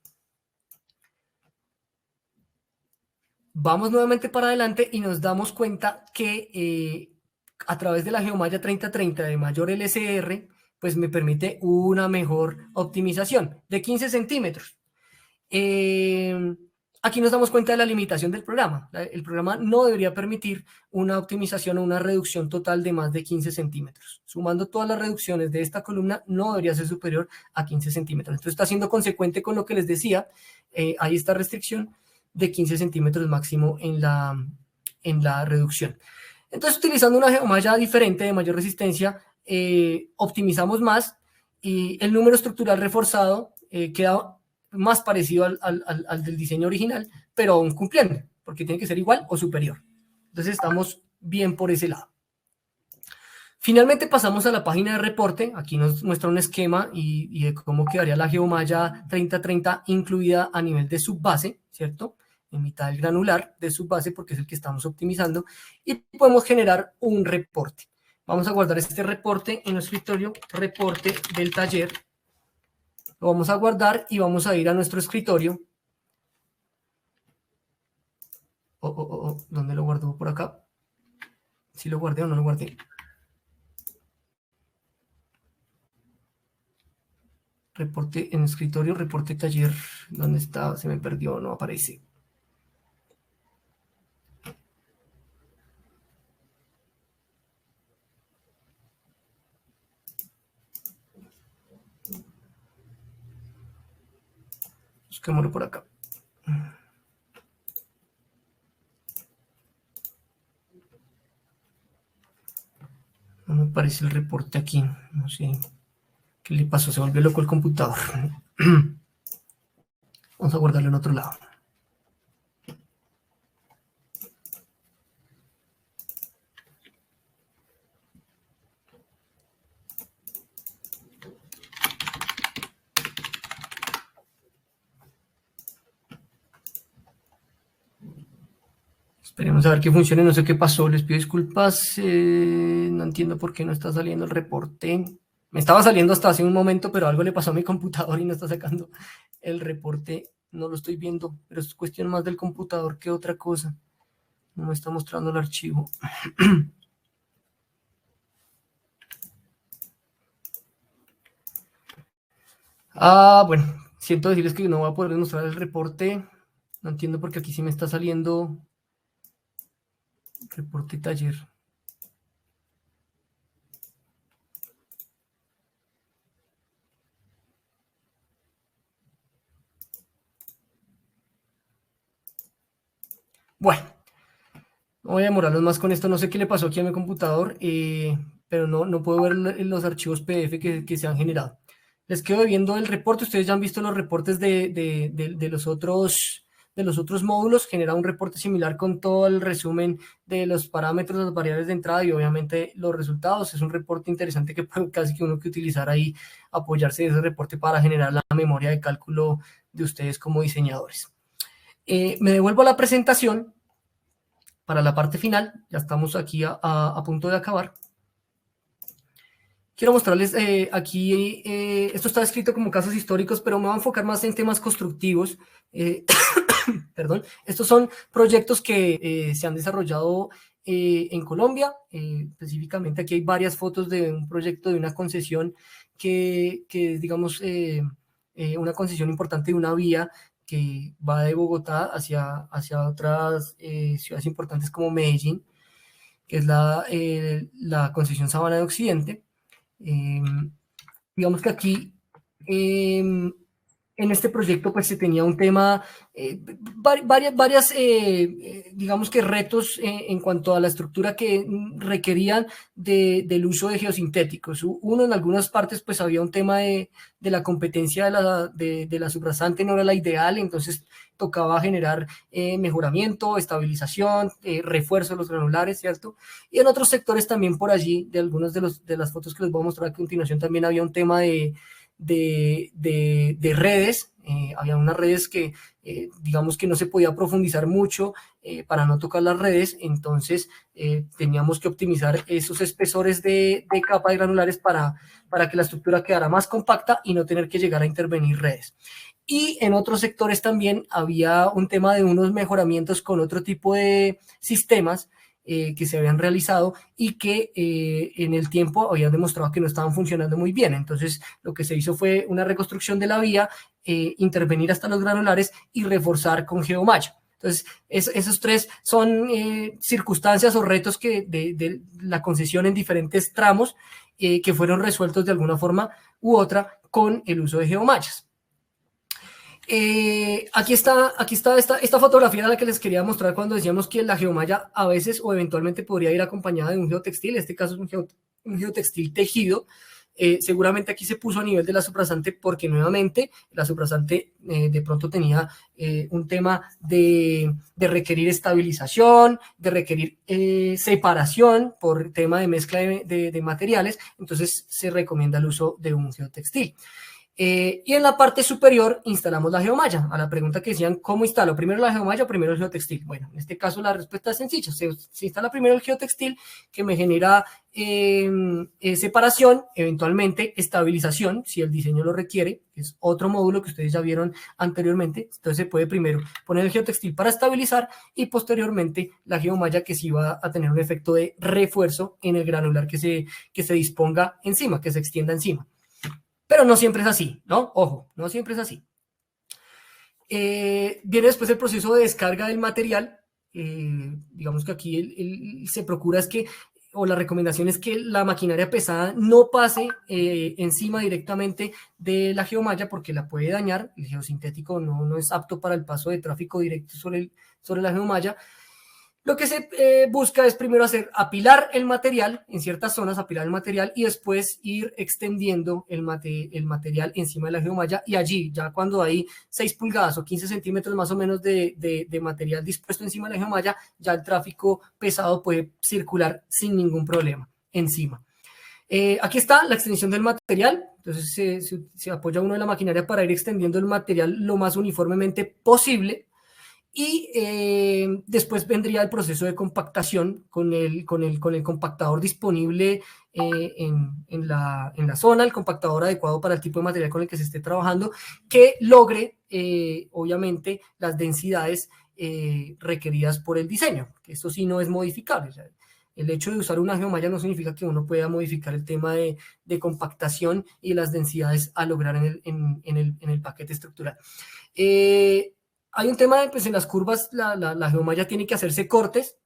Vamos nuevamente para adelante y nos damos cuenta que a través de la geomalla 3030 de mayor LCR, pues me permite una mejor optimización de 15 centímetros. Aquí nos damos cuenta de la limitación del programa. El programa no debería permitir una optimización o una reducción total de más de 15 centímetros. Sumando todas las reducciones de esta columna, no debería ser superior a 15 centímetros. Entonces está siendo consecuente con lo que les decía. Hay esta restricción de 15 centímetros máximo en la reducción. Entonces, utilizando una geomalla diferente de mayor resistencia, optimizamos más y el número estructural reforzado queda más parecido al del diseño original, pero aún cumpliendo, porque tiene que ser igual o superior. Entonces estamos bien por ese lado. Finalmente pasamos a la página de reporte. Aquí nos muestra un esquema y de cómo quedaría la geomalla 3030 incluida a nivel de subbase, ¿cierto? En mitad del granular de subbase, porque es el que estamos optimizando, y podemos generar un reporte. Vamos a guardar este reporte en nuestro escritorio, reporte del taller. Lo vamos a guardar y vamos a ir a nuestro escritorio. ¿Dónde lo guardo? Por acá. ¿Sí lo guardé o no lo guardé? Reporte en escritorio, reporte taller. ¿Dónde está? Se me perdió, no aparece. Busquémoslo por acá. No me aparece el reporte aquí. No sé qué le pasó. Se volvió loco el computador. Vamos a guardarlo en otro lado. Esperemos a ver que funcione. No sé qué pasó. Les pido disculpas. No entiendo por qué no está saliendo el reporte. Me estaba saliendo hasta hace un momento, pero algo le pasó a mi computador y no está sacando el reporte. No lo estoy viendo, pero es cuestión más del computador que otra cosa. No me está mostrando el archivo. Bueno, siento decirles que no voy a poder mostrar el reporte. No entiendo por qué aquí sí me está saliendo reporte taller. Bueno, no voy a demorarlos más con esto. No sé qué le pasó aquí a mi computador, pero no puedo ver los archivos PDF que se han generado. Les quedo viendo el reporte. Ustedes ya han visto los reportes de los otros módulos. Genera un reporte similar con todo el resumen de los parámetros, las variables de entrada y obviamente los resultados. Es un reporte interesante que puede casi que uno que utilizar ahí, apoyarse de ese reporte para generar la memoria de cálculo de ustedes como diseñadores. Me devuelvo a la presentación para la parte final. Ya estamos aquí a punto de acabar. Quiero mostrarles aquí, esto está escrito como casos históricos, pero me voy a enfocar más en temas constructivos. Perdón, estos son proyectos que se han desarrollado en Colombia. Específicamente aquí hay varias fotos de un proyecto de una concesión que digamos, una concesión importante de una vía que va de Bogotá hacia otras ciudades importantes como Medellín, que es la concesión Sabana de Occidente. digamos que aquí en este proyecto pues se tenía un tema, varias digamos que retos en cuanto a la estructura que requerían del uso de geosintéticos. Uno, en algunas partes pues había un tema de la competencia de la subrasante, no era la ideal, entonces tocaba generar mejoramiento, estabilización, refuerzo de los granulares, ¿cierto? Y en otros sectores también por allí, de algunas de las fotos que les voy a mostrar a continuación, también había un tema de redes. Había unas redes que digamos que no se podía profundizar mucho para no tocar las redes, entonces teníamos que optimizar esos espesores de capa de granulares para que la estructura quedara más compacta y no tener que llegar a intervenir redes. Y en otros sectores también había un tema de unos mejoramientos con otro tipo de sistemas que se habían realizado y que en el tiempo habían demostrado que no estaban funcionando muy bien. Entonces, lo que se hizo fue una reconstrucción de la vía, intervenir hasta los granulares y reforzar con geomalla. Entonces, esos tres son circunstancias o retos de la concesión en diferentes tramos que fueron resueltos de alguna forma u otra con el uso de geomallas. Aquí está esta fotografía la que les quería mostrar cuando decíamos que la geomalla a veces o eventualmente podría ir acompañada de un geotextil. En este caso es un geotextil tejido. Seguramente aquí se puso a nivel de la subrasante porque nuevamente la subrasante de pronto tenía un tema de requerir estabilización, de requerir separación por tema de mezcla de materiales. Entonces se recomienda el uso de un geotextil. Y en la parte superior instalamos la geomalla. A la pregunta que decían, ¿cómo instalo? ¿Primero la geomalla o primero el geotextil? Bueno, en este caso la respuesta es sencilla. Se instala primero el geotextil, que me genera separación, eventualmente estabilización, si el diseño lo requiere, que es otro módulo que ustedes ya vieron anteriormente. Entonces se puede primero poner el geotextil para estabilizar y posteriormente la geomalla, que sí va a tener un efecto de refuerzo en el granular que se disponga encima, que se extienda encima. Pero no siempre es así, ¿no? Ojo, no siempre es así. Viene después el proceso de descarga del material. Digamos que aquí se procura es que, o la recomendación es que la maquinaria pesada no pase encima directamente de la geomalla porque la puede dañar. El geosintético no es apto para el paso de tráfico directo sobre la geomalla. Lo que se busca es primero apilar el material en ciertas zonas, apilar el material y después ir extendiendo el material encima de la geomalla, y allí ya cuando hay 6 pulgadas o 15 centímetros más o menos de material dispuesto encima de la geomalla, ya el tráfico pesado puede circular sin ningún problema encima. Aquí está la extensión del material. Entonces se apoya uno de la maquinaria para ir extendiendo el material lo más uniformemente posible. Y después vendría el proceso de compactación con el compactador disponible en la zona, el compactador adecuado para el tipo de material con el que se esté trabajando, que logre obviamente las densidades requeridas por el diseño, que esto sí no es modificable. O sea, el hecho de usar una geomalla no significa que uno pueda modificar el tema de compactación y las densidades a lograr en el paquete estructural. Hay un tema de, pues en las curvas, la geomalla tiene que hacerse cortes.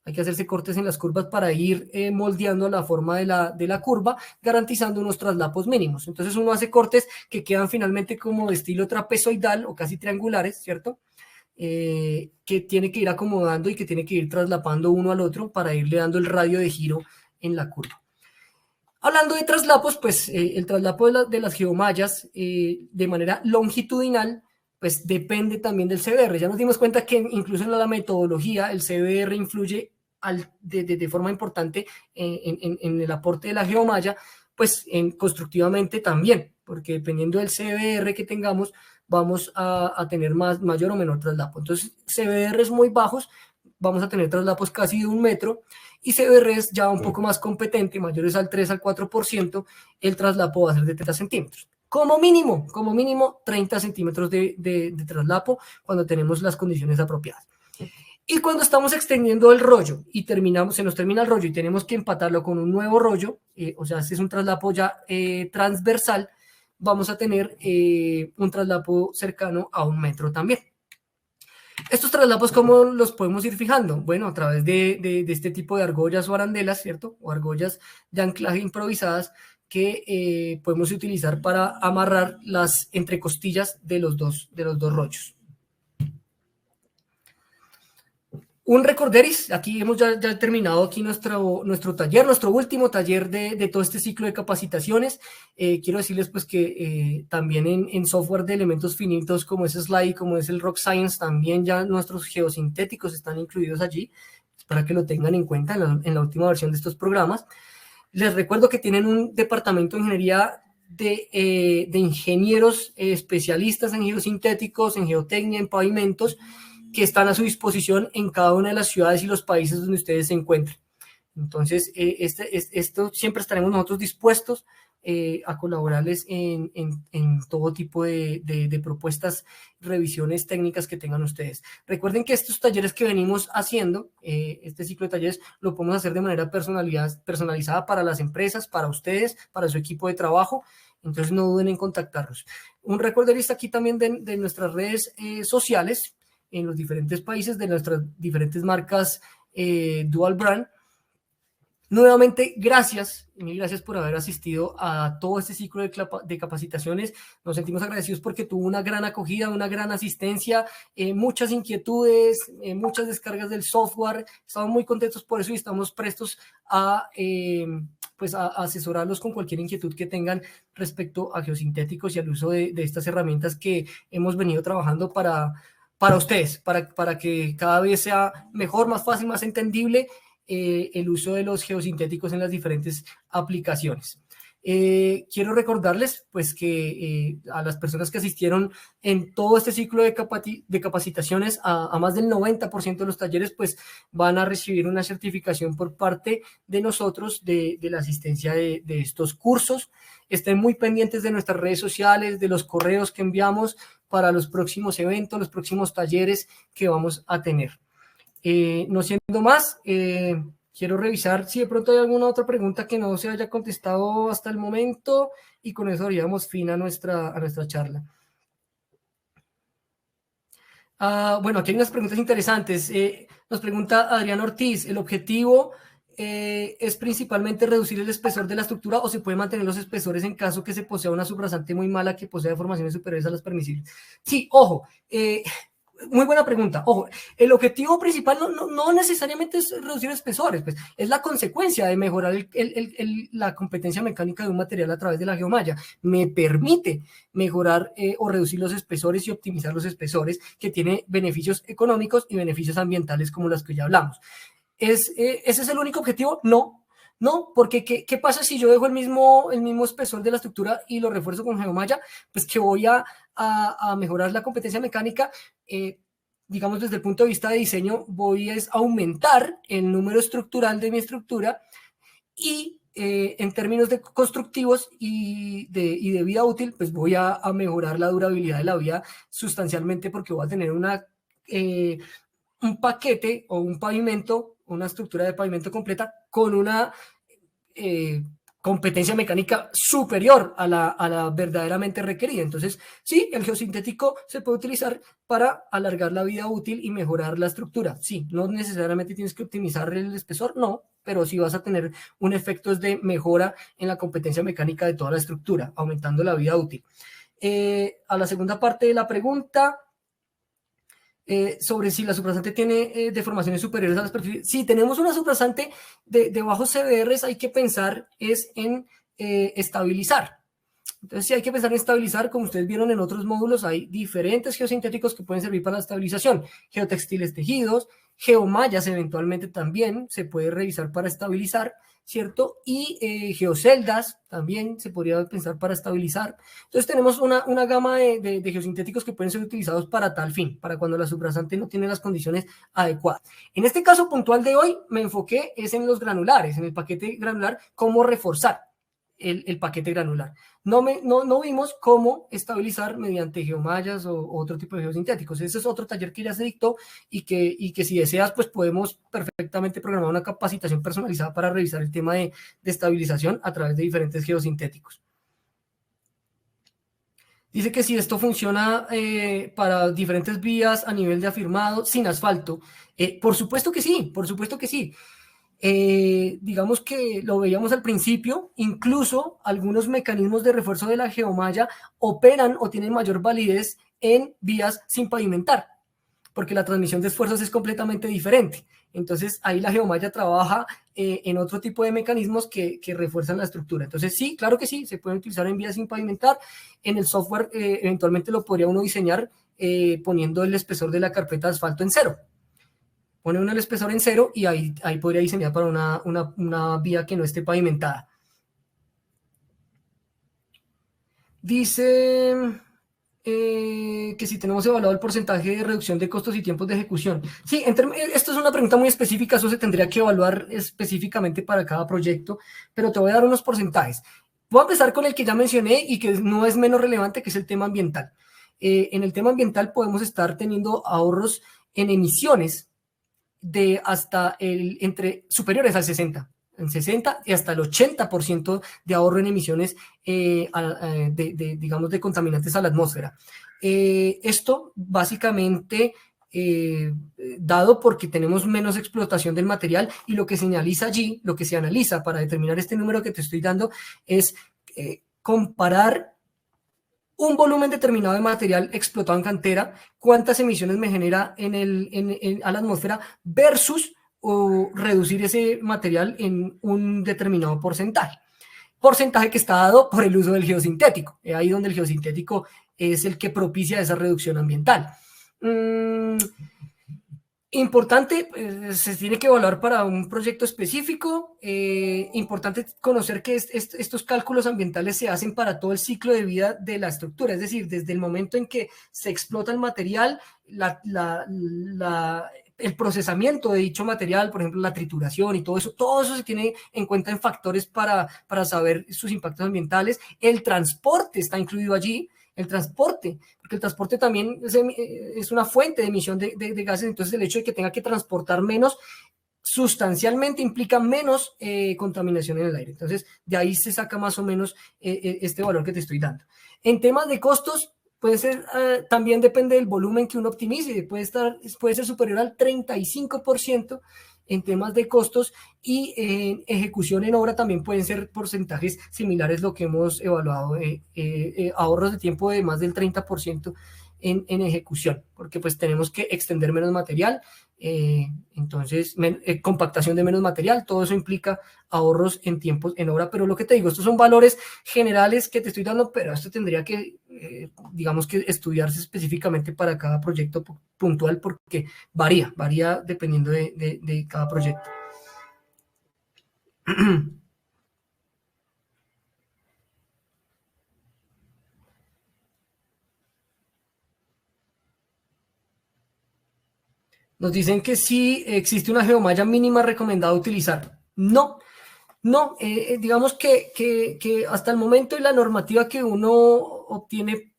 Hay que hacerse cortes en las curvas para ir moldeando la forma de la curva, garantizando unos traslapos mínimos. Entonces uno hace cortes que quedan finalmente como de estilo trapezoidal o casi triangulares, ¿cierto? Que tiene que ir acomodando y que tiene que ir traslapando uno al otro para irle dando el radio de giro en la curva. Hablando de traslapos, pues el traslapo de las geomallas de manera longitudinal pues depende también del CBR. Ya nos dimos cuenta que incluso en la metodología el CBR influye de forma importante en el aporte de la geomalla, pues constructivamente también, porque dependiendo del CBR que tengamos, vamos a tener mayor o menor traslapo. Entonces, CBRs muy bajos, vamos a tener traslapos casi de 1 metro, y CBRs ya un poco más competente, mayores al 3 al 4%, el traslapo va a ser de 30 centímetros. Como mínimo 30 centímetros de traslapo cuando tenemos las condiciones apropiadas. Y cuando estamos extendiendo el rollo y se nos termina el rollo y tenemos que empatarlo con un nuevo rollo, o sea, este es un traslapo ya transversal, vamos a tener un traslapo cercano a 1 metro también. Estos traslapos, ¿cómo los podemos ir fijando? Bueno, a través de este tipo de argollas o arandelas, ¿cierto? O argollas de anclaje improvisadas que podemos utilizar para amarrar las entrecostillas de los dos rollos. Un recorderis, aquí hemos ya terminado aquí nuestro taller, nuestro último taller de todo este ciclo de capacitaciones. Quiero decirles pues que también en software de elementos finitos como es Slide, como es el Rock Science, también ya nuestros geosintéticos están incluidos allí, para que lo tengan en cuenta en la última versión de estos programas. Les recuerdo que tienen un departamento de ingeniería de ingenieros especialistas en geosintéticos, en geotecnia, en pavimentos, que están a su disposición en cada una de las ciudades y los países donde ustedes se encuentren. Entonces, esto siempre estaremos nosotros dispuestos a colaborarles en todo tipo de propuestas, revisiones técnicas que tengan ustedes. Recuerden que estos talleres que venimos haciendo, este ciclo de talleres, lo podemos hacer de manera personalizada para las empresas, para ustedes, para su equipo de trabajo. Entonces, no duden en contactarnos. Un recorderista aquí también de nuestras redes sociales, en los diferentes países de nuestras diferentes marcas Dual Brand. Nuevamente, gracias, mil gracias por haber asistido a todo este ciclo de capacitaciones. Nos sentimos agradecidos porque tuvo una gran acogida, una gran asistencia, muchas inquietudes, muchas descargas del software. Estamos muy contentos por eso y estamos prestos a asesorarlos con cualquier inquietud que tengan respecto a geosintéticos y al uso de estas herramientas que hemos venido trabajando para ustedes, para que cada vez sea mejor, más fácil, más entendible el uso de los geosintéticos en las diferentes aplicaciones. Quiero recordarles pues que a las personas que asistieron en todo este ciclo de capacitaciones, a más del 90% de los talleres, pues van a recibir una certificación por parte de nosotros de la asistencia de estos cursos. Estén muy pendientes de nuestras redes sociales, de los correos que enviamos para los próximos eventos, los próximos talleres que vamos a tener. No siendo más, quiero revisar si de pronto hay alguna otra pregunta que no se haya contestado hasta el momento y con eso haríamos fin a nuestra charla. Bueno, aquí hay unas preguntas interesantes. Nos pregunta Adrián Ortiz, ¿el objetivo es principalmente reducir el espesor de la estructura o se puede mantener los espesores en caso que se posea una subrasante muy mala que posea deformaciones superiores a las permisibles? Sí, ojo, muy buena pregunta. Ojo, el objetivo principal no necesariamente es reducir espesores, pues es la consecuencia de mejorar la competencia mecánica de un material a través de la geomalla. Me permite mejorar o reducir los espesores y optimizar los espesores, que tiene beneficios económicos y beneficios ambientales como los que ya hablamos. ¿Ese es el único objetivo? No, porque ¿qué pasa si yo dejo el mismo espesor de la estructura y lo refuerzo con geomalla? Pues que voy a mejorar la competencia mecánica, digamos desde el punto de vista de diseño, voy a aumentar el número estructural de mi estructura y en términos de constructivos y de vida útil, pues voy a mejorar la durabilidad de la vía sustancialmente porque voy a tener un paquete o un pavimento, una estructura de pavimento completa con una competencia mecánica superior a la verdaderamente requerida. Entonces, sí, el geosintético se puede utilizar para alargar la vida útil y mejorar la estructura. Sí, no necesariamente tienes que optimizar el espesor, no, pero sí vas a tener un efecto de mejora en la competencia mecánica de toda la estructura, aumentando la vida útil. A la segunda parte de la pregunta, sobre si la subrasante tiene deformaciones superiores a las perfiles. Si tenemos una subrasante de bajos CBRs, hay que pensar en estabilizar. Entonces, si hay que pensar en estabilizar, como ustedes vieron en otros módulos, hay diferentes geosintéticos que pueden servir para la estabilización. Geotextiles tejidos, geomallas eventualmente también se puede revisar para estabilizar, ¿cierto? Y geoceldas también se podría pensar para estabilizar. Entonces tenemos una gama de geosintéticos que pueden ser utilizados para tal fin, para cuando la subrasante no tiene las condiciones adecuadas. En este caso puntual de hoy me enfoqué es en los granulares, en el paquete granular, cómo reforzar el paquete granular. No vimos cómo estabilizar mediante geomallas o otro tipo de geosintéticos. Ese es otro taller que ya se dictó y que si deseas, pues podemos perfectamente programar una capacitación personalizada para revisar el tema de estabilización a través de diferentes geosintéticos. Dice que si esto funciona para diferentes vías a nivel de afirmado sin asfalto. Por supuesto que sí, por supuesto que sí. digamos que lo veíamos al principio, incluso algunos mecanismos de refuerzo de la geomalla operan o tienen mayor validez en vías sin pavimentar, porque la transmisión de esfuerzos es completamente diferente. Entonces ahí la geomalla trabaja en otro tipo de mecanismos que refuerzan la estructura. Entonces sí, claro que sí, se pueden utilizar en vías sin pavimentar. En el software eventualmente lo podría uno diseñar poniendo el espesor de la carpeta de asfalto en cero. Pone uno el espesor en cero y ahí podría diseñar para una vía que no esté pavimentada. Dice que si tenemos evaluado el porcentaje de reducción de costos y tiempos de ejecución. Sí, esto es una pregunta muy específica, eso se tendría que evaluar específicamente para cada proyecto, pero te voy a dar unos porcentajes. Voy a empezar con el que ya mencioné y que no es menos relevante, que es el tema ambiental. En el tema ambiental podemos estar teniendo ahorros en emisiones de hasta superiores al 60%. En 60 y hasta el 80% de ahorro en emisiones digamos, de contaminantes a la atmósfera. Esto básicamente dado porque tenemos menos explotación del material y lo que se analiza allí, lo que se analiza para determinar este número que te estoy dando es comparar un volumen determinado de material explotado en cantera, cuántas emisiones me genera a la atmósfera versus o reducir ese material en un determinado porcentaje. Porcentaje que está dado por el uso del geosintético. Ahí donde el geosintético es el que propicia esa reducción ambiental. Importante, se tiene que evaluar para un proyecto específico. Importante conocer que estos cálculos ambientales se hacen para todo el ciclo de vida de la estructura, es decir, desde el momento en que se explota el material, el procesamiento de dicho material, por ejemplo, la trituración y todo eso se tiene en cuenta en factores para saber sus impactos ambientales. El transporte está incluido allí. El transporte, porque el transporte también es una fuente de emisión de gases, entonces el hecho de que tenga que transportar menos sustancialmente implica menos contaminación en el aire. Entonces, de ahí se saca más o menos este valor que te estoy dando. En temas de costos, puede ser, también depende del volumen que uno optimice, puede ser superior al 35% en temas de costos y en ejecución en obra también pueden ser porcentajes similares lo que hemos evaluado, ahorros de tiempo de más del 30% en ejecución, porque pues tenemos que extender menos material, entonces compactación de menos material, todo eso implica ahorros en tiempos en obra, pero lo que te digo, estos son valores generales que te estoy dando, pero esto tendría que, digamos que estudiarse específicamente para cada proyecto puntual porque varía dependiendo de cada proyecto. Nos dicen que sí existe una geomalla mínima recomendada utilizar. No, digamos que hasta el momento y la normativa que uno obtiene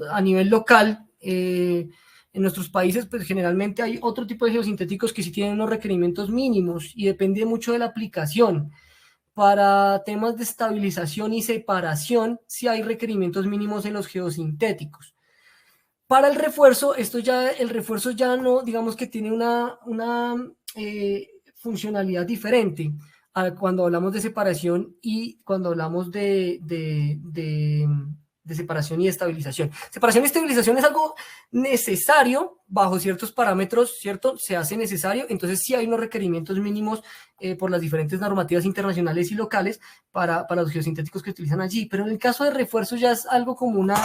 a nivel local en nuestros países, pues generalmente hay otro tipo de geosintéticos que sí tienen unos requerimientos mínimos y depende mucho de la aplicación. Para temas de estabilización y separación, sí hay requerimientos mínimos en los geosintéticos. Para el refuerzo, el refuerzo ya no, digamos que tiene una funcionalidad diferente a cuando hablamos de separación y cuando hablamos de separación y estabilización. Separación y estabilización es algo necesario bajo ciertos parámetros, ¿cierto? Se hace necesario, entonces sí hay unos requerimientos mínimos por las diferentes normativas internacionales y locales para los geosintéticos que utilizan allí, pero en el caso de refuerzo ya es algo como una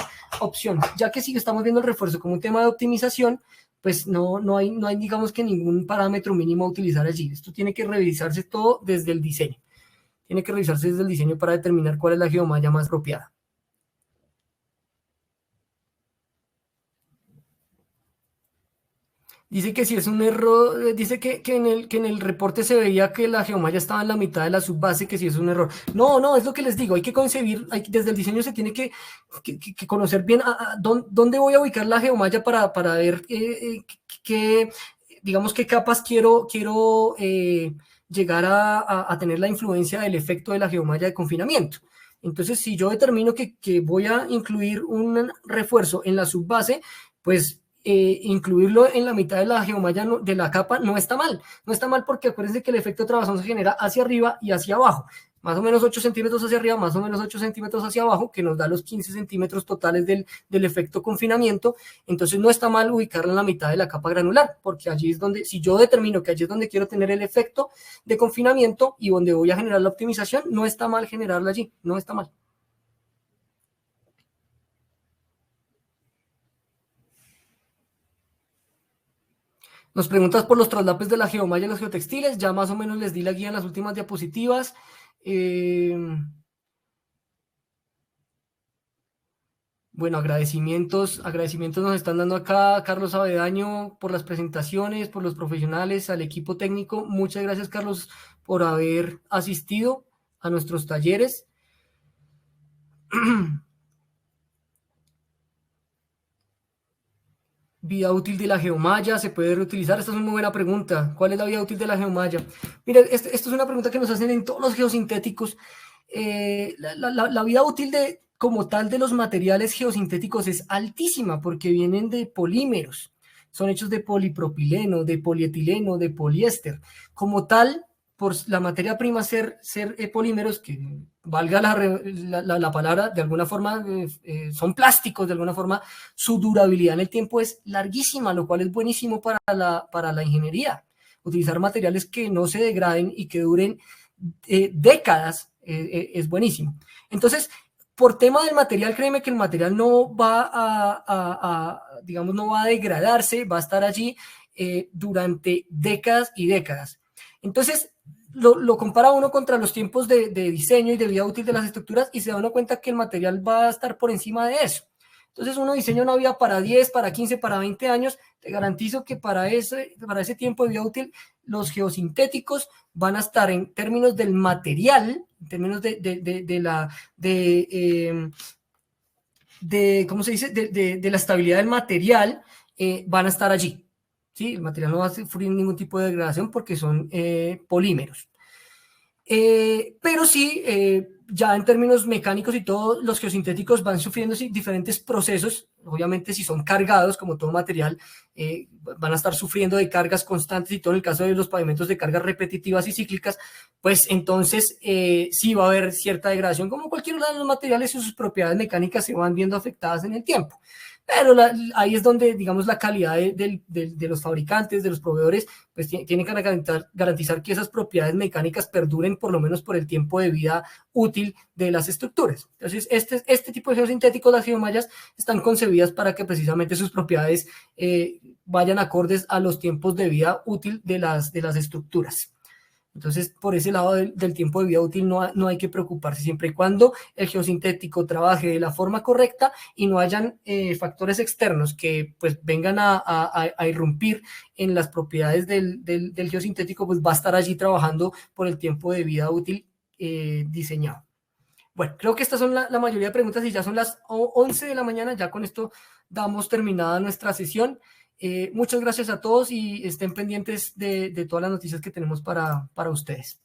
opción, ya que si estamos viendo el refuerzo como un tema de optimización, pues no hay, digamos que ningún parámetro mínimo a utilizar allí. Esto tiene que revisarse todo desde el diseño. Tiene que revisarse desde el diseño para determinar cuál es la geomalla más apropiada. Dice que si es un error, dice que en el reporte se veía que la geomalla estaba en la mitad de la subbase, que si es un error. No, es lo que les digo, hay que concebir, desde el diseño se tiene que conocer bien dónde voy a ubicar la geomalla para ver digamos, qué capas quiero llegar a tener la influencia del efecto de la geomalla de confinamiento. Entonces, si yo determino que voy a incluir un refuerzo en la subbase, pues incluirlo en la mitad de la geomalla de la capa no está mal. No está mal porque acuérdense que el efecto trabazón se genera hacia arriba y hacia abajo. Más o menos 8 centímetros hacia arriba, más o menos 8 centímetros hacia abajo, que nos da los 15 centímetros totales del efecto confinamiento. Entonces no está mal ubicarla en la mitad de la capa granular, porque allí es donde, si yo determino que allí es donde quiero tener el efecto de confinamiento y donde voy a generar la optimización, no está mal generarla allí, no está mal. Nos preguntas por los traslapes de la geomalla y los geotextiles, ya más o menos les di la guía en las últimas diapositivas. Bueno, agradecimientos nos están dando acá Carlos Avedaño por las presentaciones, por los profesionales, al equipo técnico. Muchas gracias, Carlos, por haber asistido a nuestros talleres. Vida útil de la geomalla, ¿se puede reutilizar? Esta es una muy buena pregunta. ¿Cuál es la vida útil de la geomalla? Mira, esto es una pregunta que nos hacen en todos los geosintéticos. La vida útil como tal de los materiales geosintéticos es altísima porque vienen de polímeros. Son hechos de polipropileno, de polietileno, de poliéster. Como tal, por la materia prima ser polímeros, que valga la palabra, de alguna forma son plásticos, de alguna forma su durabilidad en el tiempo es larguísima, lo cual es buenísimo para la ingeniería. Utilizar materiales que no se degraden y que duren décadas es buenísimo. Entonces, por tema del material, créeme que el material no va digamos, no va a degradarse, va a estar allí durante décadas y décadas. Entonces, lo compara uno contra los tiempos de diseño y de vida útil de las estructuras y se da uno cuenta que el material va a estar por encima de eso. Entonces uno diseña una vida para 10, para 15, para 20 años. Te garantizo que para ese tiempo de vida útil los geosintéticos van a estar en términos del material, en términos ¿cómo se dice? De la estabilidad del material, van a estar allí. ¿Sí? El material no va a sufrir ningún tipo de degradación porque son polímeros. Pero sí, ya en términos mecánicos y todo, los geosintéticos van sufriendo diferentes procesos. Obviamente, si son cargados, como todo material, van a estar sufriendo de cargas constantes y todo. En el caso de los pavimentos de cargas repetitivas y cíclicas, pues entonces sí va a haber cierta degradación, como cualquier uno de los materiales y sus propiedades mecánicas se van viendo afectadas en el tiempo. Pero ahí es donde, digamos, la calidad de los fabricantes, de los proveedores, pues tienen que garantizar que esas propiedades mecánicas perduren por lo menos por el tiempo de vida útil de las estructuras. Entonces, este tipo de geosintéticos, las geomallas, están concebidas para que precisamente sus propiedades vayan acordes a los tiempos de vida útil de las estructuras. Entonces, por ese lado del tiempo de vida útil no hay que preocuparse, siempre y cuando el geosintético trabaje de la forma correcta y no hayan factores externos que pues vengan a irrumpir en las propiedades del geosintético, pues va a estar allí trabajando por el tiempo de vida útil diseñado. Bueno, creo que estas son la mayoría de preguntas y ya son las 11 de la mañana, ya con esto damos terminada nuestra sesión. Muchas gracias a todos y estén pendientes de todas las noticias que tenemos para ustedes.